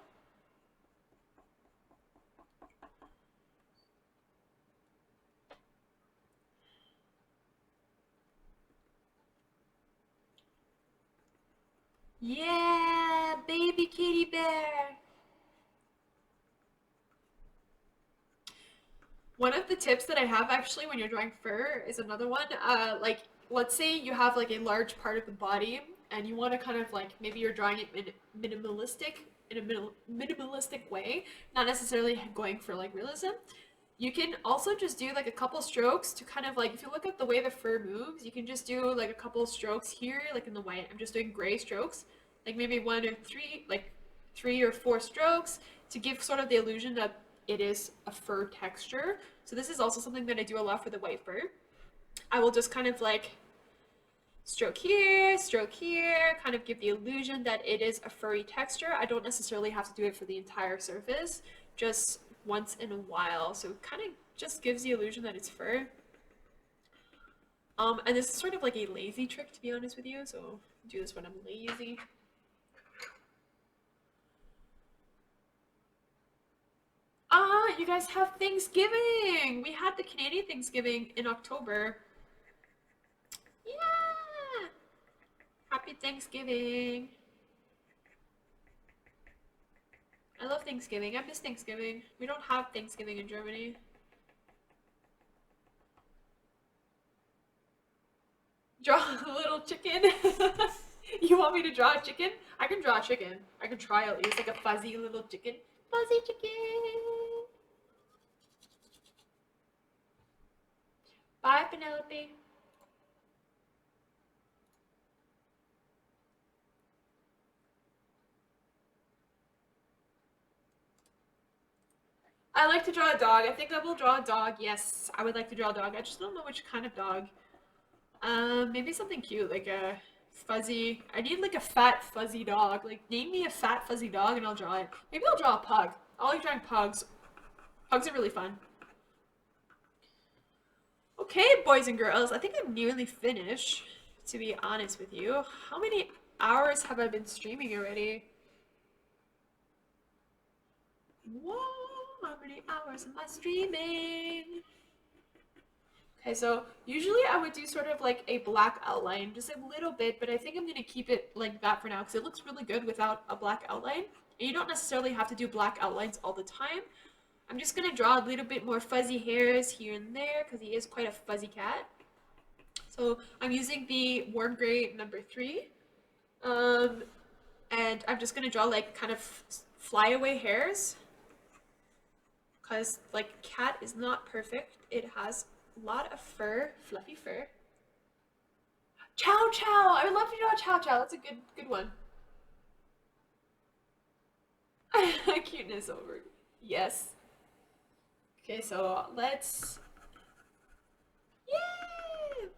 S1: Yeah, baby kitty bear. One of the tips that I have actually when you're drawing fur is another one. Like, let's say you have like a large part of the body and you want to kind of like, maybe you're drawing it minimalistic in a minimalistic way, not necessarily going for like realism. You can also just do like a couple strokes to kind of like, if you look at the way the fur moves, you can just do like a couple strokes here, like in the white. I'm just doing gray strokes, like maybe one or three, like 3 or 4 strokes to give sort of the illusion that it is a fur texture. So this is also something that I do a lot for the white fur. I will just kind of like stroke here, kind of give the illusion that it is a furry texture. I don't necessarily have to do it for the entire surface, just once in a while. So it kind of just gives the illusion that it's fur. And this is sort of like a lazy trick, to be honest with you. So do this when I'm lazy. Ah, you guys have Thanksgiving! We had the Canadian Thanksgiving in October. Yeah! Happy Thanksgiving. I love Thanksgiving. I miss Thanksgiving. We don't have Thanksgiving in Germany. Draw a little chicken. You want me to draw a chicken? I can draw a chicken. I can try at least like a fuzzy little chicken. Fuzzy chicken. Bye, Penelope. I like to draw a dog. I think I will draw a dog. Yes, I would like to draw a dog. I just don't know which kind of dog. Maybe something cute, like a fuzzy. I need like a fat fuzzy dog. Like name me a fat fuzzy dog and I'll draw it. Maybe I'll draw a pug. I like drawing pugs. Pugs are really fun. Okay, boys and girls, I think I'm nearly finished, to be honest with you. How many hours have I been streaming already? Whoa, how many hours am I streaming? Okay, so usually I would do sort of like a black outline, just a little bit, but I think I'm going to keep it like that for now because it looks really good without a black outline. And you don't necessarily have to do black outlines all the time. I'm just going to draw a little bit more fuzzy hairs here and there because he is quite a fuzzy cat. So I'm using the warm gray number 3. And I'm just going to draw like kind of flyaway hairs because like cat is not perfect. It has a lot of fur, fluffy fur. Chow Chow! I would love to draw Chow Chow. That's a good one. Cuteness over. Yes. Okay, so let's. Yay!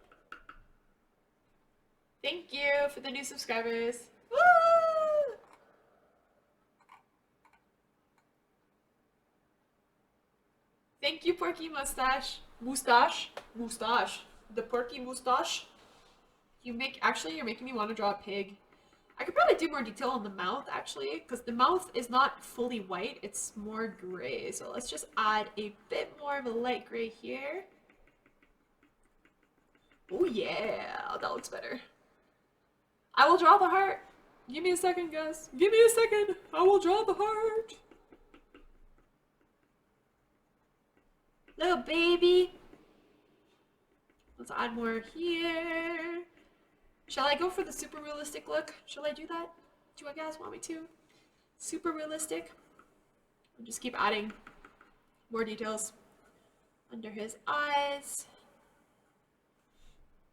S1: Thank you for the new subscribers. Woo! Thank you, Porky Mustache. Mustache? Mustache. The Porky Mustache. You're making me want to draw a pig. I could probably do more detail on the mouth, actually, because the mouth is not fully white, it's more gray. So let's just add a bit more of a light gray here. Oh yeah, that looks better. I will draw the heart. Give me a second, guys. Give me a second. I will draw the heart. Little baby. Let's add more here. Shall I go for the super realistic look? Shall I do that? Do you guys want me to? Super realistic. I'll just keep adding more details under his eyes.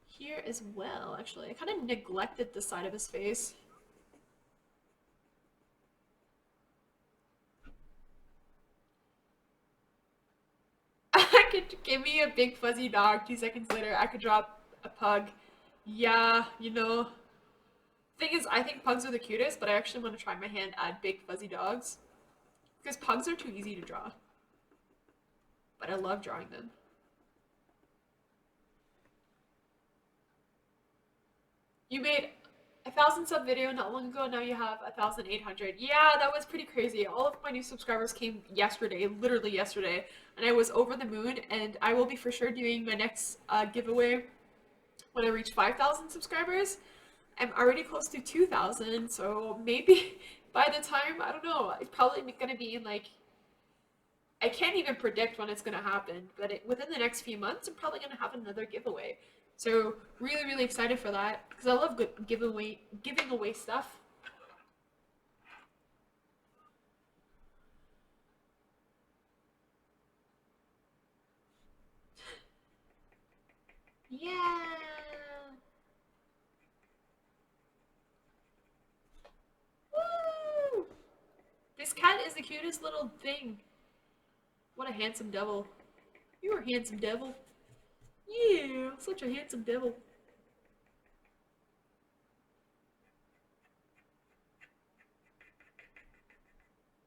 S1: Here as well, actually. I kind of neglected the side of his face. I could give me a big fuzzy dog. 2 seconds later, I could drop a pug. Yeah, you know. Thing is, I think pugs are the cutest, but I actually want to try my hand at big fuzzy dogs. Because pugs are too easy to draw. But I love drawing them. You made 1,000 sub video not long ago, now you have 1,800. Yeah, that was pretty crazy. All of my new subscribers came yesterday, literally yesterday, and I was over the moon, and I will be for sure doing my next giveaway when I reach 5,000 subscribers. I'm already close to 2,000, so maybe by the time, I don't know, it's probably gonna be in like, I can't even predict when it's gonna happen, but within the next few months, I'm probably gonna have another giveaway. So really, really excited for that because I love giving away stuff. Yeah. Woo! This cat is the cutest little thing. What a handsome devil. You're a handsome devil. Yeah, such a handsome devil.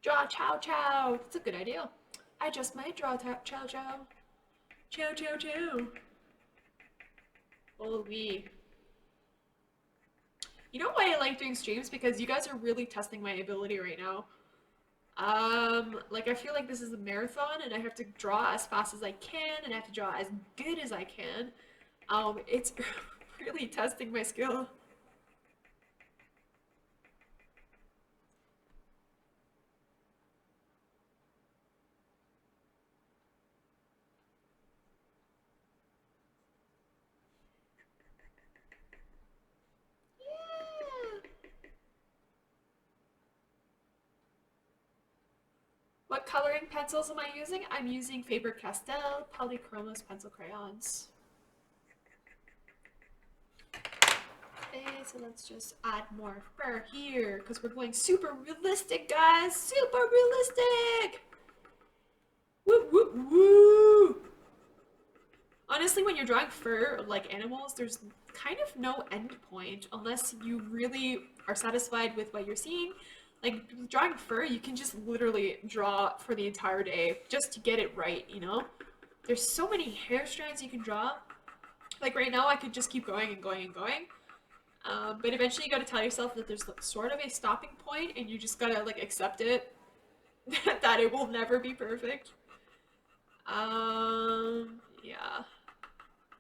S1: Draw Chow Chow. That's a good idea. I just might draw Chow Chow. Chow Chow Chow. Holy. You know why I like doing streams? Because you guys are really testing my ability right now. Like I feel like this is a marathon and I have to draw as fast as I can and I have to draw as good as I can. It's really testing my skill. Yeah. What coloring pencils am I using? I'm using Faber-Castell Polychromos pencil crayons. Okay, so let's just add more fur here because we're going super realistic, guys. Super realistic. Woo woo woo. Honestly, when you're drawing fur, like animals, there's kind of no end point unless you really are satisfied with what you're seeing. Like drawing fur, you can just literally draw for the entire day just to get it right, you know? There's so many hair strands you can draw. Like right now, I could just keep going and going and going. But eventually you gotta tell yourself that there's sort of a stopping point and you just gotta like accept it that it will never be perfect. Yeah.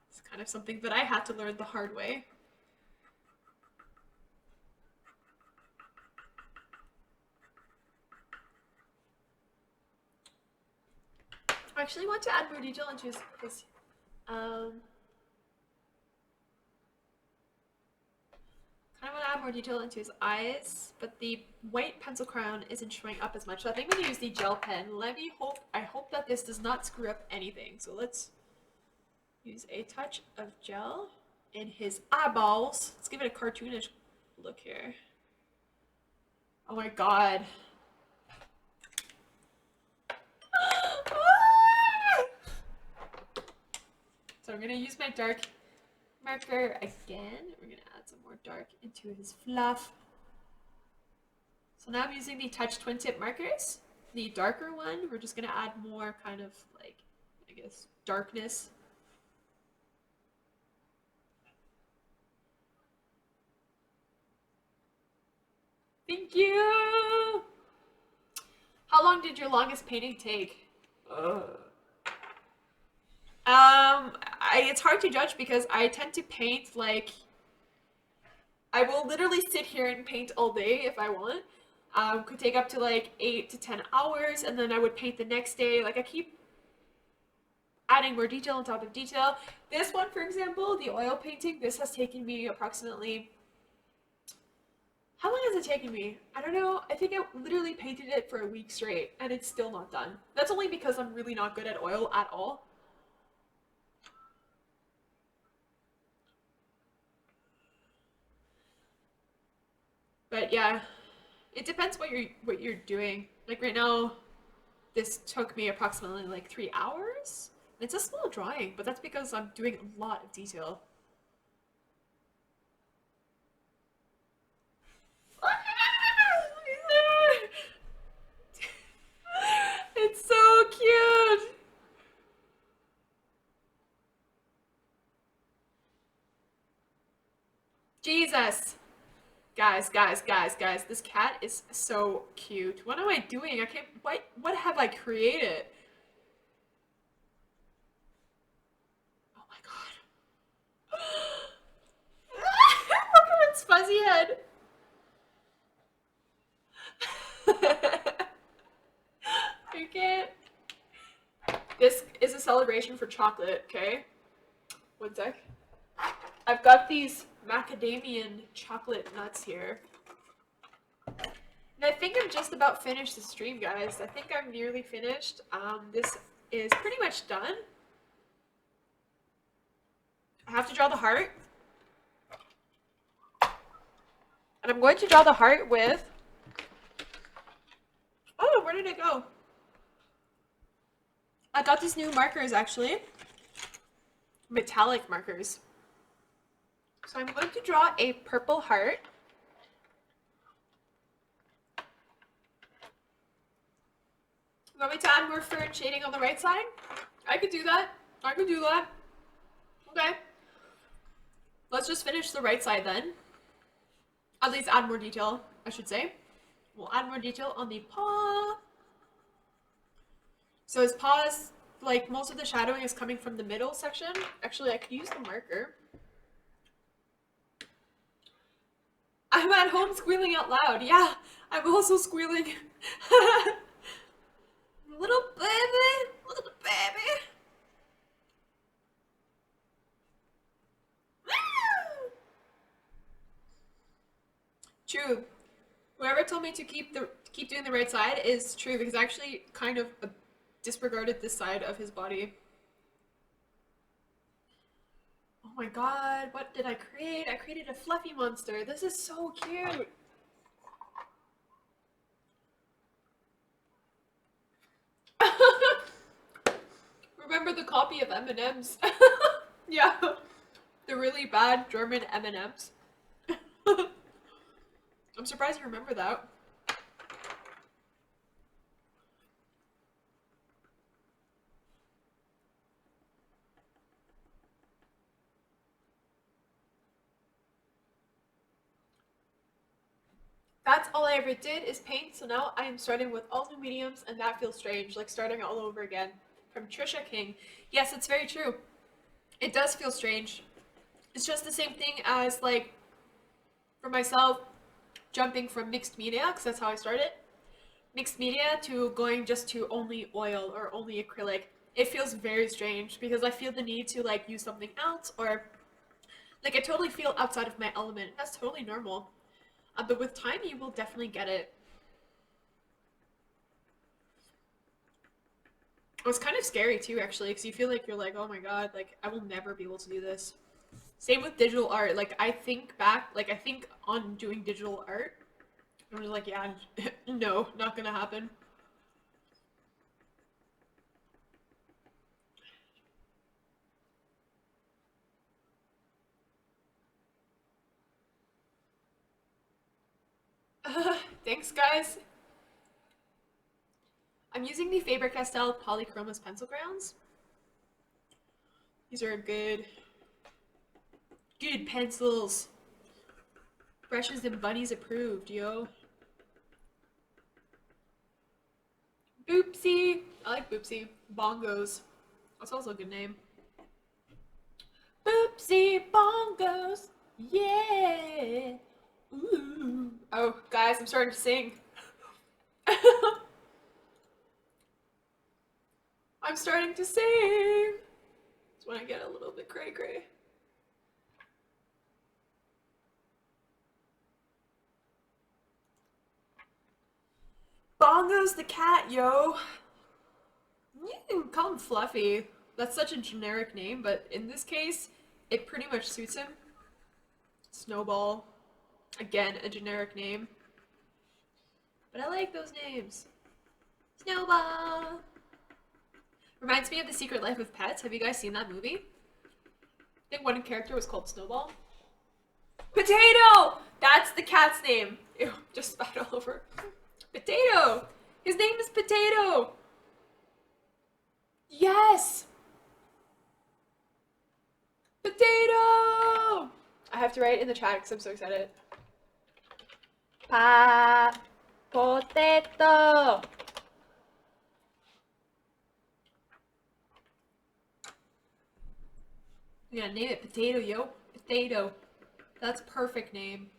S1: It's kind of something that I had to learn the hard way. I actually want to add more detail into his kind of want to add more detail into his eyes, but the white pencil crayon isn't showing up as much. So I think I'm gonna use the gel pen. I hope that this does not screw up anything. So let's use a touch of gel in his eyeballs. Let's give it a cartoonish look here. Oh my god. So I'm gonna use my dark marker again. We're gonna add some more dark into his fluff. So now I'm using the Touch Twin Tip markers. The darker one, we're just gonna add more kind of like, I guess, darkness. Thank you! How long did your longest painting take? It's hard to judge because I tend to paint like I will literally sit here and paint all day if I want. Could take up to like 8 to 10 hours, and then I would paint the next day. Like I keep adding more detail on top of detail. This one, for example, the oil painting, this has taken me approximately. How long has it taken me? I don't know. I think I literally painted it for a week straight, and it's still not done. That's only because I'm really not good at oil at all. But yeah, it depends what you're doing. Like right now, this took me approximately like 3 hours. It's a small drawing, but that's because I'm doing a lot of detail. It's so cute. Jesus. Guys, this cat is so cute. What am I doing? I can't, what have I created? Oh my god. Look at its fuzzy head. I can't. This is a celebration for chocolate, okay? One sec. I've got these macadamian chocolate nuts here. And I think I'm just about finished the stream, guys. I think I'm nearly finished. This is pretty much done. I have to draw the heart. And I'm going to draw the heart with... Oh, where did it go? I got these new markers, actually. Metallic markers. So I'm going to draw a purple heart. You want me to add more fur and shading on the right side? I could do that. I could do that. Okay. Let's just finish the right side then. At least add more detail, I should say. We'll add more detail on the paw. So his paws, like most of the shadowing is coming from the middle section. Actually, I could use the marker. I'm at home squealing out loud. Yeah, I'm also squealing. Little baby, little baby. True. Whoever told me to keep doing the right side is true because I actually kind of disregarded this side of his body. Oh my god, what did I create? I created a fluffy monster. This is so cute. Remember the copy of M&M's? Yeah, the really bad German M&M's. I'm surprised you remember that. That's all I ever did is paint, so now I am starting with all new mediums, and that feels strange, like starting all over again. From Trisha King. Yes, it's very true. It does feel strange. It's just the same thing as, like, for myself, jumping from mixed media, because that's how I started, mixed media to going just to only oil or only acrylic. It feels very strange because I feel the need to, like, use something else, or, like, I totally feel outside of my element. That's totally normal. But with time, you will definitely get it. It's kind of scary too, actually, because you feel like you're like, oh my god, like I will never be able to do this. Same with digital art. Like I think back, like I think on doing digital art, I'm just like, yeah, no, not gonna happen. Thanks, guys. I'm using the Faber-Castell Polychromos pencil crayons. These are good pencils. Brushes and bunnies approved, yo. Boopsie. I like Boopsie. Bongos. That's also a good name. Boopsie bongos. Yeah. Ooh. Oh, guys, I'm starting to sing. I'm starting to sing. It's when I get a little bit cray cray. Bongo's the cat, yo. You can call him Fluffy. That's such a generic name, but in this case, it pretty much suits him. Snowball. Again, a generic name. But I like those names. Snowball. Reminds me of The Secret Life of Pets. Have you guys seen that movie? I think one character was called Snowball. Potato! That's the cat's name. Ew, just spat all over. Potato! His name is Potato! Yes! Potato! I have to write it in the chat because I'm so excited. Potato! Yeah, name it Potato, yo. Potato. That's perfect name.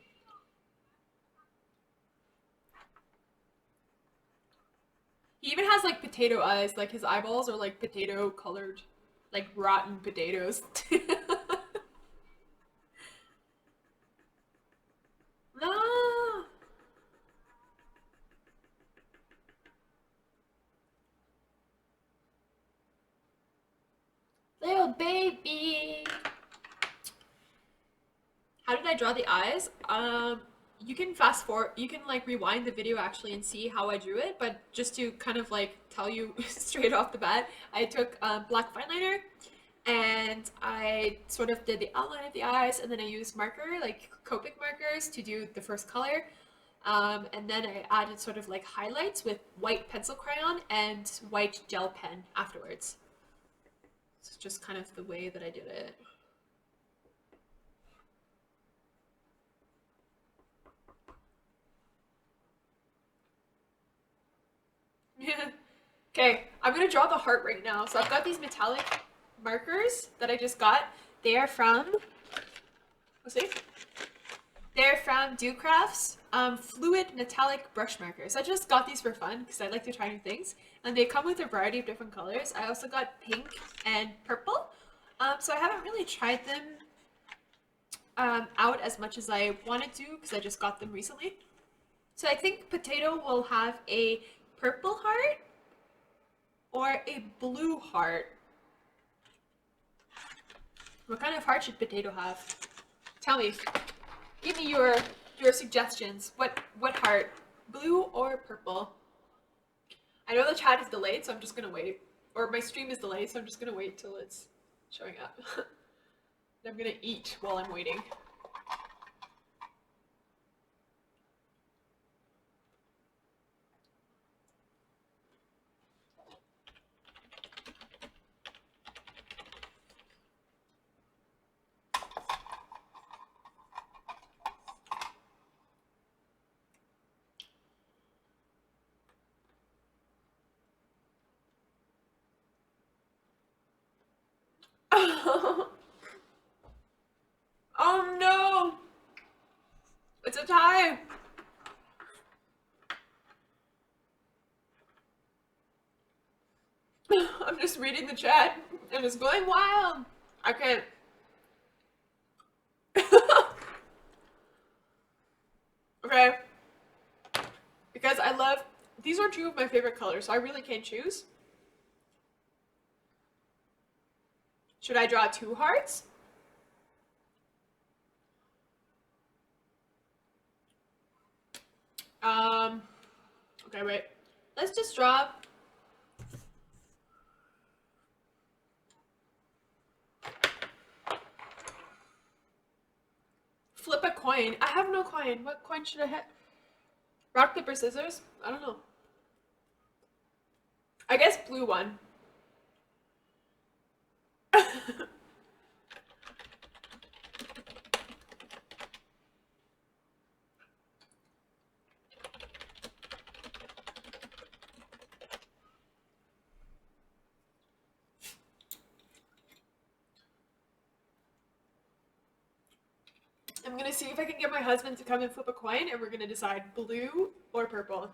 S1: He even has like potato eyes, like his eyeballs are like potato colored, like rotten potatoes. No, little baby. How did I draw the eyes? You can fast forward, you can like rewind the video actually and see how I drew it, but just to kind of like tell you straight off the bat, I took black fine liner and I sort of did the outline of the eyes, and then I used marker, like Copic markers, to do the first color. And then I added sort of like highlights with white pencil crayon and white gel pen afterwards. It's just kind of the way that I did it. Yeah. Okay, I'm gonna draw the heart right now. So I've got these metallic markers that I just got. They are from, let's see. They're from Do Crafts fluid metallic brush markers. I just got these for fun because I like to try new things. And they come with a variety of different colors. I also got pink and purple. So I haven't really tried them out as much as I wanted to because I just got them recently. So I think Potato will have a purple heart or a blue heart. What kind of heart should Potato have? Tell me. Give me your suggestions. What heart? Blue or purple? I know the chat is delayed, so I'm just gonna wait. Or my stream is delayed, so I'm just gonna wait till it's showing up. I'm gonna eat while I'm waiting. Oh no! It's a tie! I'm just reading the chat and it's going wild. I can't. Okay. Because I love, these are two of my favorite colors, so I really can't choose. Should I draw two hearts? Okay, wait. Let's just draw. Flip a coin. I have no coin. What coin should I hit? Rock, paper, scissors? I don't know. I guess blue one. I'm gonna see if I can get my husband to come and flip a coin and we're gonna decide blue or purple.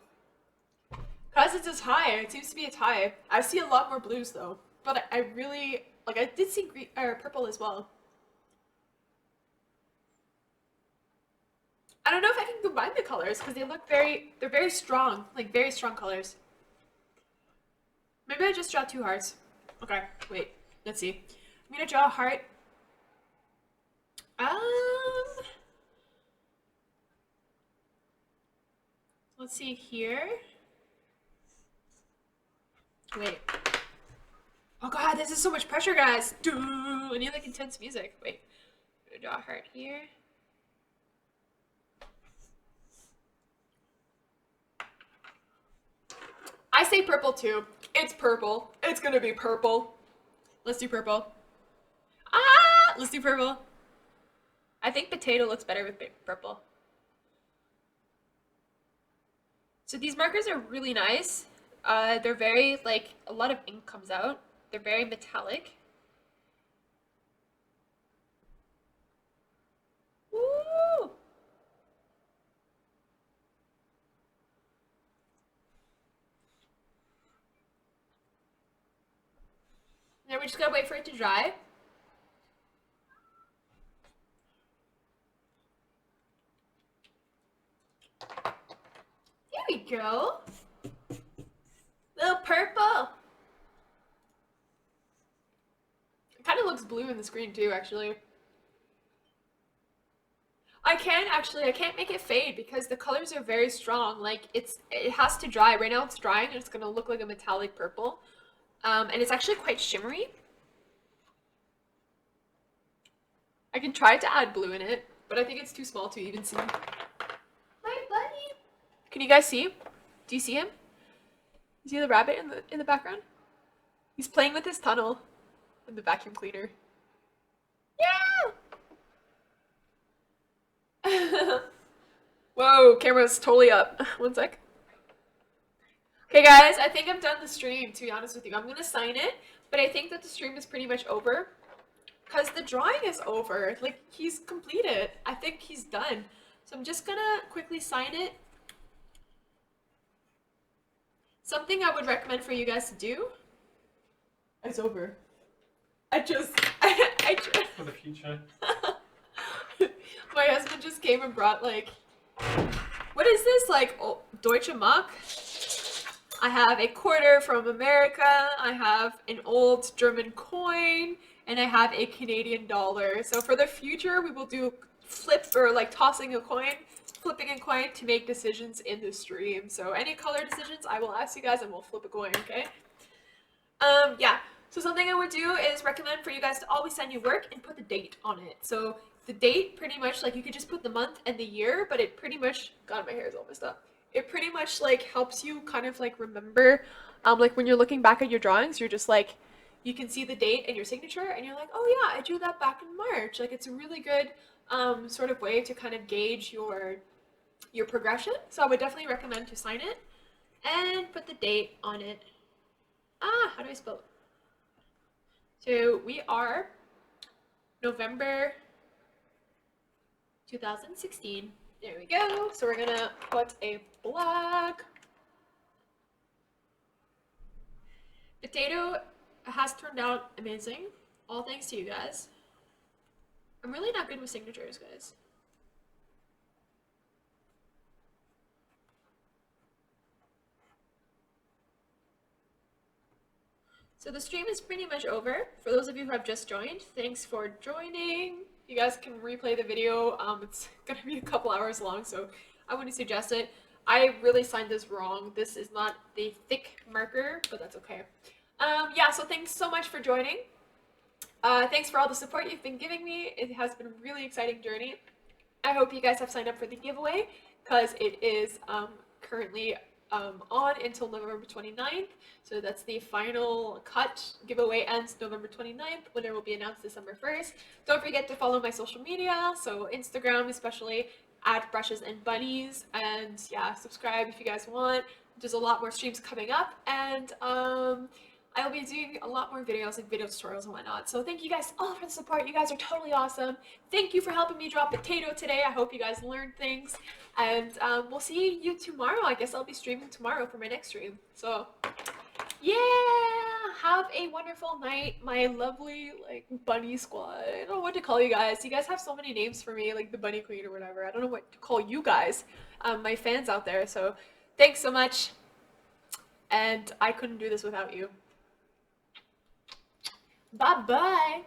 S1: Cause it's a tie. It seems to be a tie. I see a lot more blues though. But I really like I did see green or purple as well. I don't know if I can combine the colors because they're very strong, like very strong colors. Maybe I just draw two hearts. Okay, wait, let's see. I'm gonna draw a heart. Let's see here. Wait. Oh god, this is so much pressure, guys. I need like intense music. Wait, I'm gonna draw a heart here. I say purple too. It's purple. It's gonna be purple. Let's do purple. Ah! Let's do purple. I think potato looks better with purple. So these markers are really nice. They're very, like, a lot of ink comes out. They're very metallic. Woo! Now we just gotta wait for it to dry. There we go. Little purple. It kind of looks blue in the screen too, actually. I can't make it fade because the colors are very strong. Like it has to dry. Right now it's drying and it's gonna look like a metallic purple. And it's actually quite shimmery. I can try to add blue in it, but I think it's too small to even see. My buddy. Can you guys see? Do you see him? You see the rabbit in the background? He's playing with his tunnel and the vacuum cleaner. Yeah! Whoa, camera's totally up. One sec. Okay, guys, I think I'm done the stream, to be honest with you. I'm gonna sign it, but I think that the stream is pretty much over because the drawing is over. Like, he's completed. I think he's done. So I'm just gonna quickly sign it. Something I would recommend for you guys to do. It's over. I just
S3: For the future.
S1: My husband just came and brought like, what is this? Like, oh, Deutsche Mark? I have a quarter from America, I have an old German coin, and I have a Canadian dollar. So for the future, we will do flip or like tossing a coin, flipping a coin to make decisions in the stream. So any color decisions, I will ask you guys and we'll flip a coin, okay? Yeah. So something I would do is recommend for you guys to always send your work and put the date on it. So the date pretty much like you could just put the month and the year, but it pretty much, God, my hair is all messed up. It pretty much like helps you kind of like remember, like when you're looking back at your drawings, you're just like, you can see the date and your signature and you're like, oh yeah, I drew that back in March. Like it's a really good sort of way to kind of gauge your progression. So I would definitely recommend to sign it and put the date on it. How do I spell it? So we are November 2016. There we go. So we're gonna put a black. Potato has turned out amazing. All thanks to you guys. I'm really not good with signatures, guys. So the stream is pretty much over. For those of you who have just joined, thanks for joining. You guys can replay the video. It's gonna be a couple hours long, so I wouldn't suggest it. I really signed this wrong. This is not the thick marker, but that's okay. Yeah, so thanks so much for joining. Thanks for all the support you've been giving me. It has been a really exciting journey. I hope you guys have signed up for the giveaway because it is currently on until November 29th. So that's the final cut. Giveaway ends November 29th. Winner will be announced December 1st. Don't forget to follow my social media. So Instagram especially, @brushes and bunnies. And yeah, subscribe if you guys want. There's a lot more streams coming up. And I'll be doing a lot more videos and video tutorials and whatnot. So thank you guys all for the support. You guys are totally awesome. Thank you for helping me draw potato today. I hope you guys learned things. And we'll see you tomorrow. I guess I'll be streaming tomorrow for my next stream. So yeah, have a wonderful night, my lovely like bunny squad. I don't know what to call you guys. You guys have so many names for me, like the bunny queen or whatever. I don't know what to call you guys, my fans out there. So thanks so much. And I couldn't do this without you. Bye-bye.